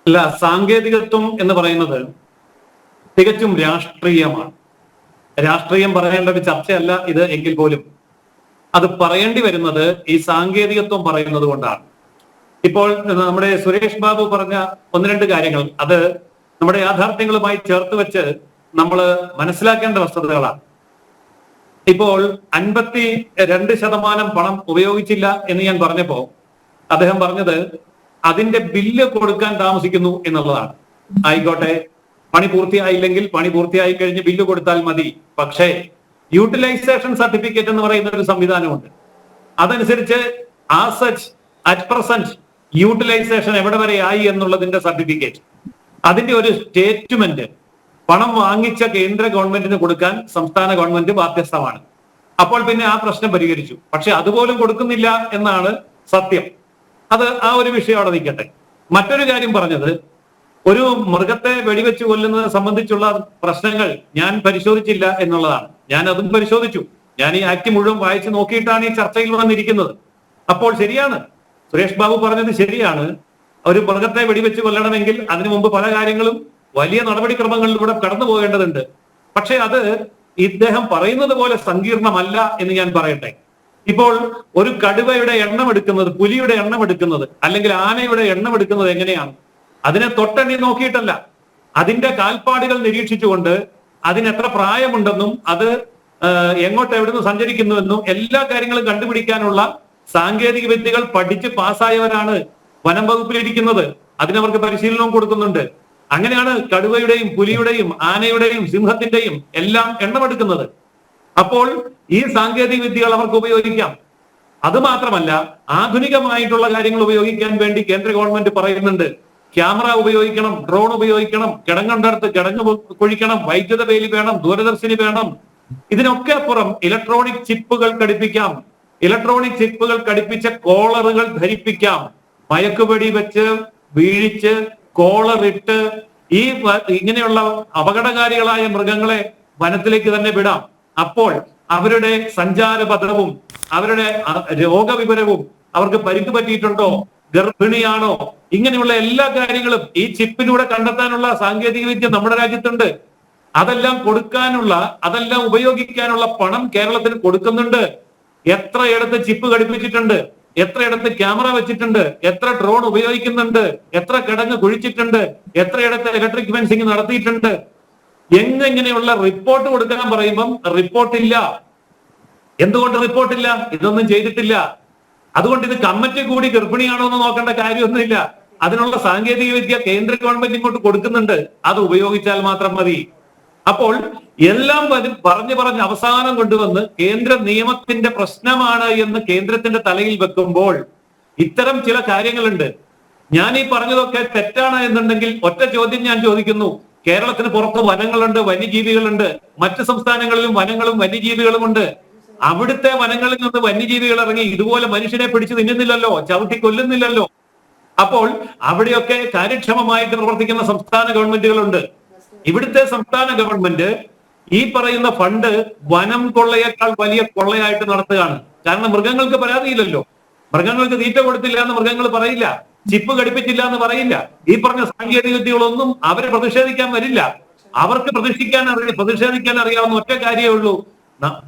അല്ല, സാങ്കേതികത്വം എന്ന് പറയുന്നത് തികച്ചും രാഷ്ട്രീയമാണ്. രാഷ്ട്രീയം പറയേണ്ട ഒരു ചർച്ചയല്ല ഇത് എങ്കിൽ പോലും അത് പറയേണ്ടി വരുന്നത് ഈ സാങ്കേതികത്വം പറയുന്നത് കൊണ്ടാണ്. ഇപ്പോൾ നമ്മുടെ സുരേഷ് ബാബു പറഞ്ഞ ഒന്ന് രണ്ട് കാര്യങ്ങൾ അത് നമ്മുടെ യാഥാർത്ഥ്യങ്ങളുമായി ചേർത്ത് വെച്ച് നമ്മൾ മനസ്സിലാക്കേണ്ട വസ്തുതകളാണ്. ഇപ്പോൾ 52% പണം ഉപയോഗിച്ചില്ല എന്ന് ഞാൻ പറഞ്ഞപ്പോ അദ്ദേഹം പറഞ്ഞത് അതിന്റെ ബില്ല് കൊടുക്കാൻ താമസിക്കുന്നു എന്നുള്ളതാണ്. ആയിക്കോട്ടെ, പണി പൂർത്തിയായില്ലെങ്കിൽ പണി പൂർത്തിയായി കഴിഞ്ഞ് ബില്ല് കൊടുത്താൽ മതി. പക്ഷേ യൂട്ടിലൈസേഷൻ സർട്ടിഫിക്കറ്റ് എന്ന് പറയുന്ന ഒരു സംവിധാനമുണ്ട്. അതനുസരിച്ച് അറ്റ് പ്രസന്റ് യൂട്ടിലൈസേഷൻ എവിടെ വരെ ആയി എന്നുള്ളതിന്റെ സർട്ടിഫിക്കറ്റ്, അതിന്റെ ഒരു സ്റ്റേറ്റ്മെന്റ് പണം വാങ്ങിച്ച കേന്ദ്ര ഗവൺമെന്റിന് കൊടുക്കാൻ സംസ്ഥാന ഗവൺമെന്റ് ബാധ്യസ്ഥമാണ്. അപ്പോൾ പിന്നെ ആ പ്രശ്നം പരിഹരിച്ചു. പക്ഷെ അതുപോലും കൊടുക്കുന്നില്ല എന്നാണ് സത്യം. അത് ആ ഒരു വിഷയം അവിടെ നിൽക്കട്ടെ. മറ്റൊരു കാര്യം പറഞ്ഞത്, ഒരു മൃഗത്തെ വെടിവെച്ച് കൊല്ലുന്നതിനെ സംബന്ധിച്ചുള്ള പ്രശ്നങ്ങൾ ഞാൻ പരിശോധിച്ചില്ല എന്നുള്ളതാണ്. ഞാൻ അതും പരിശോധിച്ചു. ഞാൻ ഈ ആക്ട് മുഴുവൻ വായിച്ച് നോക്കിയിട്ടാണ് ഈ ചർച്ചയിൽ വന്നിരിക്കുന്നത്. അപ്പോൾ ശരിയാണ്, സുരേഷ് ബാബു പറഞ്ഞത് ശരിയാണ്. ഒരു മൃഗത്തെ വെടിവെച്ച് കൊല്ലണമെങ്കിൽ അതിനു മുമ്പ് പല കാര്യങ്ങളും വലിയ നടപടിക്രമങ്ങളിലൂടെ കടന്നു പോകേണ്ടതുണ്ട്. പക്ഷെ അത് ഇദ്ദേഹം പറയുന്നത് പോലെ സങ്കീർണമല്ല എന്ന് ഞാൻ പറയട്ടെ. ഇപ്പോൾ ഒരു കടുവയുടെ എണ്ണം എടുക്കുന്നത്, പുലിയുടെ എണ്ണം എടുക്കുന്നത്, അല്ലെങ്കിൽ ആനയുടെ എണ്ണം എടുക്കുന്നത് എങ്ങനെയാണ്? അതിനെ തൊട്ടെണ്ണി നോക്കിയിട്ടല്ല, അതിന്റെ കാൽപ്പാടുകൾ നിരീക്ഷിച്ചുകൊണ്ട് അതിന് എത്ര പ്രായമുണ്ടെന്നും അത് എങ്ങോട്ട് എവിടുന്ന് സഞ്ചരിക്കുന്നുവെന്നും എല്ലാ കാര്യങ്ങളും കണ്ടുപിടിക്കാനുള്ള സാങ്കേതിക വിദ്യകൾ പഠിച്ച് പാസ്സായവരാണ് വനം വകുപ്പിലിരിക്കുന്നത്. അതിനവർക്ക് പരിശീലനവും കൊടുക്കുന്നുണ്ട്. അങ്ങനെയാണ് കടുവയുടെയും പുലിയുടെയും ആനയുടെയും സിംഹത്തിന്റെയും എല്ലാം എണ്ണമെടുക്കുന്നത്. അപ്പോൾ ഈ സാങ്കേതിക വിദ്യകൾ അവർക്ക് ഉപയോഗിക്കാം. അത് മാത്രമല്ല, ആധുനികമായിട്ടുള്ള കാര്യങ്ങൾ ഉപയോഗിക്കാൻ വേണ്ടി കേന്ദ്ര ഗവൺമെന്റ് പറയുന്നുണ്ട്. ക്യാമറ ഉപയോഗിക്കണം, ഡ്രോൺ ഉപയോഗിക്കണം, കിടങ്ങണ്ടടുത്ത് കിടങ്ങ് കുഴിക്കണം, വൈദ്യുത വേലി വേണം, ദൂരദർശിനി വേണം. ഇതിനൊക്കെ അപ്പുറം ഇലക്ട്രോണിക് ചിപ്പുകൾ ഘടിപ്പിക്കാം. ഇലക്ട്രോണിക് ചിപ്പുകൾ ഘടിപ്പിച്ച കോളറുകൾ ധരിപ്പിക്കാം. മയക്കുപെടി വെച്ച് വീഴിച്ച് കോളറിട്ട് ഈ ഇങ്ങനെയുള്ള അപകടകാരികളായ മൃഗങ്ങളെ വനത്തിലേക്ക് തന്നെ വിടാം. അപ്പോൾ അവരുടെ സഞ്ചാരപഥവും അവരുടെ രോഗവിവരവും, അവർക്ക് പരിക്ക് പറ്റിയിട്ടുണ്ടോ, ഗർഭിണിയാണോ, ഇങ്ങനെയുള്ള എല്ലാ കാര്യങ്ങളും ഈ ചിപ്പിലൂടെ കണ്ടെത്താനുള്ള സാങ്കേതിക വിദ്യ നമ്മുടെ രാജ്യത്തുണ്ട്. അതെല്ലാം കൊടുക്കാനുള്ള, അതെല്ലാം ഉപയോഗിക്കാനുള്ള പണം കേരളത്തിന് കൊടുക്കുന്നുണ്ട്. എത്രയിടത്ത് ചിപ്പ് ഘടിപ്പിച്ചിട്ടുണ്ട്, എത്രയിടത്ത് ക്യാമറ വെച്ചിട്ടുണ്ട്, എത്ര ഡ്രോൺ ഉപയോഗിക്കുന്നുണ്ട്, എത്ര കിടങ്ങ് കുഴിച്ചിട്ടുണ്ട്, എത്രയിടത്ത് ഇലക്ട്രിക് ഫെൻസിങ് നടത്തിയിട്ടുണ്ട്. എങ്ങനെയുള്ള റിപ്പോർട്ട് കൊടുക്കാൻ പറയുമ്പം റിപ്പോർട്ടില്ല. എന്തുകൊണ്ട് റിപ്പോർട്ടില്ല? ഇതൊന്നും ചെയ്തിട്ടില്ല. അതുകൊണ്ട് ഇത് കമ്മിറ്റി കൂടി ഗർഭിണിയാണോ എന്ന് നോക്കേണ്ട കാര്യമൊന്നുമില്ല. അതിനുള്ള സാങ്കേതിക വിദ്യ കേന്ദ്ര ഗവൺമെന്റ് ഇങ്ങോട്ട് കൊടുക്കുന്നുണ്ട്. അത് ഉപയോഗിച്ചാൽ മാത്രം മതി. അപ്പോൾ എല്ലാം പറഞ്ഞ് അവസാനം കൊണ്ടുവന്ന് കേന്ദ്ര നിയമത്തിന്റെ പ്രശ്നമാണ് എന്ന് കേന്ദ്രത്തിന്റെ തലയിൽ വെക്കുമ്പോൾ ഇത്തരം ചില കാര്യങ്ങളുണ്ട്. ഞാൻ ഈ പറഞ്ഞതൊക്കെ തെറ്റാണ് എന്നുണ്ടെങ്കിൽ ഒറ്റ ചോദ്യം ഞാൻ ചോദിക്കുന്നു. കേരളത്തിന് പുറത്ത് വനങ്ങളുണ്ട്, വന്യജീവികളുണ്ട്. മറ്റ് സംസ്ഥാനങ്ങളിലും വനങ്ങളും വന്യജീവികളും ഉണ്ട്. അവിടുത്തെ വനങ്ങളിൽ നിന്ന് വന്യജീവികൾ ഇറങ്ങി ഇതുപോലെ മനുഷ്യനെ പിടിച്ചു തിന്നുന്നില്ലല്ലോ, ചവിട്ടി കൊല്ലുന്നില്ലല്ലോ. അപ്പോൾ അവിടെയൊക്കെ കാര്യക്ഷമമായിട്ട് പ്രവർത്തിക്കുന്ന സംസ്ഥാന ഗവൺമെന്റുകളുണ്ട്. ഇവിടുത്തെ സംസ്ഥാന ഗവൺമെന്റ് ഈ പറയുന്ന ഫണ്ട് വനം കൊള്ളയേക്കാൾ വലിയ കൊള്ളയായിട്ട് നടത്തുകയാണ്. കാരണം മൃഗങ്ങൾക്ക് പരാതിയില്ലല്ലോ. മൃഗങ്ങൾക്ക് തീറ്റ കൊടുത്തില്ല എന്ന് മൃഗങ്ങൾ പറയില്ല, ചിപ്പ് ഘടിപ്പിച്ചില്ല എന്ന് പറയില്ല. ഈ പറഞ്ഞ സാങ്കേതിക വിദ്യകളൊന്നും അവരെ പ്രതിഷേധിക്കാൻ വരില്ല. അവർക്ക് പ്രതിഷേധിക്കാൻ അറിയാവുന്ന ഒറ്റ കാര്യമേ ഉള്ളൂ.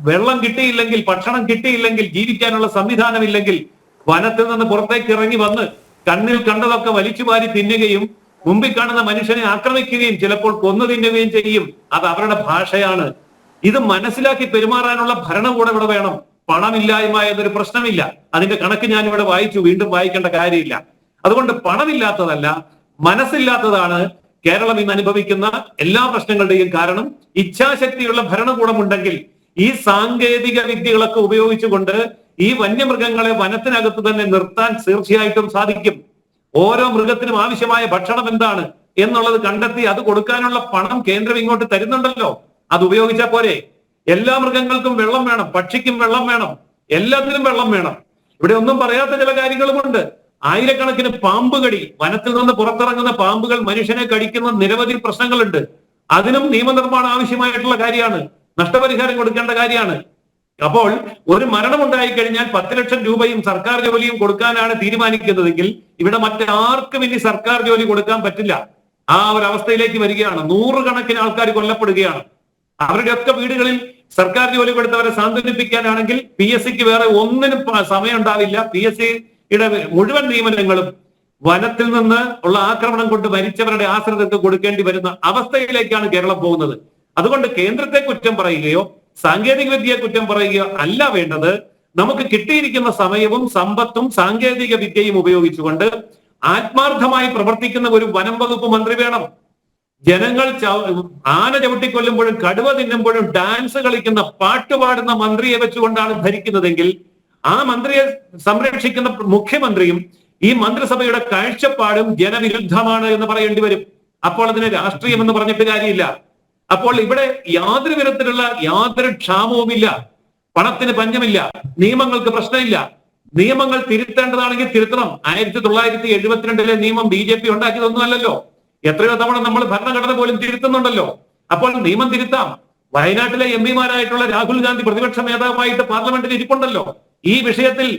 വെള്ളം കിട്ടിയില്ലെങ്കിൽ, ഭക്ഷണം കിട്ടിയില്ലെങ്കിൽ, ജീവിക്കാനുള്ള സംവിധാനമില്ലെങ്കിൽ വനത്തിൽ നിന്ന് പുറത്തേക്ക് ഇറങ്ങി വന്ന് കണ്ണിൽ കണ്ടതൊക്കെ വലിച്ചു വാരി തിന്നുകയും മുമ്പിൽ കാണുന്ന മനുഷ്യനെ ആക്രമിക്കുകയും ചിലപ്പോൾ കൊന്നു തിന്നുകയും ചെയ്യും. അത് അവരുടെ ഭാഷയാണ്. ഇത് മനസ്സിലാക്കി പെരുമാറാനുള്ള ഭരണകൂടം ഇവിടെ വേണം. പണമില്ലായ്മ എന്നൊരു പ്രശ്നമില്ല. അതിന്റെ കണക്ക് ഞാൻ ഇവിടെ വായിച്ചു, വീണ്ടും വായിക്കേണ്ട കാര്യമില്ല. അതുകൊണ്ട് പണമില്ലാത്തതല്ല, മനസ്സില്ലാത്തതാണ് കേരളം ഇന്ന് അനുഭവിക്കുന്ന എല്ലാ പ്രശ്നങ്ങളുടെയും കാരണം. ഇച്ഛാശക്തിയുള്ള ഭരണകൂടം ഉണ്ടെങ്കിൽ ഈ സാങ്കേതിക വിദ്യകളൊക്കെ ഉപയോഗിച്ചുകൊണ്ട് ഈ വന്യമൃഗങ്ങളെ വനത്തിനകത്ത് തന്നെ നിർത്താൻ തീർച്ചയായിട്ടും സാധിക്കും. ഓരോ മൃഗത്തിനും ആവശ്യമായ ഭക്ഷണം എന്താണ് എന്നുള്ളത് കണ്ടെത്തി അത് കൊടുക്കാനുള്ള പണം കേന്ദ്രം ഇങ്ങോട്ട് തരുന്നുണ്ടല്ലോ. അത് ഉപയോഗിച്ചാൽ പോരെ? എല്ലാ മൃഗങ്ങൾക്കും വെള്ളം വേണം, പക്ഷിക്കും വെള്ളം വേണം, എല്ലാത്തിനും വെള്ളം വേണം. ഇവിടെ ഒന്നും പറയാത്ത ചില കാര്യങ്ങളുമുണ്ട്. ആയിരക്കണക്കിന് പാമ്പ് കടി, വനത്തിൽ നിന്ന് പുറത്തിറങ്ങുന്ന പാമ്പുകൾ മനുഷ്യനെ കടിക്കുന്ന നിരവധി പ്രശ്നങ്ങളുണ്ട്. അതിനും നിയമനിർമ്മാണം ആവശ്യമായിട്ടുള്ള കാര്യമാണ്, നഷ്ടപരിഹാരം കൊടുക്കേണ്ട കാര്യമാണ്. അപ്പോൾ ഒരു മരണം ഉണ്ടായിക്കഴിഞ്ഞാൽ 10 ലക്ഷം രൂപയും സർക്കാർ ജോലിയും കൊടുക്കാനാണ് തീരുമാനിക്കുന്നതെങ്കിൽ ഇവിടെ മറ്റാർക്കും ഇനി സർക്കാർ ജോലി കൊടുക്കാൻ പറ്റില്ല. ആ ഒരു അവസ്ഥയിലേക്ക് വരികയാണ്. 100 കണക്കിന് ആൾക്കാർ കൊല്ലപ്പെടുകയാണ്. അവരുടെയൊക്കെ വീടുകളിൽ സർക്കാർ ജോലി കൊടുത്തവരെ സാന്ത്വനിപ്പിക്കാനാണെങ്കിൽ PSCക്ക് വേറെ ഒന്നിനും സമയം ഉണ്ടാവില്ല. PSCയുടെ മുഴുവൻ നിയമനങ്ങളും വനത്തിൽ നിന്ന് ഉള്ള ആക്രമണം കൊണ്ട് മരിച്ചവരുടെ ആശ്രിതർക്ക് കൊടുക്കേണ്ടി വരുന്ന അവസ്ഥയിലേക്കാണ് കേരളം പോകുന്നത്. അതുകൊണ്ട് കേന്ദ്രത്തെ കുറ്റം പറയുകയോ സാങ്കേതിക വിദ്യയെ കുറ്റം പറയുകയോ അല്ല വേണ്ടത്. നമുക്ക് കിട്ടിയിരിക്കുന്ന സമയവും സമ്പത്തും സാങ്കേതിക വിദ്യയും ഉപയോഗിച്ചുകൊണ്ട് ആത്മാർത്ഥമായി പ്രവർത്തിക്കുന്ന ഒരു വനം വകുപ്പ് മന്ത്രി വേണം. ജനങ്ങൾ ആന ചവിട്ടിക്കൊല്ലുമ്പോഴും കടുവ തിന്നുമ്പോഴും ഡാൻസ് കളിക്കുന്ന, പാട്ടുപാടുന്ന മന്ത്രിയെ വെച്ചുകൊണ്ടാണ് ധരിക്കുന്നതെങ്കിൽ ആ മന്ത്രിയെ സംരക്ഷിക്കുന്ന മുഖ്യമന്ത്രിയും ഈ മന്ത്രിസഭയുടെ കാഴ്ചപ്പാടും ജനവിരുദ്ധമാണ് എന്ന് പറയേണ്ടി വരും. അപ്പോൾ അതിനെ രാഷ്ട്രീയം എന്ന് പറഞ്ഞിട്ട് കാര്യമില്ല. അപ്പോൾ ഇവിടെ യാതൊരു വിധത്തിലുള്ള യാതൊരു ക്ഷാമവുമില്ല, പണത്തിന് പഞ്ഞമില്ല, നിയമങ്ങൾക്ക് പ്രശ്നമില്ല. നിയമങ്ങൾ തിരുത്തേണ്ടതാണെങ്കിൽ തിരുത്തണം. 1972 നിയമം BJP ഉണ്ടാക്കിയതൊന്നും അല്ലല്ലോ. എത്രയോ തവണ നമ്മൾ ഭരണഘടന പോലും തിരുത്തുന്നുണ്ടല്ലോ. അപ്പോൾ നിയമം തിരുത്താം. വയനാട്ടിലെ MP-മാരായിട്ടുള്ള രാഹുൽ ഗാന്ധി പ്രതിപക്ഷ നേതാവായിട്ട് പാർലമെന്റിൽ ഇരിപ്പുണ്ടല്ലോ. ഈ വിഷയത്തിൽ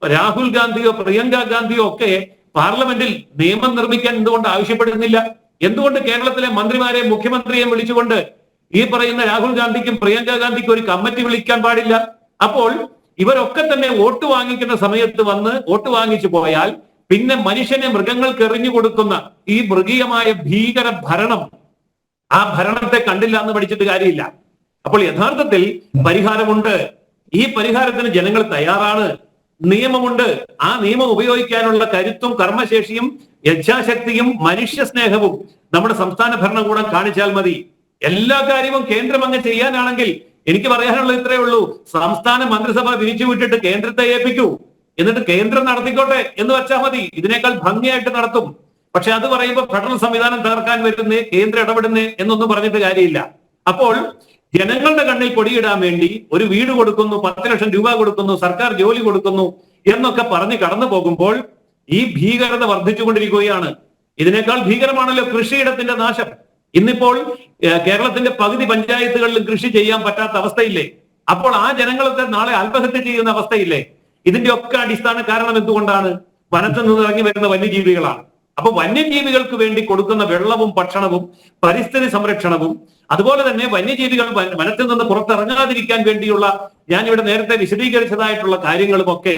രാഹുൽ ഗാന്ധിയോ പ്രിയങ്ക ഗാന്ധിയോ ഒക്കെ പാർലമെന്റിൽ നിയമം നിർമ്മിക്കാൻ എന്തുകൊണ്ട് ആവശ്യപ്പെടുന്നില്ല? എന്തുകൊണ്ട് കേരളത്തിലെ മന്ത്രിമാരെ മുഖ്യമന്ത്രിയെ വിളിച്ചുകൊണ്ട് ഈ പറയുന്ന രാഹുൽ ഗാന്ധിക്കും പ്രിയങ്ക ഗാന്ധിക്കും ഒരു കമ്മിറ്റി വിളിക്കാൻ പാടില്ല? അപ്പോൾ ഇവരൊക്കെ തന്നെ വോട്ട് വാങ്ങിക്കുന്ന സമയത്ത് വന്ന് വോട്ട് വാങ്ങിച്ചു പോയാൽ പിന്നെ മനുഷ്യനെ മൃഗങ്ങൾക്ക് എറിഞ്ഞു കൊടുക്കുന്ന ഈ മൃഗീയമായ ഭീകര ഭരണം, ആ ഭരണത്തെ കണ്ടില്ല എന്ന് പഠിച്ചിട്ട് കാര്യമില്ല. അപ്പോൾ യഥാർത്ഥത്തിൽ പരിഹാരമുണ്ട്. ഈ പരിഹാരത്തിന് ജനങ്ങൾ തയ്യാറാണ്. നിയമമുണ്ട്. ആ നിയമം ഉപയോഗിക്കാനുള്ള കരുത്തും കർമ്മശേഷിയും യച്ഛാശക്തിയും മനുഷ്യ സ്നേഹവും നമ്മുടെ സംസ്ഥാന ഭരണകൂടം കാണിച്ചാൽ മതി. എല്ലാ കാര്യവും കേന്ദ്രം അങ്ങ് ചെയ്യാനാണെങ്കിൽ എനിക്ക് പറയാനുള്ളത് ഇത്രയേ ഉള്ളൂ: സംസ്ഥാന മന്ത്രിസഭ പിരിച്ചുവിട്ടിട്ട് കേന്ദ്രത്തെ ഏൽപ്പിക്കൂ, എന്നിട്ട് കേന്ദ്രം നടത്തിക്കോട്ടെ എന്ന് വെച്ചാൽ മതി. ഇതിനേക്കാൾ ഭംഗിയായിട്ട് നടത്തും. പക്ഷെ അത് പറയുമ്പോൾ ഫെഡറൽ സംവിധാനം തകർക്കാൻ വരുന്നേ, കേന്ദ്രം ഇടപെടുന്നേ എന്നൊന്നും പറഞ്ഞിട്ട് കാര്യമില്ല. അപ്പോൾ ജനങ്ങളുടെ കണ്ണിൽ പൊടിയിടാൻ വേണ്ടി ഒരു വീട് കൊടുക്കുന്നു, 10 ലക്ഷം രൂപ കൊടുക്കുന്നു, സർക്കാർ ജോലി കൊടുക്കുന്നു എന്നൊക്കെ പറഞ്ഞ് കടന്നു പോകുമ്പോൾ ഈ ഭീകരത വർദ്ധിച്ചുകൊണ്ടിരിക്കുകയാണ്. ഇതിനേക്കാൾ ഭീകരമാണല്ലോ കൃഷിയിടത്തിന്റെ നാശം. ഇന്നിപ്പോൾ കേരളത്തിന്റെ പകുതി പഞ്ചായത്തുകളിലും കൃഷി ചെയ്യാൻ പറ്റാത്ത അവസ്ഥയില്ലേ? അപ്പോൾ ആ ജനങ്ങളൊക്കെ നാളെ ആത്മഹത്യ ചെയ്യുന്ന അവസ്ഥയില്ലേ? ഇതിന്റെ ഒക്കെ അടിസ്ഥാന കാരണം എന്തുകൊണ്ടാണ്? വനത്തിൽ നിന്ന് ഇറങ്ങി വരുന്ന വന്യജീവികളാണ്. അപ്പൊ വന്യജീവികൾക്ക് വേണ്ടി കൊടുക്കുന്ന വെള്ളവും ഭക്ഷണവും പരിസ്ഥിതി സംരക്ഷണവും അതുപോലെ തന്നെ വന്യജീവികൾ വനത്തിൽ നിന്ന് പുറത്തിറങ്ങാതിരിക്കാൻ വേണ്ടിയുള്ള ഞാനിവിടെ നേരത്തെ വിശദീകരിച്ചതായിട്ടുള്ള കാര്യങ്ങളുമൊക്കെ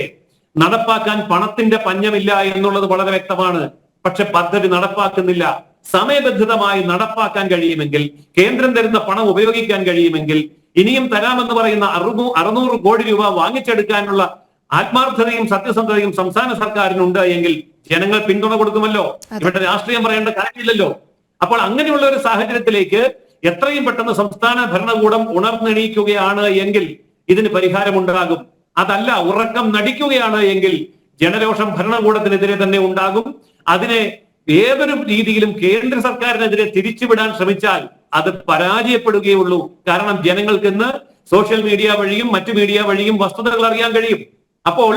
നടപ്പാക്കാൻ പണത്തിന്റെ പഞ്ഞമില്ല എന്നുള്ളത് വളരെ വ്യക്തമാണ്. പക്ഷെ പദ്ധതി നടപ്പാക്കുന്നില്ല. സമയബന്ധിതമായി നടപ്പാക്കാൻ കഴിയുമെങ്കിൽ, കേന്ദ്രം തരുന്ന പണം ഉപയോഗിക്കാൻ കഴിയുമെങ്കിൽ, ഇനിയും തരാമെന്ന് പറയുന്ന 600 കോടി രൂപ വാങ്ങിച്ചെടുക്കാനുള്ള ആത്മാർത്ഥതയും സത്യസന്ധതയും സംസ്ഥാന സർക്കാരിനുണ്ട് എങ്കിൽ ജനങ്ങൾ പിന്തുണ കൊടുക്കുമല്ലോ. ഇവിടെ രാഷ്ട്രീയം പറയേണ്ട കാര്യമില്ലല്ലോ. അപ്പോൾ അങ്ങനെയുള്ള ഒരു സാഹചര്യത്തിലേക്ക് എത്രയും പെട്ടെന്ന് സംസ്ഥാന ഭരണകൂടം ഉണർന്നെണീക്കുകയാണ് എങ്കിൽ ഇതിന് പരിഹാരമുണ്ടാകും. അതല്ല, ഉറക്കം നടിക്കുകയാണ് എങ്കിൽ ജനരോഷം ഭരണകൂടത്തിനെതിരെ തന്നെ ഉണ്ടാകും. അതിനെ ഏതൊരു രീതിയിലും കേന്ദ്ര സർക്കാരിനെതിരെ തിരിച്ചുവിടാൻ ശ്രമിച്ചാൽ അത് പരാജയപ്പെടുകയുള്ളൂ. കാരണം ജനങ്ങൾക്ക് ഇന്ന് സോഷ്യൽ മീഡിയ വഴിയും മറ്റു മീഡിയ വഴിയും വസ്തുതകൾ അറിയാൻ കഴിയും. അപ്പോൾ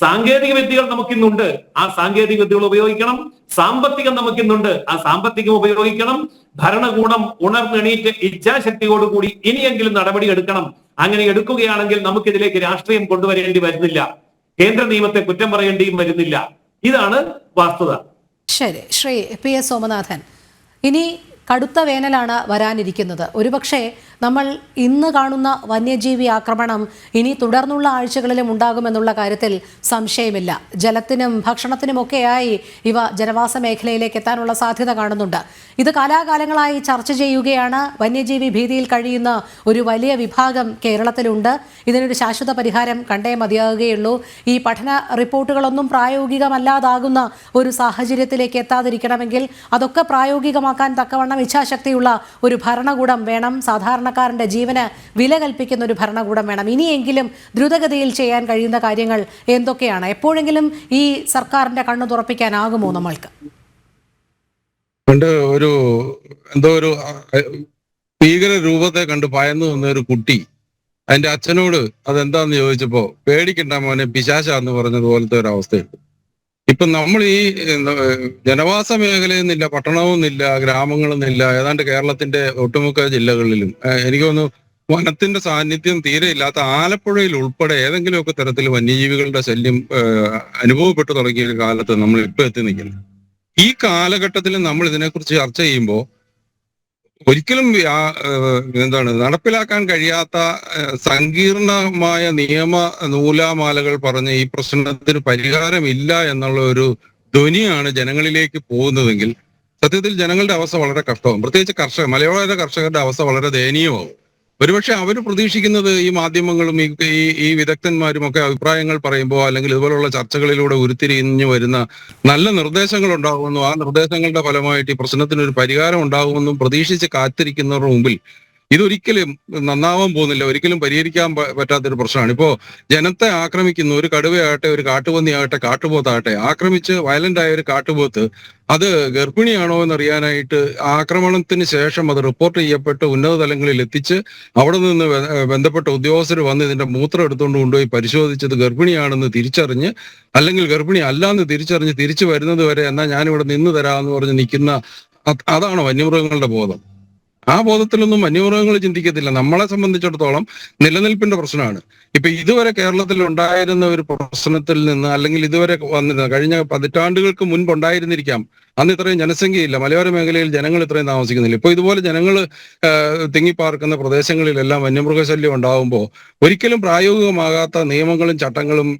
സാങ്കേതിക വിദ്യകൾ നമുക്കിന്നുണ്ട്, ആ സാങ്കേതിക വിദ്യകൾ ഉപയോഗിക്കണം. സാമ്പത്തികം നമുക്കിന്നുണ്ട്, ആ സാമ്പത്തികം ഉപയോഗിക്കണം. ഭരണകൂടം ഉണർന്നെണീറ്റ് ഇച്ഛാശക്തിയോടുകൂടി ഇനിയെങ്കിലും നടപടി എടുക്കണം. അങ്ങനെ എടുക്കുകയാണെങ്കിൽ നമുക്കിതിലേക്ക് രാഷ്ട്രീയം കൊണ്ടുവരേണ്ടി വരുന്നില്ല, കേന്ദ്ര നിയമത്തെ കുറ്റം പറയേണ്ടിയും വരുന്നില്ല. ഇതാണ് വാസ്തുത. ശരി, ശ്രീ PS സോമനാഥൻ, ഇനി കടുത്ത വേനലാണ് വരാനിരിക്കുന്നത്. ഒരുപക്ഷെ നമ്മൾ ഇന്ന് കാണുന്ന വന്യജീവി ആക്രമണം ഇനി തുടർന്നുള്ള ആഴ്ചകളിലും ഉണ്ടാകുമെന്നുള്ള കാര്യത്തിൽ സംശയമില്ല. ജലത്തിനും ഭക്ഷണത്തിനുമൊക്കെയായി ഇവ ജനവാസ മേഖലയിലേക്ക് എത്താനുള്ള സാധ്യത കാണുന്നുണ്ട്. ഇത് കാലാകാലങ്ങളായി ചർച്ച ചെയ്യുകയാണ്. വന്യജീവി ഭീതിയിൽ കഴിയുന്ന ഒരു വലിയ വിഭാഗം കേരളത്തിലുണ്ട്. ഇതിനൊരു ശാശ്വത പരിഹാരം കണ്ടേ മതിയാകുകയുള്ളൂ. ഈ പഠന റിപ്പോർട്ടുകളൊന്നും പ്രായോഗികമല്ലാതാകുന്ന ഒരു സാഹചര്യത്തിലേക്ക് എത്താതിരിക്കണമെങ്കിൽ അതൊക്കെ പ്രായോഗികമാക്കാൻ തക്കവണ്ണം ഇച്ഛാശക്തിയുള്ള ഒരു ഭരണകൂടം വേണം. സാധാരണക്കാരന്റെ ജീവന് വില കൽപ്പിക്കുന്ന ഒരു ഭരണകൂടം വേണം. ഇനിയെങ്കിലും ദ്രുതഗതിയിൽ ചെയ്യാൻ കഴിയുന്ന കാര്യങ്ങൾ എന്തൊക്കെയാണ്? എപ്പോഴെങ്കിലും ഈ സർക്കാരിന്റെ കണ്ണു തുറപ്പിക്കാനാകുമോ നമ്മൾക്ക്? പണ്ട് ഒരു ഭീകര രൂപത്തെ കണ്ട് ഭയന്നു വന്ന ഒരു കുട്ടി അതിന്റെ അച്ഛനോട് അതെന്താന്ന് ചോദിച്ചപ്പോ പേടിക്കണ്ട മോനെ പിശാചാന്ന് പറഞ്ഞതുപോലത്തെ ഒരു അവസ്ഥയുണ്ട്. ഇപ്പൊ നമ്മൾ ഈ ജനവാസ മേഖലയെന്നില്ല, പട്ടണമൊന്നുമില്ല, ഗ്രാമങ്ങളൊന്നുമില്ല, ഏതാണ്ട് കേരളത്തിന്റെ ഒട്ടുമുക്ക ജില്ലകളിലും എനിക്ക് തോന്നുന്നു വനത്തിന്റെ സാന്നിധ്യം തീരെ ഇല്ലാത്ത ആലപ്പുഴയിൽ ഉൾപ്പെടെ ഏതെങ്കിലുമൊക്കെ തരത്തിൽ വന്യജീവികളുടെ ശല്യം അനുഭവപ്പെട്ടു തുടങ്ങിയ കാലത്ത് നമ്മൾ ഇപ്പൊ എത്തി നിൽക്കുന്നത്. ഈ കാലഘട്ടത്തിൽ നമ്മൾ ഇതിനെക്കുറിച്ച് ചർച്ച ചെയ്യുമ്പോൾ ഒരിക്കലും നടപ്പിലാക്കാൻ കഴിയാത്ത സങ്കീർണമായ നിയമ നൂലാമാലകൾ പറഞ്ഞ് ഈ പ്രശ്നത്തിന് പരിഹാരമില്ല എന്നുള്ള ഒരു ധ്വനിയാണ് ജനങ്ങളിലേക്ക് പോകുന്നതെങ്കിൽ സത്യത്തിൽ ജനങ്ങളുടെ അവസ്ഥ വളരെ കഷ്ടമാവും. പ്രത്യേകിച്ച് മലയോര കർഷകരുടെ അവസ്ഥ വളരെ ദയനീയമാവും. ഒരുപക്ഷെ അവർ പ്രതീക്ഷിക്കുന്നത് ഈ മാധ്യമങ്ങളും ഈ വിദഗ്ധന്മാരും ഒക്കെ അഭിപ്രായങ്ങൾ പറയുമ്പോൾ അല്ലെങ്കിൽ ഇതുപോലുള്ള ചർച്ചകളിലൂടെ ഉരുത്തിരിഞ്ഞു വരുന്ന നല്ല നിർദ്ദേശങ്ങൾ ഉണ്ടാകുമെന്നും ആ നിർദ്ദേശങ്ങളുടെ ഫലമായിട്ട് ഈ പ്രശ്നത്തിന് ഒരു പരിഹാരം ഉണ്ടാകുമെന്നും പ്രതീക്ഷിച്ച് കാത്തിരിക്കുന്നവരുടെ മുമ്പിൽ ഇതൊരിക്കലും നന്നാവാൻ പോകുന്നില്ല, ഒരിക്കലും പരിഹരിക്കാൻ പറ്റാത്തൊരു പ്രശ്നമാണ്. ഇപ്പോ ജനത്തെ ആക്രമിക്കുന്ന ഒരു കടുവയാകട്ടെ, ഒരു കാട്ടുപന്നിയാകട്ടെ, കാട്ടുപോത്താകട്ടെ, ആക്രമിച്ച് വയലന്റ് ആയ ഒരു കാട്ടുപോത്ത് അത് ഗർഭിണിയാണോ എന്നറിയാനായിട്ട് ആക്രമണത്തിന് ശേഷം അത് റിപ്പോർട്ട് ചെയ്യപ്പെട്ട് ഉന്നത തലങ്ങളിൽ എത്തിച്ച് അവിടെ നിന്ന് ബന്ധപ്പെട്ട ഉദ്യോഗസ്ഥർ വന്ന് ഇതിന്റെ മൂത്രം എടുത്തുകൊണ്ട് കൊണ്ടുപോയി പരിശോധിച്ചത് ഗർഭിണിയാണെന്ന് തിരിച്ചറിഞ്ഞ്, അല്ലെങ്കിൽ ഗർഭിണി അല്ലാന്ന് തിരിച്ചറിഞ്ഞ് തിരിച്ചു വരുന്നത് വരെ എന്നാൽ ഞാനിവിടെ നിന്ന് തരാമെന്ന് പറഞ്ഞ് നിൽക്കുന്ന അതാണ് വന്യമൃഗങ്ങളുടെ ബോധം. ആ ബോധത്തിലൊന്നും വന്യമൃഗങ്ങൾ ചിന്തിക്കത്തില്ല. നമ്മളെ സംബന്ധിച്ചിടത്തോളം നിലനിൽപ്പിന്റെ പ്രശ്നമാണ്. ഇപ്പൊ ഇതുവരെ കേരളത്തിൽ ഉണ്ടായിരുന്ന ഒരു പ്രശ്നത്തിൽ നിന്ന്, അല്ലെങ്കിൽ ഇതുവരെ വന്നിരുന്ന കഴിഞ്ഞ പതിറ്റാണ്ടുകൾക്ക് മുൻപ് ഉണ്ടായിരുന്നിരിക്കാം, അന്ന് ഇത്രയും ജനസംഖ്യയില്ല, മലയോര മേഖലയിൽ ജനങ്ങൾ ഇത്രയും താമസിക്കുന്നില്ല. ഇപ്പൊ ഇതുപോലെ ജനങ്ങൾ തിങ്ങിപ്പാർക്കുന്ന പ്രദേശങ്ങളിലെല്ലാം വന്യമൃഗശല്യം ഉണ്ടാകുമ്പോൾ ഒരിക്കലും പ്രായോഗികമാകാത്ത നിയമങ്ങളും ചട്ടങ്ങളും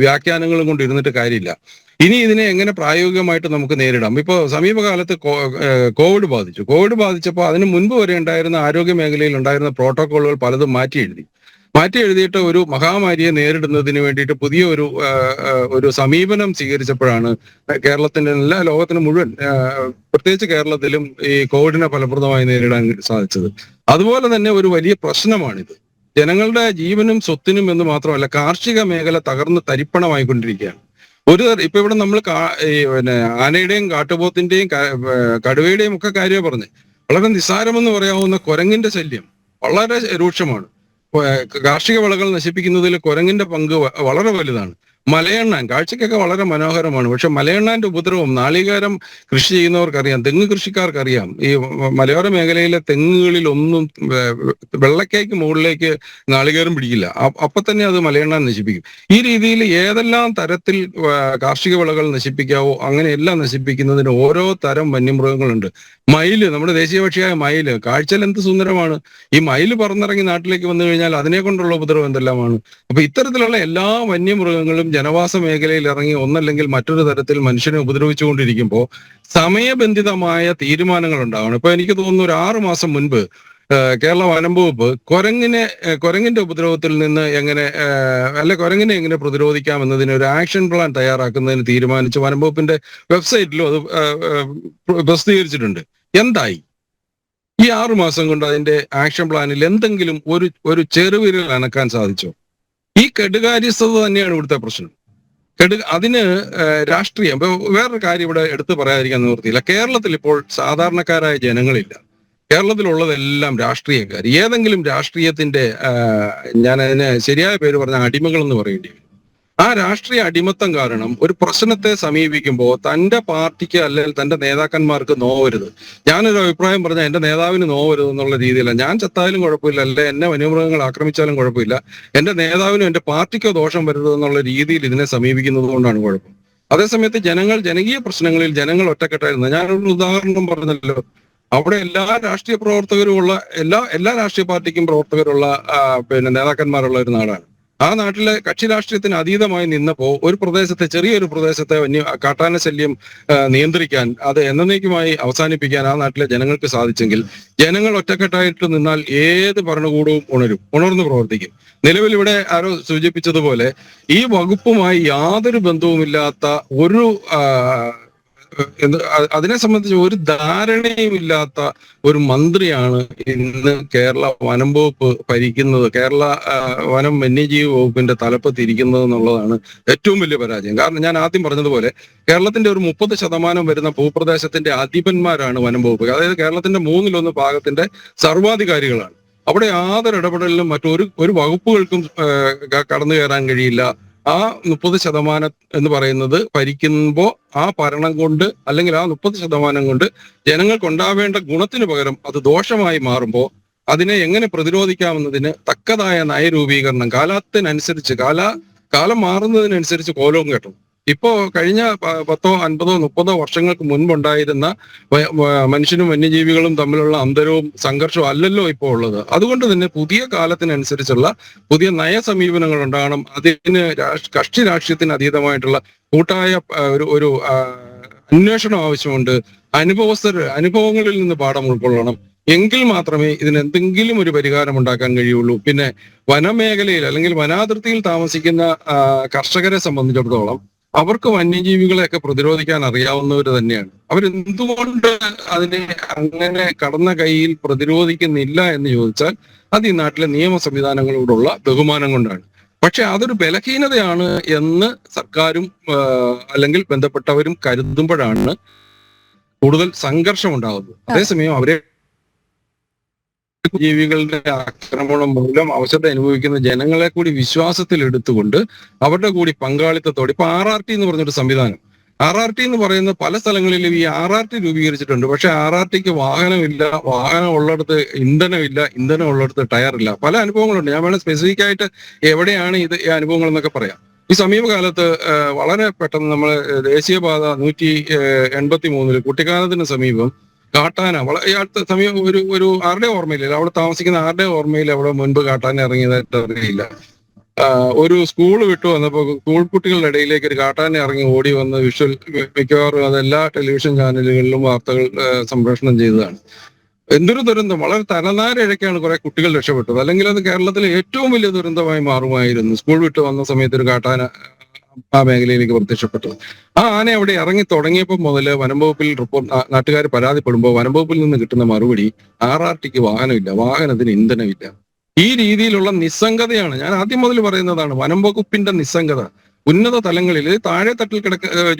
വ്യാഖ്യാനങ്ങളും കൊണ്ട് ഇരുന്നിട്ട് കാര്യമില്ല. ഇനി ഇതിനെ എങ്ങനെ പ്രായോഗികമായിട്ട് നമുക്ക് നേരിടാം? ഇപ്പോൾ സമീപകാലത്ത് കോവിഡ് ബാധിച്ചപ്പോൾ അതിന് മുൻപ് വരെ ഉണ്ടായിരുന്ന ആരോഗ്യ മേഖലയിൽ ഉണ്ടായിരുന്ന പ്രോട്ടോക്കോളുകൾ പലതും മാറ്റി എഴുതിയിട്ട് ഒരു മഹാമാരിയെ നേരിടുന്നതിന് വേണ്ടിയിട്ട് പുതിയ ഒരു സമീപനം സ്വീകരിച്ചപ്പോഴാണ് കേരളത്തിന്റെ എല്ലാ ലോകത്തിന് മുഴുവൻ, പ്രത്യേകിച്ച് കേരളത്തിലും ഈ കോവിഡിനെ ഫലപ്രദമായി നേരിടാൻ സാധിച്ചത്. അതുപോലെ തന്നെ ഒരു വലിയ പ്രശ്നമാണിത്. ജനങ്ങളുടെ ജീവനും സ്വത്തിനും എന്ന് മാത്രമല്ല, കാർഷിക മേഖല തകർന്ന് തരിപ്പണമായിക്കൊണ്ടിരിക്കുകയാണ്. ഇപ്പൊ ഇവിടെ നമ്മൾ പിന്നെ ആനയുടെയും കാട്ടുപോത്തിന്റെയും കടുവയുടെയും ഒക്കെ കാര്യം പറഞ്ഞ് വളരെ നിസ്സാരമെന്ന് പറയാവുന്ന കുരങ്ങിന്റെ ശല്യം വളരെ രൂക്ഷമാണ്. കാർഷിക വിളകൾ നശിപ്പിക്കുന്നതിൽ കുരങ്ങിന്റെ പങ്ക് വളരെ വലുതാണ്. മലയെണ്ണാൻ കാഴ്ചക്കൊക്കെ വളരെ മനോഹരമാണ്, പക്ഷെ മലയെണ്ണാന്റെ ഉപദ്രവം നാളികേരം കൃഷി ചെയ്യുന്നവർക്കറിയാം, തെങ്ങ് കൃഷിക്കാർക്കറിയാം. ഈ മലയോര മേഖലയിലെ തെങ്ങുകളിൽ ഒന്നും വെള്ളക്കേക്ക് മുകളിലേക്ക് നാളികേരം പിടിക്കില്ല, അപ്പൊ തന്നെ അത് മലയെണ്ണാൻ നശിപ്പിക്കും. ഈ രീതിയിൽ ഏതെല്ലാം തരത്തിൽ കാർഷിക വിളകൾ നശിപ്പിക്കാവോ അങ്ങനെയെല്ലാം നശിപ്പിക്കുന്നതിന് ഓരോ തരം വന്യമൃഗങ്ങളുണ്ട്. മയില്, നമ്മുടെ ദേശീയ പക്ഷിയായ മയില്, കാഴ്ചയിൽ എന്ത് സുന്ദരമാണ്. ഈ മയില് പറന്നിറങ്ങി നാട്ടിലേക്ക് വന്നു കഴിഞ്ഞാൽ അതിനെ കൊണ്ടുള്ള ഉപദ്രവം എന്തെല്ലാമാണ്. അപ്പൊ ഇത്തരത്തിലുള്ള എല്ലാ വന്യമൃഗങ്ങളും ജനവാസ മേഖലയിൽ ഇറങ്ങി ഒന്നല്ലെങ്കിൽ മറ്റൊരു തരത്തിൽ മനുഷ്യനെ ഉപദ്രവിച്ചുകൊണ്ടിരിക്കുമ്പോൾ സമയബന്ധിതമായ തീരുമാനങ്ങൾ ഉണ്ടാവണം. ഇപ്പൊ എനിക്ക് തോന്നുന്നു ഒരു 6 മാസം മുൻപ് കേരള വനം വകുപ്പ് കുരങ്ങിന്റെ ഉപദ്രവത്തിൽ നിന്ന് കുരങ്ങിനെ എങ്ങനെ പ്രതിരോധിക്കാം എന്നതിന് ഒരു ആക്ഷൻ പ്ലാൻ തയ്യാറാക്കുന്നതിന് തീരുമാനിച്ച് വനം വകുപ്പിന്റെ വെബ്സൈറ്റിലും അത് പ്രസിദ്ധീകരിച്ചിട്ടുണ്ട്. എന്തായി? ഈ 6 മാസം കൊണ്ട് അതിന്റെ ആക്ഷൻ പ്ലാനിൽ എന്തെങ്കിലും ഒരു ചെറുവിരൽ അനക്കാൻ സാധിച്ചോ? ഈ കെടുകാര്യസ്ഥത തന്നെയാണ് ഇവിടുത്തെ പ്രശ്നം. അതിന് രാഷ്ട്രീയം. ഇപ്പൊ വേറൊരു കാര്യം ഇവിടെ എടുത്തു പറയാതിരിക്കാൻ നിവൃത്തിയില്ല. കേരളത്തിൽ ഇപ്പോൾ സാധാരണക്കാരായ ജനങ്ങളില്ല. കേരളത്തിലുള്ളതെല്ലാം രാഷ്ട്രീയക്കാർ. ഏതെങ്കിലും രാഷ്ട്രീയത്തിന്റെ ഞാൻ അതിന് ശരിയായ പേര് പറഞ്ഞ അടിമകൾ എന്ന് പറയേണ്ടി വരും. ആ രാഷ്ട്രീയ അടിമത്തം കാരണം ഒരു പ്രശ്നത്തെ സമീപിക്കുമ്പോൾ തന്റെ പാർട്ടിക്ക് അല്ലെങ്കിൽ തന്റെ നേതാക്കന്മാർക്ക് നോവരുത്. ഞാനൊരു അഭിപ്രായം പറഞ്ഞാൽ എന്റെ നേതാവിന് നോവരുത് എന്നുള്ള രീതിയിലാണ്. ഞാൻ ചത്താലും കുഴപ്പമില്ല, അല്ലെ എന്നെ വന്യമൃഗങ്ങൾ ആക്രമിച്ചാലും കുഴപ്പമില്ല, എന്റെ നേതാവിനും എന്റെ പാർട്ടിക്കോ ദോഷം വരരുത് എന്നുള്ള രീതിയിൽ ഇതിനെ സമീപിക്കുന്നത് കൊണ്ടാണ് കുഴപ്പം. അതേസമയത്ത് ജനകീയ പ്രശ്നങ്ങളിൽ ജനങ്ങൾ ഒറ്റക്കെട്ടായിരുന്നു. ഞാനൊരു ഉദാഹരണം പറഞ്ഞല്ലോ, അവിടെ എല്ലാ രാഷ്ട്രീയ പ്രവർത്തകരും ഉള്ള എല്ലാ രാഷ്ട്രീയ പാർട്ടിക്കും പ്രവർത്തകരുള്ള നേതാക്കന്മാരുള്ള ഒരു നാടാണ്. ആ നാട്ടിലെ കക്ഷി രാഷ്ട്രീയത്തിന് അതീതമായി നിന്നപ്പോ ചെറിയൊരു പ്രദേശത്തെ കാട്ടാന ശല്യം നിയന്ത്രിക്കാൻ, അത് എന്നേക്കുമായി അവസാനിപ്പിക്കാൻ ആ നാട്ടിലെ ജനങ്ങൾക്ക് സാധിച്ചെങ്കിൽ, ജനങ്ങൾ ഒറ്റക്കെട്ടായിട്ട് നിന്നാൽ ഏത് ഭരണകൂടവും ഉണർന്നു പ്രവർത്തിക്കും. നിലവിൽ ഇവിടെ ആരോ സൂചിപ്പിച്ചതുപോലെ ഈ വകുപ്പുമായി യാതൊരു ബന്ധവുമില്ലാത്ത അതിനെ സംബന്ധിച്ച് ഒരു ധാരണയും ഇല്ലാത്ത ഒരു മന്ത്രിയാണ് ഇന്ന് കേരള വനം വകുപ്പ് ഭരിക്കുന്നത്. കേരള വനം വന്യജീവി വകുപ്പിന്റെ തലപ്പത്തിരിക്കുന്നത് എന്നുള്ളതാണ് ഏറ്റവും വലിയ പരാജയം. കാരണം ഞാൻ ആദ്യം പറഞ്ഞതുപോലെ കേരളത്തിന്റെ ഒരു 30% വരുന്ന ഭൂപ്രദേശത്തിന്റെ അധിപന്മാരാണ് വനം വകുപ്പ്. അതായത് കേരളത്തിന്റെ 1/3 ഭാഗത്തിന്റെ സർവാധികാരികളാണ്. അവിടെ യാതൊരു ഇടപെടലിലും മറ്റൊരു വകുപ്പുകൾക്കും കടന്നു കയറാൻ കഴിയില്ല. ആ 30% എന്ന് പറയുന്നത് ഭരിക്കുമ്പോൾ ആ ഭരണം കൊണ്ട്, അല്ലെങ്കിൽ ആ 30% കൊണ്ട് ജനങ്ങൾക്ക് ഉണ്ടാവേണ്ട ഗുണത്തിന് പകരം അത് ദോഷമായി മാറുമ്പോൾ അതിനെ എങ്ങനെ പ്രതിരോധിക്കാമെന്നതിന് തക്കതായ നയരൂപീകരണം കാലത്തിനനുസരിച്ച് കാലം മാറുന്നതിനനുസരിച്ച് കോലവും കേട്ടു. ഇപ്പോ കഴിഞ്ഞ 10, 50, 30 വർഷങ്ങൾക്ക് മുൻപുണ്ടായിരുന്ന മനുഷ്യനും വന്യജീവികളും തമ്മിലുള്ള അന്തരവും സംഘർഷവും അല്ലല്ലോ ഇപ്പോൾ ഉള്ളത്. അതുകൊണ്ട് തന്നെ പുതിയ കാലത്തിനനുസരിച്ചുള്ള പുതിയ നയസമീപനങ്ങൾ ഉണ്ടാകണം. അതിന് കക്ഷി രാഷ്ട്രീയത്തിന് അതീതമായിട്ടുള്ള കൂട്ടായ ഒരു അന്വേഷണം ആവശ്യമുണ്ട്. അനുഭവങ്ങളിൽ നിന്ന് പാഠം ഉൾക്കൊള്ളണം. എങ്കിൽ മാത്രമേ ഇതിന് എന്തെങ്കിലും ഒരു പരിഹാരം ഉണ്ടാക്കാൻ കഴിയുള്ളൂ. പിന്നെ വനമേഖലയിൽ അല്ലെങ്കിൽ വനാതിർത്തിയിൽ താമസിക്കുന്ന കർഷകരെ സംബന്ധിച്ചിടത്തോളം അവർക്ക് വന്യജീവികളെയൊക്കെ പ്രതിരോധിക്കാൻ അറിയാവുന്നവർ തന്നെയാണ്. അവരെന്തുകൊണ്ട് അതിനെ അങ്ങനെ കടന്ന കൈയിൽ പ്രതിരോധിക്കുന്നില്ല എന്ന് ചോദിച്ചാൽ അത് ഈ നാട്ടിലെ നിയമ സംവിധാനങ്ങളോടുള്ള ബഹുമാനം കൊണ്ടാണ്. പക്ഷെ അതൊരു ബലഹീനതയാണ് എന്ന് സർക്കാരും അല്ലെങ്കിൽ ബന്ധപ്പെട്ടവരും കരുതുമ്പോഴാണ് കൂടുതൽ സംഘർഷം ഉണ്ടാകുന്നത്. അതേസമയം അവരെ ജീവികളുടെ ആക്രമണം മൂലം അവശത അനുഭവിക്കുന്ന ജനങ്ങളെ കൂടി വിശ്വാസത്തിൽ എടുത്തുകൊണ്ട് അവരുടെ കൂടി പങ്കാളിത്തത്തോടെ ഇപ്പൊ RRT എന്ന് പറഞ്ഞൊരു സംവിധാനം, RRT എന്ന് പറയുന്ന പല സ്ഥലങ്ങളിലും ഈ RRT രൂപീകരിച്ചിട്ടുണ്ട്. പക്ഷെ RRTക്ക് വാഹനമില്ല, വാഹനം ഉള്ളിടത്ത് ഇന്ധനമില്ല, ഇന്ധനം ഉള്ളിടത്ത് ടയറില്ല. പല അനുഭവങ്ങളുണ്ട്. ഞാൻ വേണം സ്പെസിഫിക് ആയിട്ട് എവിടെയാണ് ഈ അനുഭവങ്ങൾ എന്നൊക്കെ പറയാം. ഈ സമീപകാലത്ത് വളരെ പെട്ടെന്ന് നമ്മൾ ദേശീയപാത 183 കുട്ടിക്കാനത്തിന് സമീപം കാട്ടാന അടുത്ത സമയം ഒരു ആരുടെ ഓർമ്മയില്ല, അവിടെ താമസിക്കുന്ന ആരുടെ ഓർമ്മയിൽ അവിടെ മുൻപ് കാട്ടാന ഇറങ്ങിയതായിട്ട് അറിയില്ല. ഒരു സ്കൂൾ വിട്ടു വന്നപ്പോൾ സ്കൂൾ കുട്ടികളുടെ ഇടയിലേക്ക് ഒരു കാട്ടാന ഇറങ്ങി ഓടി വന്ന് വിഷ്വൽ മിക്കവാറും അതെല്ലാ ടെലിവിഷൻ ചാനലുകളിലും വാർത്തകൾ സംപ്രേഷണം ചെയ്തതാണ്. എന്തൊരു ദുരന്തം! വളരെ തലനാരിഴയ്ക്കാണ് കുറെ കുട്ടികൾ രക്ഷപ്പെട്ടത്. അല്ലെങ്കിൽ അത് കേരളത്തിലെ ഏറ്റവും വലിയ ദുരന്തമായി മാറുമായിരുന്നു. സ്കൂൾ വിട്ട് വന്ന സമയത്ത് ഒരു കാട്ടാന ആ മേഖലയിലേക്ക് പ്രത്യക്ഷപ്പെട്ടത്. ആ ആന അവിടെ ഇറങ്ങി തുടങ്ങിയപ്പോൾ മുതൽ വനംവകുപ്പിൽ നാട്ടുകാർ പരാതിപ്പെടുമ്പോൾ വനംവകുപ്പിൽ നിന്ന് കിട്ടുന്ന മറുപടി RRTക്ക് വാഹനമില്ല, വാഹനത്തിന് ഇന്ധനമില്ല. ഈ രീതിയിലുള്ള നിസ്സംഗതയാണ് ഞാൻ ആദ്യം മുതൽ പറയുന്നതാണ്. വനംവകുപ്പിന്റെ നിസ്സംഗത ഉന്നത തലങ്ങളിൽ താഴെ തട്ടിൽ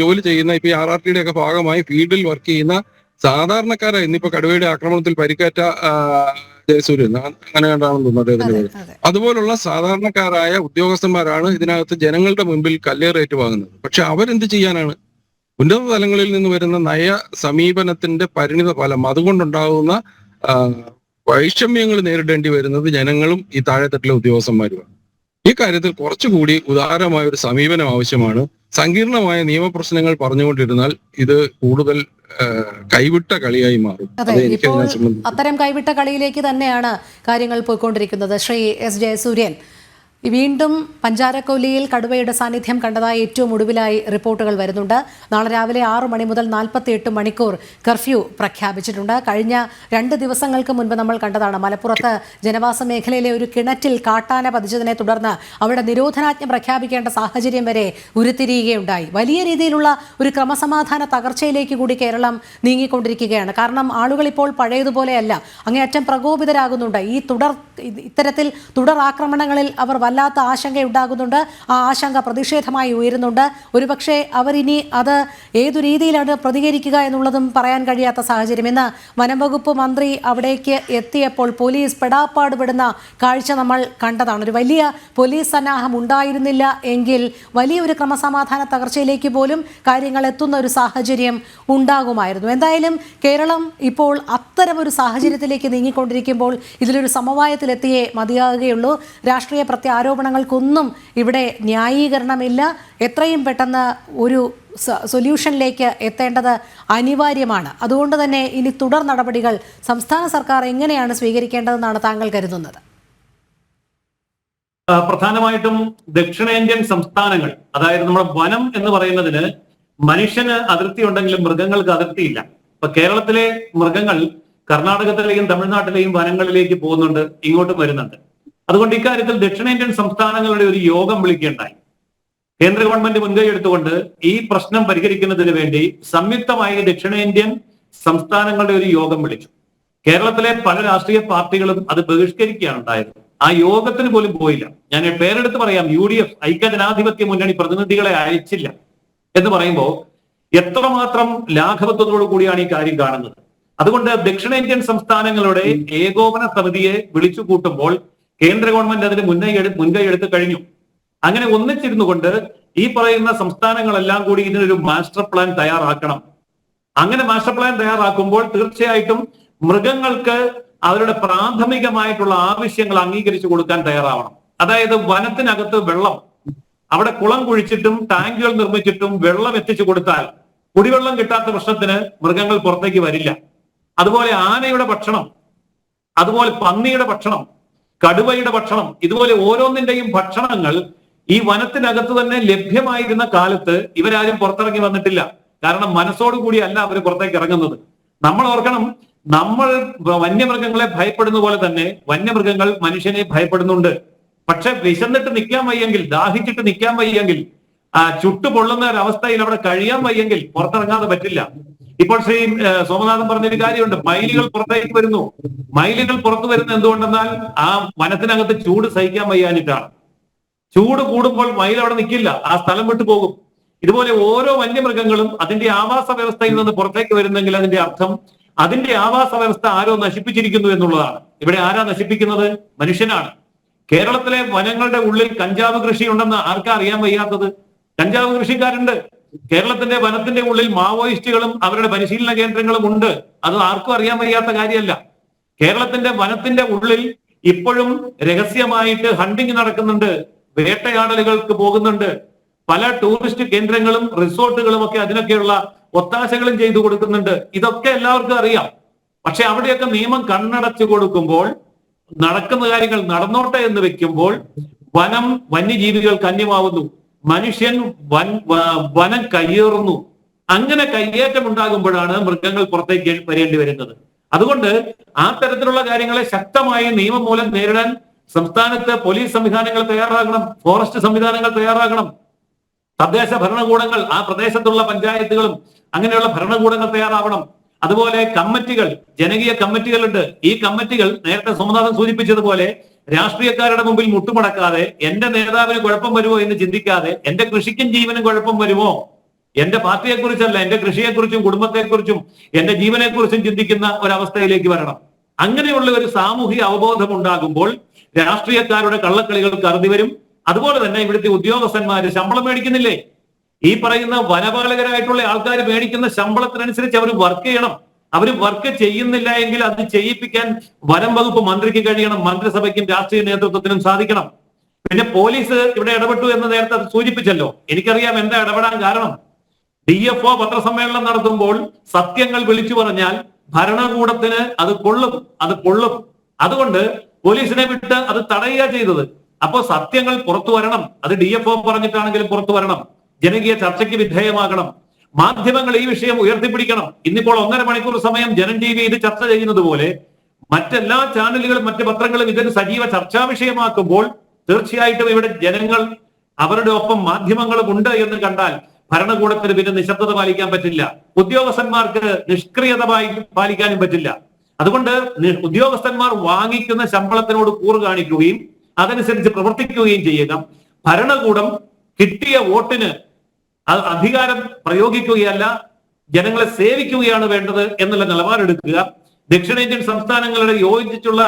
ജോലി ചെയ്യുന്ന ഇപ്പൊ ഈ RRTയുടെ ഒക്കെ ഭാഗമായി ഫീൽഡിൽ വർക്ക് ചെയ്യുന്ന സാധാരണക്കാരായി ഇന്നിപ്പോ കടുവയുടെ ആക്രമണത്തിൽ പരിക്കേറ്റ ജയസൂര്യൻ അങ്ങനെ കണ്ടാണെന്ന് തോന്നുന്നത്. അതുപോലുള്ള സാധാരണക്കാരായ ഉദ്യോഗസ്ഥന്മാരാണ് ഇതിനകത്ത് ജനങ്ങളുടെ മുൻപിൽ കല്ലേറേറ്റ് വാങ്ങുന്നത്. പക്ഷെ അവരെന്ത് ചെയ്യാനാണ്? ഉന്നത തലങ്ങളിൽ നിന്ന് വരുന്ന നയ സമീപനത്തിന്റെ പരിണിത ഫലം, അതുകൊണ്ടുണ്ടാകുന്ന വൈഷമ്യങ്ങൾ നേരിടേണ്ടി വരുന്നത് ജനങ്ങളും ഈ താഴെത്തട്ടിലെ ഉദ്യോഗസ്ഥന്മാരുമാണ്. ഈ കാര്യത്തിൽ കുറച്ചുകൂടി ഉദാരമായ ഒരു സമീപനം ആവശ്യമാണ്. സങ്കീർണമായ നിയമപ്രശ്നങ്ങൾ പറഞ്ഞുകൊണ്ടിരുന്നാൽ ഇത് കൂടുതൽ കൈവിട്ട കളിയായി മാറും. അത്തരം കൈവിട്ട കളിയിലേക്ക് തന്നെയാണ് കാര്യങ്ങൾ പോയിക്കൊണ്ടിരിക്കുന്നത്. ശ്രീ S. ജയസൂര്യൻ, വീണ്ടും പഞ്ചാരക്കൊല്ലിയിൽ കടുവയുടെ സാന്നിധ്യം കണ്ടതായി ഏറ്റവും ഒടുവിലായി റിപ്പോർട്ടുകൾ വരുന്നുണ്ട്. നാളെ രാവിലെ 6 മണി മുതൽ 48 മണിക്കൂർ കർഫ്യൂ പ്രഖ്യാപിച്ചിട്ടുണ്ട്. കഴിഞ്ഞ 2 ദിവസങ്ങൾക്ക് മുൻപ് നമ്മൾ കണ്ടതാണ് മലപ്പുറത്ത് ജനവാസ മേഖലയിലെ ഒരു കിണറ്റിൽ കാട്ടാന പതിച്ചതിനെ തുടർന്ന് അവിടെ നിരോധനാജ്ഞ പ്രഖ്യാപിക്കേണ്ട സാഹചര്യം വരെ ഉരുത്തിരിയുകയുണ്ടായി. വലിയ രീതിയിലുള്ള ഒരു ക്രമസമാധാന തകർച്ചയിലേക്ക് കൂടി കേരളം നീങ്ങിക്കൊണ്ടിരിക്കുകയാണ്. കാരണം ആളുകൾ ഇപ്പോൾ പഴയതുപോലെയല്ല, അങ്ങേയറ്റം പ്രകോപിതരാകുന്നുണ്ട്. ഇത്തരത്തിൽ തുടർ ആക്രമണങ്ങളിൽ അവർ വല്ലാത്ത ആശങ്കയുണ്ടാകുന്നുണ്ട്. ആ ആശങ്ക പ്രതിഷേധമായി ഉയരുന്നുണ്ട്. ഒരുപക്ഷെ അവരിനി അത് ഏതു രീതിയിലാണ് പ്രതികരിക്കുക എന്നുള്ളതും പറയാൻ കഴിയാത്ത സാഹചര്യം. ഇന്ന് വനംവകുപ്പ് മന്ത്രി അവിടേക്ക് എത്തിയപ്പോൾ പോലീസ് പെടാപ്പാടുപെടുന്ന കാഴ്ച നമ്മൾ കണ്ടതാണ്. ഒരു വലിയ പോലീസ് സന്നാഹം ഉണ്ടായിരുന്നില്ല എങ്കിൽ വലിയൊരു ക്രമസമാധാന തകർച്ചയിലേക്ക് പോലും കാര്യങ്ങൾ എത്തുന്ന ഒരു സാഹചര്യം ഉണ്ടാകുമായിരുന്നു. എന്തായാലും കേരളം ഇപ്പോൾ അത്തരമൊരു സാഹചര്യത്തിലേക്ക് നീങ്ങിക്കൊണ്ടിരിക്കുമ്പോൾ ഇതിലൊരു സമവായത്തിലെത്തിയേ മതിയാകുകയുള്ളൂ. രാഷ്ട്രീയ ആരോപണങ്ങൾക്കൊന്നും ഇവിടെ ന്യായീകരണമില്ല. എത്രയും പെട്ടെന്ന് ഒരു സൊല്യൂഷനിലേക്ക് എത്തേണ്ടത് അനിവാര്യമാണ്. അതുകൊണ്ട് തന്നെ ഇനി തുടർ നടപടികൾ സംസ്ഥാന സർക്കാർ എങ്ങനെയാണ് സ്വീകരിക്കേണ്ടതെന്നാണ് താങ്കൾ കരുതുന്നത്? പ്രധാനമായിട്ടും ദക്ഷിണേന്ത്യൻ സംസ്ഥാനങ്ങൾ, അതായത് നമ്മുടെ വനം എന്ന് പറയുന്നതിന് മനുഷ്യന് അതിർത്തി ഉണ്ടെങ്കിലും മൃഗങ്ങൾക്ക് അതിർത്തിയില്ല. ഇപ്പൊ കേരളത്തിലെ മൃഗങ്ങൾ കർണാടകത്തിലെയും തമിഴ്നാട്ടിലെയും വനങ്ങളിലേക്ക് പോകുന്നുണ്ട്, ഇങ്ങോട്ടും വരുന്നുണ്ട്. അതുകൊണ്ട് ഇക്കാര്യത്തിൽ ദക്ഷിണേന്ത്യൻ സംസ്ഥാനങ്ങളുടെ ഒരു യോഗം വിളിക്കുകയുണ്ടായി. കേന്ദ്ര ഗവൺമെന്റ് മുൻകൈ എടുത്തുകൊണ്ട് ഈ പ്രശ്നം പരിഹരിക്കുന്നതിന് വേണ്ടി സംയുക്തമായി ദക്ഷിണേന്ത്യൻ സംസ്ഥാനങ്ങളുടെ ഒരു യോഗം വിളിച്ചു. കേരളത്തിലെ പല രാഷ്ട്രീയ പാർട്ടികളും അത് ബഹിഷ്കരിക്കുകയാണ് ഉണ്ടായത്. ആ യോഗത്തിന് പോലും പോയില്ല. ഞാൻ പേരെടുത്ത് പറയാം, UDF ഐക്യജനാധിപത്യ മുന്നണി പ്രതിനിധികളെ അയച്ചില്ല എന്ന് പറയുമ്പോൾ എത്രമാത്രം ലാഘവത്വത്തോടു കൂടിയാണ് ഈ കാര്യം കാണുന്നത്. അതുകൊണ്ട് ദക്ഷിണേന്ത്യൻ സംസ്ഥാനങ്ങളുടെ ഏകോപന സമിതിയെ വിളിച്ചു കൂട്ടുമ്പോൾ കേന്ദ്ര ഗവൺമെന്റ് അതിന് മുൻകൈ എടുത്തു കഴിഞ്ഞു. അങ്ങനെ ഒന്നിച്ചിരുന്നു കൊണ്ട് ഈ പറയുന്ന സംസ്ഥാനങ്ങളെല്ലാം കൂടി ഇതിനൊരു മാസ്റ്റർ പ്ലാൻ തയ്യാറാക്കണം. അങ്ങനെ മാസ്റ്റർ പ്ലാൻ തയ്യാറാക്കുമ്പോൾ തീർച്ചയായിട്ടും മൃഗങ്ങൾക്ക് അവരുടെ പ്രാഥമികമായിട്ടുള്ള ആവശ്യങ്ങൾ അംഗീകരിച്ചു കൊടുക്കാൻ തയ്യാറാവണം. അതായത് വനത്തിനകത്ത് വെള്ളം, അവിടെ കുളം കുഴിച്ചിട്ടും ടാങ്കുകൾ നിർമ്മിച്ചിട്ടും വെള്ളം എത്തിച്ചു കൊടുത്താൽ കുടിവെള്ളം കിട്ടാത്ത പ്രശ്നത്തിന് മൃഗങ്ങൾ പുറത്തേക്ക് വരില്ല. അതുപോലെ ആനയുടെ ഭക്ഷണം, അതുപോലെ പന്നിയുടെ ഭക്ഷണം, കടുവയുടെ ഭക്ഷണം, ഇതുപോലെ ഓരോന്നിന്റെയും ഭക്ഷണങ്ങൾ ഈ വനത്തിനകത്ത് തന്നെ ലഭ്യമായിരുന്ന കാലത്ത് ഇവരാരും പുറത്തിറങ്ങി വന്നിട്ടില്ല. കാരണം മനസ്സോടുകൂടി അല്ല അവർ പുറത്തേക്ക് ഇറങ്ങുന്നത്. നമ്മൾ ഓർക്കണം, നമ്മൾ വന്യമൃഗങ്ങളെ ഭയപ്പെടുന്ന പോലെ തന്നെ വന്യമൃഗങ്ങൾ മനുഷ്യനെ ഭയപ്പെടുന്നുണ്ട്. പക്ഷെ വിശന്നിട്ട് നിൽക്കാൻ വയ്യെങ്കിൽ, ദാഹിച്ചിട്ട് നിൽക്കാൻ വയ്യെങ്കിൽ ചുട്ടുപൊള്ളുന്ന ഒരവസ്ഥയിൽ അവിടെ കഴിയാൻ വയ്യെങ്കിൽ പുറത്തിറങ്ങാതെ പറ്റില്ല. ഇപ്പോൾ ശ്രീ സോമനാഥൻ പറഞ്ഞൊരു കാര്യമുണ്ട്, മയിലുകൾ പുറത്തേക്ക് വരുന്നു. മയിലുകൾ പുറത്തു വരുന്നത് എന്തുകൊണ്ടെന്നാൽ ആ വനത്തിനകത്ത് ചൂട് സഹിക്കാൻ വയ്യാനിട്ടാണ്. ചൂട് കൂടുമ്പോൾ മയിൽ അവിടെ നിൽക്കില്ല, ആ സ്ഥലം വിട്ടു പോകും. ഇതുപോലെ ഓരോ വന്യമൃഗങ്ങളും അതിന്റെ ആവാസ വ്യവസ്ഥയിൽ നിന്ന് പുറത്തേക്ക് വരുന്നെങ്കിൽ അതിന്റെ അർത്ഥം അതിന്റെ ആവാസ വ്യവസ്ഥ ആരോ നശിപ്പിച്ചിരിക്കുന്നു എന്നുള്ളതാണ്. ഇവിടെ ആരാ നശിപ്പിക്കുന്നത്? മനുഷ്യനാണ്. കേരളത്തിലെ വനങ്ങളുടെ ഉള്ളിൽ കഞ്ചാവ് കൃഷി ഉണ്ടെന്ന് ആർക്കാ അറിയാൻ വയ്യാത്തത്? കഞ്ചാവ് കൃഷിക്കാരുണ്ട്. കേരളത്തിന്റെ വനത്തിന്റെ ഉള്ളിൽ മാവോയിസ്റ്റുകളും അവരുടെ പരിശീലന കേന്ദ്രങ്ങളും ഉണ്ട്. അത് ആർക്കും അറിയാൻ വയ്യാത്ത കാര്യമല്ല. കേരളത്തിന്റെ വനത്തിന്റെ ഉള്ളിൽ ഇപ്പോഴും രഹസ്യമായിട്ട് ഹണ്ടിങ് നടക്കുന്നുണ്ട്, വേട്ടയാടലുകൾക്ക് പോകുന്നുണ്ട്. പല ടൂറിസ്റ്റ് കേന്ദ്രങ്ങളും റിസോർട്ടുകളും ഒക്കെ അതിനൊക്കെയുള്ള ഒത്താശകളും ചെയ്തു കൊടുക്കുന്നുണ്ട്. ഇതൊക്കെ എല്ലാവർക്കും അറിയാം. പക്ഷെ അവിടെയൊക്കെ നിയമം കണ്ണടച്ചു കൊടുക്കുമ്പോൾ, നടക്കുന്ന കാര്യങ്ങൾ നടന്നോട്ടെ എന്ന് വെക്കുമ്പോൾ വനം വന്യജീവികൾക്ക് അന്യമാവുന്നു. മനുഷ്യൻ വനം കയ്യേറുന്നു. അങ്ങനെ കയ്യേറ്റം ഉണ്ടാകുമ്പോഴാണ് മൃഗങ്ങൾ പുറത്തേക്ക് വരേണ്ടി വരുന്നത്. അതുകൊണ്ട് ആ തരത്തിലുള്ള കാര്യങ്ങളെ ശക്തമായി നിയമം മൂലം നേരിടാൻ സംസ്ഥാനത്ത് പോലീസ് സംവിധാനങ്ങൾ തയ്യാറാകണം, ഫോറസ്റ്റ് സംവിധാനങ്ങൾ തയ്യാറാകണം, തദ്ദേശ ഭരണകൂടങ്ങൾ, ആ പ്രദേശത്തുള്ള പഞ്ചായത്തുകളും അങ്ങനെയുള്ള ഭരണകൂടങ്ങൾ തയ്യാറാവണം. അതുപോലെ കമ്മിറ്റികൾ, ജനകീയ കമ്മിറ്റികളുണ്ട്. ഈ കമ്മിറ്റികൾ നേരത്തെ സോമനാഥൻ സൂചിപ്പിച്ചതുപോലെ രാഷ്ട്രീയക്കാരുടെ മുമ്പിൽ മുട്ടുമടക്കാതെ എന്റെ നേതാവിന് കുഴപ്പം വരുമോ എന്ന് ചിന്തിക്കാതെ എന്റെ കൃഷിക്കും ജീവനും കുഴപ്പം വരുമോ, എന്റെ പാർട്ടിയെക്കുറിച്ചല്ല എന്റെ കൃഷിയെക്കുറിച്ചും കുടുംബത്തെക്കുറിച്ചും എന്റെ ജീവനെക്കുറിച്ചും ചിന്തിക്കുന്ന ഒരവസ്ഥയിലേക്ക് വരണം. അങ്ങനെയുള്ള ഒരു സാമൂഹിക അവബോധം ഉണ്ടാകുമ്പോൾ രാഷ്ട്രീയക്കാരുടെ കള്ളക്കളികൾക്ക് അറുതി വരും. അതുപോലെ തന്നെ ഇവിടുത്തെ ഉദ്യോഗസ്ഥന്മാര് ശമ്പളം മേടിക്കുന്നില്ലേ? ഈ പറയുന്ന വനപാലകരായിട്ടുള്ള ആൾക്കാർ മേടിക്കുന്ന ശമ്പളത്തിനനുസരിച്ച് അവർ വർക്ക് ചെയ്യണം. അവർ വർക്ക് ചെയ്യുന്നില്ല എങ്കിൽ അത് ചെയ്യിപ്പിക്കാൻ വനം വകുപ്പ് മന്ത്രിക്ക് കഴിയണം, മന്ത്രിസഭയ്ക്കും രാഷ്ട്രീയ നേതൃത്വത്തിനും സാധിക്കണം. പിന്നെ പോലീസ് ഇവിടെ ഇടപെട്ടു എന്ന് നേരത്തെ സൂചിപ്പിച്ചല്ലോ. എനിക്കറിയാം എന്താ ഇടപെടാൻ കാരണം. DFO പത്രസമ്മേളനം നടത്തുമ്പോൾ സത്യങ്ങൾ വിളിച്ചു പറഞ്ഞാൽ ഭരണകൂടത്തിന് അത് കൊള്ളും. അതുകൊണ്ട് പോലീസിനെ വിട്ട് അത് തടയുക ചെയ്തത്. അപ്പോ സത്യങ്ങൾ പുറത്തു വരണം. അത് DFO പറഞ്ഞിട്ടാണെങ്കിലും പുറത്തു വരണം. ജനകീയ ചർച്ചയ്ക്ക് വിധേയമാകണം. മാധ്യമങ്ങൾ ഈ വിഷയം ഉയർത്തിപ്പിടിക്കണം. ഇന്നിപ്പോൾ 1.5 മണിക്കൂർ സമയം ജനം TV ഇത് ചർച്ച ചെയ്യുന്നത് പോലെ മറ്റെല്ലാ ചാനലുകളും മറ്റ് പത്രങ്ങളും ഇതൊരു സജീവ ചർച്ചാ വിഷയമാക്കുമ്പോൾ തീർച്ചയായിട്ടും ഇവിടെ ജനങ്ങൾ അവരുടെ ഒപ്പം മാധ്യമങ്ങളും ഉണ്ട് എന്ന് കണ്ടാൽ ഭരണകൂടത്തിന് പിന്നെ നിശബ്ദത പാലിക്കാൻ പറ്റില്ല. ഉദ്യോഗസ്ഥന്മാർക്ക് നിഷ്ക്രിയത പാലിക്കാനും പറ്റില്ല. അതുകൊണ്ട് ഉദ്യോഗസ്ഥന്മാർ വാങ്ങിക്കുന്ന ശമ്പളത്തിനോട് കൂറ് കാണിക്കുകയും അതനുസരിച്ച് പ്രവർത്തിക്കുകയും ചെയ്യുക. ഭരണകൂടം കിട്ടിയ വോട്ടിന് അധികാരം പ്രയോഗിക്കുകയല്ല, ജനങ്ങളെ സേവിക്കുകയാണ് വേണ്ടത് എന്നുള്ള നിലപാടെടുക്കുക. ദക്ഷിണേന്ത്യൻ സംസ്ഥാനങ്ങളുടെ യോജിച്ചുള്ള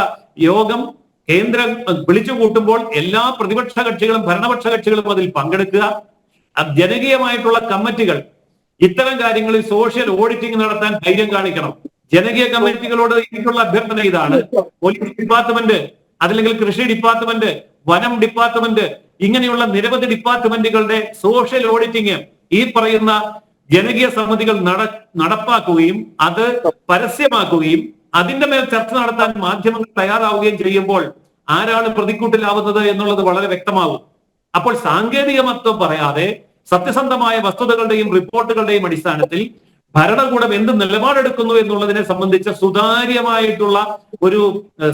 യോഗം കേന്ദ്രം വിളിച്ചു കൂട്ടുമ്പോൾ എല്ലാ പ്രതിപക്ഷ കക്ഷികളും ഭരണപക്ഷ കക്ഷികളും അതിൽ പങ്കെടുക്കുക. ജനകീയമായിട്ടുള്ള കമ്മിറ്റികൾ ഇത്തരം കാര്യങ്ങളിൽ സോഷ്യൽ ഓഡിറ്റിംഗ് നടത്താൻ ധൈര്യം കാണിക്കണം. ജനകീയ കമ്മിറ്റികളോട് എനിക്കുള്ള അഭ്യർത്ഥന ഇതാണ്. പോലീസ് ഡിപ്പാർട്ട്മെന്റ്, അതല്ലെങ്കിൽ കൃഷി ഡിപ്പാർട്ട്മെന്റ്, വനം ഡിപ്പാർട്ട്മെന്റ്, ഇങ്ങനെയുള്ള നിരവധി ഡിപ്പാർട്ട്മെന്റുകളുടെ സോഷ്യൽ ഓഡിറ്റിംഗ് ഈ പറയുന്ന ജനകീയ സമിതികൾ നടപ്പാക്കുകയും അത് പരസ്യമാക്കുകയും അതിന്റെ മേൽ ചർച്ച നടത്താൻ മാധ്യമങ്ങൾ തയ്യാറാവുകയും ചെയ്യുമ്പോൾ ആരാണ് പ്രതിക്കൂട്ടിലാവുന്നത് എന്നുള്ളത് വളരെ വ്യക്തമാകും. അപ്പോൾ സാങ്കേതികമത്വം പറയാതെ സത്യസന്ധമായ വസ്തുതകളുടെയും റിപ്പോർട്ടുകളുടെയും അടിസ്ഥാനത്തിൽ ഭരണകൂടം എന്ത് നിലപാടെടുക്കുന്നു എന്നുള്ളതിനെ സംബന്ധിച്ച സുതാര്യമായിട്ടുള്ള ഒരു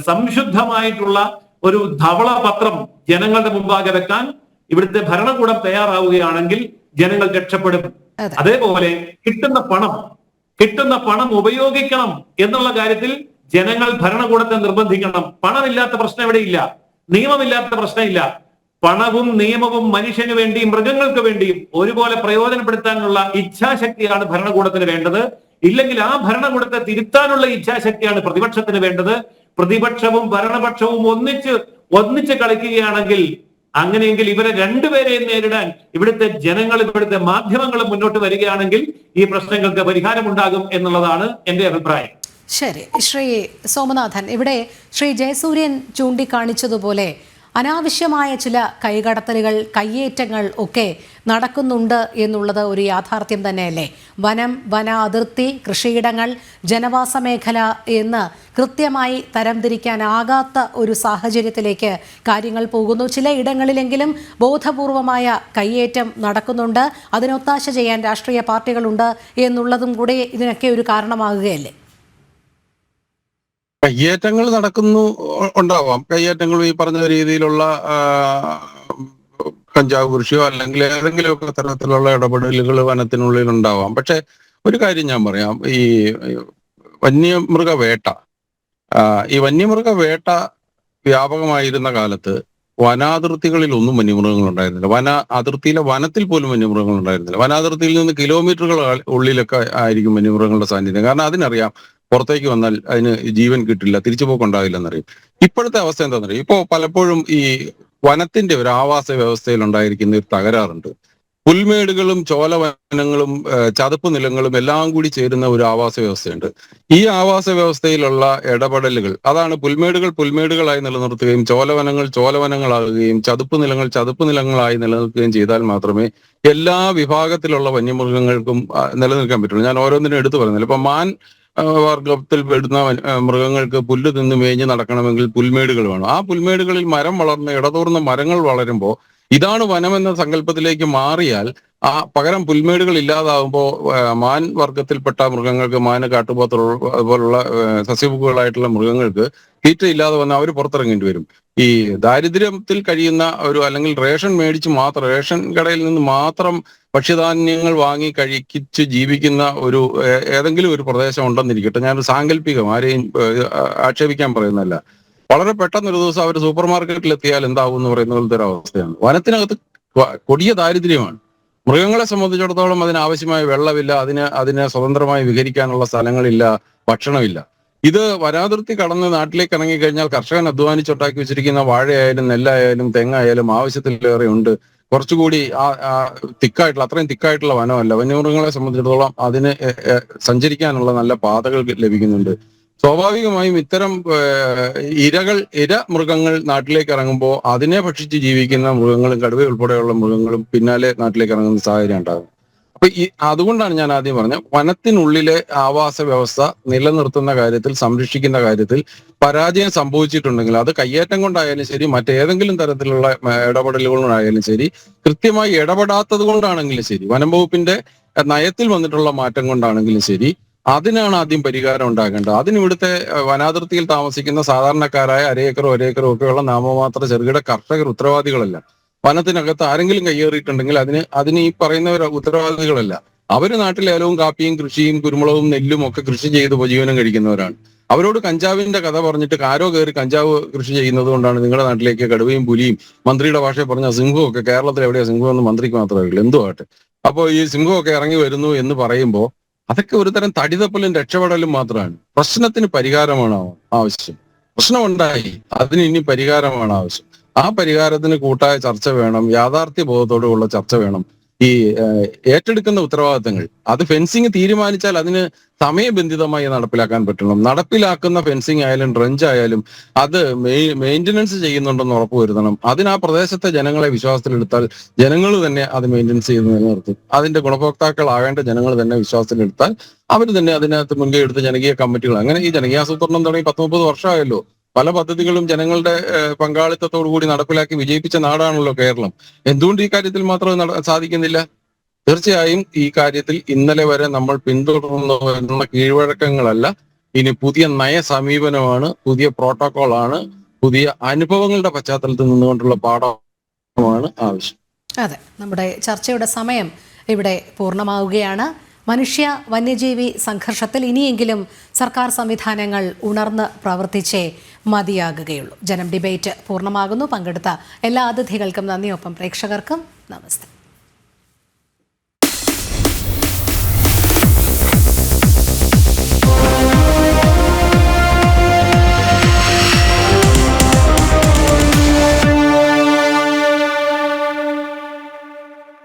സംശുദ്ധമായിട്ടുള്ള ഒരു ധവളപത്രം ജനങ്ങളുടെ മുമ്പാകെ വെക്കാൻ ഇവിടുത്തെ ഭരണകൂടം തയ്യാറാവുകയാണെങ്കിൽ ജനങ്ങൾ രക്ഷപ്പെടും. അതേപോലെ കിട്ടുന്ന പണം ഉപയോഗിക്കണം എന്നുള്ള കാര്യത്തിൽ ജനങ്ങൾ ഭരണകൂടത്തെ നിർബന്ധിക്കണം. പണമില്ലാത്ത പ്രശ്നം എവിടെയില്ല, നിയമമില്ലാത്ത പ്രശ്നമില്ല. പണവും നിയമവും മനുഷ്യന് വേണ്ടിയും മൃഗങ്ങൾക്ക് വേണ്ടിയും ഒരുപോലെ പ്രയോജനപ്പെടുത്താനുള്ള ഇച്ഛാശക്തിയാണ് ഭരണകൂടത്തിന് വേണ്ടത്. ഇല്ലെങ്കിൽ ആ ഭരണകൂടത്തെ തിരുത്താനുള്ള ഇച്ഛാശക്തിയാണ് പ്രതിപക്ഷത്തിന് വേണ്ടത്. പ്രതിപക്ഷവും ഭരണപക്ഷവും ഒന്നിച്ച് കളിക്കുകയാണെങ്കിൽ, അങ്ങനെയെങ്കിൽ ഇവരെ രണ്ടുപേരെയും നേരിടാൻ ഇവിടുത്തെ ജനങ്ങളും ഇവിടുത്തെ മാധ്യമങ്ങളും മുന്നോട്ട് വരികയാണെങ്കിൽ ഈ പ്രശ്നങ്ങൾക്ക് പരിഹാരമുണ്ടാകും എന്നുള്ളതാണ് എന്റെ അഭിപ്രായം. ശരി, ശ്രീ സോമനാഥൻ, ഇവിടെ ശ്രീ ജയസൂര്യൻ ചൂണ്ടിക്കാണിച്ചതുപോലെ അനാവശ്യമായ ചില കൈകടത്തലുകൾ, കയ്യേറ്റങ്ങൾ ഒക്കെ നടക്കുന്നുണ്ട് എന്നുള്ളത് ഒരു യാഥാർത്ഥ്യം തന്നെയല്ലേ? വന അതിർത്തി, കൃഷിയിടങ്ങൾ, ജനവാസ മേഖല എന്ന് കൃത്യമായി തരംതിരിക്കാനാകാത്ത ഒരു സാഹചര്യത്തിലേക്ക് കാര്യങ്ങൾ പോകുന്നു. ചില ഇടങ്ങളിലെങ്കിലും ബോധപൂർവമായ കയ്യേറ്റം നടക്കുന്നുണ്ട്. അതിനൊത്താശ ചെയ്യാൻ രാഷ്ട്രീയ പാർട്ടികളുണ്ട് എന്നുള്ളതും കൂടെ ഇതിനൊക്കെ ഒരു കാരണമാകുകയല്ലേ? കയ്യേറ്റങ്ങൾ ഉണ്ടാവാം. കയ്യേറ്റങ്ങൾ ഈ പറഞ്ഞ രീതിയിലുള്ള കഞ്ചാവ് കൃഷിയോ അല്ലെങ്കിൽ ഏതെങ്കിലുമൊക്കെ തരത്തിലുള്ള ഇടപെടലുകൾ വനത്തിനുള്ളിൽ ഉണ്ടാവാം. പക്ഷെ ഒരു കാര്യം ഞാൻ പറയാം, ഈ വന്യമൃഗ വേട്ട ഈ വന്യമൃഗ വേട്ട വ്യാപകമായിരുന്ന കാലത്ത് വനാതിർത്തികളിൽ ഒന്നും വന്യമൃഗങ്ങൾ ഉണ്ടായിരുന്നില്ല. വനത്തിൽ പോലും വന്യമൃഗങ്ങൾ ഉണ്ടായിരുന്നില്ല. വനാതിർത്തിയിൽ നിന്ന് കിലോമീറ്ററുകൾ ഉള്ളിലൊക്കെ ആയിരിക്കും വന്യമൃഗങ്ങളുടെ സാന്നിധ്യം. കാരണം അതിനറിയാം പുറത്തേക്ക് വന്നാൽ അതിന് ജീവൻ കിട്ടില്ല, തിരിച്ചുപോക്കുണ്ടാവില്ല എന്നറിയും. ഇപ്പോഴത്തെ അവസ്ഥ എന്താണെന്നറിയാം, ഇപ്പോൾ പലപ്പോഴും ഈ വനത്തിന്റെ ഒരു ആവാസ വ്യവസ്ഥയിൽ ഉണ്ടായിരിക്കുന്ന ഒരു തകരാറുണ്ട്. പുൽമേടുകളും ചോലവനങ്ങളും ചതുപ്പ് നിലങ്ങളും എല്ലാം കൂടി ചേരുന്ന ഒരു ആവാസ വ്യവസ്ഥയുണ്ട്. ഈ ആവാസ വ്യവസ്ഥയിലുള്ള ഇടപെടലുകൾ, അതാണ് പുൽമേടുകൾ പുൽമേടുകളായി നിലനിർത്തുകയും ചോലവനങ്ങൾ ചോലവനങ്ങളാകുകയും ചതുപ്പ് നിലങ്ങളായി നിലനിൽക്കുകയും ചെയ്താൽ മാത്രമേ എല്ലാ വിഭാഗത്തിലുള്ള വന്യമൃഗങ്ങൾക്കും നിലനിൽക്കാൻ പറ്റുള്ളൂ. ഞാൻ ഓരോന്നിനും എടുത്തു പറയുന്നില്ല. ഇപ്പൊ മാൻ വർഗത്തിൽ പെടുന്ന മൃഗങ്ങൾക്ക് പുല്ല് തിന്ന് മേഞ്ഞ് നടക്കണമെങ്കിൽ പുൽമേടുകൾ വേണം. ആ പുൽമേടുകളിൽ മരം വളർന്ന് ഇടതൂർന്ന മരങ്ങൾ വളരുമ്പോൾ ഇതാണ് വനം എന്ന സങ്കല്പത്തിലേക്ക് മാറിയാൽ പകരം പുൽമേടുകൾ ഇല്ലാതാവുമ്പോൾ മാൻ വർഗത്തിൽപ്പെട്ട മൃഗങ്ങൾക്ക്, മാന്, കാട്ടുപോത്ത് അതുപോലുള്ള സസ്യഭുക്കുകളായിട്ടുള്ള മൃഗങ്ങൾക്ക് തീറ്റ ഇല്ലാതെ വന്ന് അവർ പുറത്തിറങ്ങേണ്ടി വരും. ഈ ദാരിദ്ര്യത്തിൽ കഴിയുന്ന അല്ലെങ്കിൽ റേഷൻ കടയിൽ നിന്ന് മാത്രം ഭക്ഷ്യധാന്യങ്ങൾ വാങ്ങി കഴിച്ച് ജീവിക്കുന്ന ഏതെങ്കിലും ഒരു പ്രദേശം ഉണ്ടെന്നിരിക്കട്ടെ, ഞാനൊരു സാങ്കല്പികം, ആരെയും ആക്ഷേപിക്കാൻ പറയുന്നതല്ല. വളരെ പെട്ടെന്ന് ഒരു ദിവസം അവർ സൂപ്പർ മാർക്കറ്റിൽ എത്തിയാൽ എന്താവും എന്ന് പറയുന്ന പോലത്തെ ഒരു അവസ്ഥയാണ്. വനത്തിനകത്ത് കൊടിയ ദാരിദ്ര്യമാണ്. മൃഗങ്ങളെ സംബന്ധിച്ചിടത്തോളം അതിനാവശ്യമായ വെള്ളമില്ല, അതിനെ സ്വതന്ത്രമായി വിഹരിക്കാനുള്ള സ്ഥലങ്ങളില്ല, ഭക്ഷണമില്ല. ഇത് വനാതിർത്തി കടന്ന് നാട്ടിലേക്ക് ഇറങ്ങിക്കഴിഞ്ഞാൽ കർഷകൻ അധ്വാനിച്ചുണ്ടാക്കി വെച്ചിരിക്കുന്ന വാഴയായാലും നെല്ലായാലും തെങ്ങായാലും ആവശ്യത്തിലേറെ ഉണ്ട്. കുറച്ചുകൂടി അത്രയും തിക്കായിട്ടുള്ള വനമല്ല. വന്യമൃഗങ്ങളെ സംബന്ധിച്ചിടത്തോളം അതിന് സഞ്ചരിക്കാനുള്ള നല്ല പാതകൾ ലഭിക്കുന്നുണ്ട്. സ്വാഭാവികമായും ഇത്തരം ഇര മൃഗങ്ങൾ നാട്ടിലേക്ക് ഇറങ്ങുമ്പോൾ അതിനെ ഭക്ഷിച്ച് ജീവിക്കുന്ന മൃഗങ്ങളും കടുവ ഉൾപ്പെടെയുള്ള മൃഗങ്ങളും പിന്നാലെ നാട്ടിലേക്ക് ഇറങ്ങുന്ന സാഹചര്യം ഉണ്ടാകും. അപ്പൊ അതുകൊണ്ടാണ് ഞാൻ ആദ്യം പറഞ്ഞത്, വനത്തിനുള്ളിലെ ആവാസ വ്യവസ്ഥ നിലനിർത്തുന്ന കാര്യത്തിൽ, സംരക്ഷിക്കുന്ന കാര്യത്തിൽ പരാജയം സംഭവിച്ചിട്ടുണ്ടെങ്കിൽ അത് കയ്യേറ്റം കൊണ്ടായാലും ശരി, മറ്റേതെങ്കിലും തരത്തിലുള്ള ഇടപെടലുകളായാലും ശരി, കൃത്യമായി ഇടപെടാത്തത് കൊണ്ടാണെങ്കിലും ശരി, വനം വകുപ്പിന്റെ നയത്തിൽ വന്നിട്ടുള്ള മാറ്റം കൊണ്ടാണെങ്കിലും ശരി, അതിനാണ് ആദ്യം പരിഹാരം ഉണ്ടാകേണ്ടത്. അതിനിവിടുത്തെ വനാതിർത്തിയിൽ താമസിക്കുന്ന സാധാരണക്കാരായ അരയേക്കറോ ഒരേക്കറോ നാമമാത്ര ചെറുകിട കർഷകർ ഉത്തരവാദികളല്ല. വനത്തിനകത്ത് ആരെങ്കിലും കയ്യേറിയിട്ടുണ്ടെങ്കിൽ അതിന് ഈ പറയുന്നവർ ഉത്തരവാദികളല്ല. അവര് നാട്ടിൽ ഏലവും കാപ്പിയും കൃഷിയും കുരുമുളകും നെല്ലും ഒക്കെ കൃഷി ചെയ്ത് ഉപജീവനം കഴിക്കുന്നവരാണ്. അവരോട് കഞ്ചാവിന്റെ കഥ പറഞ്ഞിട്ട് ആരോ കയറി കഞ്ചാവ് കൃഷി ചെയ്യുന്നത് കൊണ്ടാണ് നിങ്ങളുടെ നാട്ടിലേക്ക് കടുവയും പുലിയും, മന്ത്രിയുടെ ഭാഷയെ പറഞ്ഞ സിംഹവും ഒക്കെ, കേരളത്തിൽ എവിടെയാ സിംഹം എന്ന് മന്ത്രിക്ക് മാത്രമേ ഉള്ളൂ, എന്തോ ആട്ടെ. അപ്പോൾ ഈ സിംഹമൊക്കെ ഇറങ്ങി വരുന്നു എന്ന് പറയുമ്പോൾ അതൊക്കെ ഒരു തരം തടിതപ്പലും രക്ഷപ്പെടലും മാത്രമാണ്. പ്രശ്നത്തിന് പരിഹാരമാണ് ആവശ്യം. പ്രശ്നമുണ്ടായി, അതിന് ഇനി പരിഹാരമാണ് ആവശ്യം. ആ പരിഹാരത്തിന് കൂട്ടായ ചർച്ച വേണം, യാഥാർത്ഥ്യ ബോധത്തോടുള്ള ചർച്ച വേണം. ഈ ഏറ്റെടുക്കുന്ന ഉത്തരവാദിത്തങ്ങൾ, അത് ഫെൻസിങ് തീരുമാനിച്ചാൽ അതിന് സമയബന്ധിതമായി നടപ്പിലാക്കാൻ പറ്റണം. നടപ്പിലാക്കുന്ന ഫെൻസിങ് ആയാലും ഡ്രഞ്ച് ആയാലും അത് മെയിൻ്റനൻസ് ചെയ്യുന്നുണ്ടെന്ന് ഉറപ്പുവരുത്തണം. ആ പ്രദേശത്തെ ജനങ്ങളെ വിശ്വാസത്തിലെടുത്താൽ ജനങ്ങൾ തന്നെ അത് മെയിൻ്റനൻസ് ചെയ്ത് നിലനിർത്തും. അതിന്റെ ഗുണഭോക്താക്കളാകേണ്ട ജനങ്ങൾ തന്നെ വിശ്വാസത്തിലെടുത്താൽ അവർ തന്നെ അതിനകത്ത് മുൻകൈ എടുത്ത് ജനകീയ കമ്മിറ്റികൾ, അങ്ങനെ ഈ ജനകീയാസൂത്രണം തുടങ്ങി 30 വർഷമായല്ലോ. പല പദ്ധതികളും ജനങ്ങളുടെ പങ്കാളിത്തത്തോടു കൂടി നടപ്പിലാക്കി വിജയിപ്പിച്ച നാടാണല്ലോ കേരളം. എന്തുകൊണ്ട് ഈ കാര്യത്തിൽ മാത്രം സാധിക്കുന്നില്ല? തീർച്ചയായും ഈ കാര്യത്തിൽ ഇന്നലെ വരെ നമ്മൾ പിന്തുടർന്നു വരുന്ന കീഴ്വഴക്കങ്ങളല്ല, ഇനി പുതിയ നയ സമീപനമാണ്, പുതിയ പ്രോട്ടോകോളാണ്, പുതിയ അനുഭവങ്ങളുടെ പശ്ചാത്തലത്തിൽ നിന്നുകൊണ്ടുള്ള പാഠമാണ് ആവശ്യം. അതെ, നമ്മുടെ ചർച്ചയുടെ സമയം ഇവിടെ പൂർണ്ണമാവുകയാണ്. മനുഷ്യ വന്യജീവി സംഘർഷത്തിൽ ഇനിയെങ്കിലും സർക്കാർ സംവിധാനങ്ങൾ ഉണർന്ന് പ്രവർത്തിച്ചേ മതിയാകുകയുള്ളൂ. ജനം ഡിബേറ്റ് പൂർണ്ണമാകുന്നു. പങ്കെടുത്ത എല്ലാ അതിഥികൾക്കും നന്ദി. ഒപ്പം പ്രേക്ഷകർക്കും നമസ്തേ.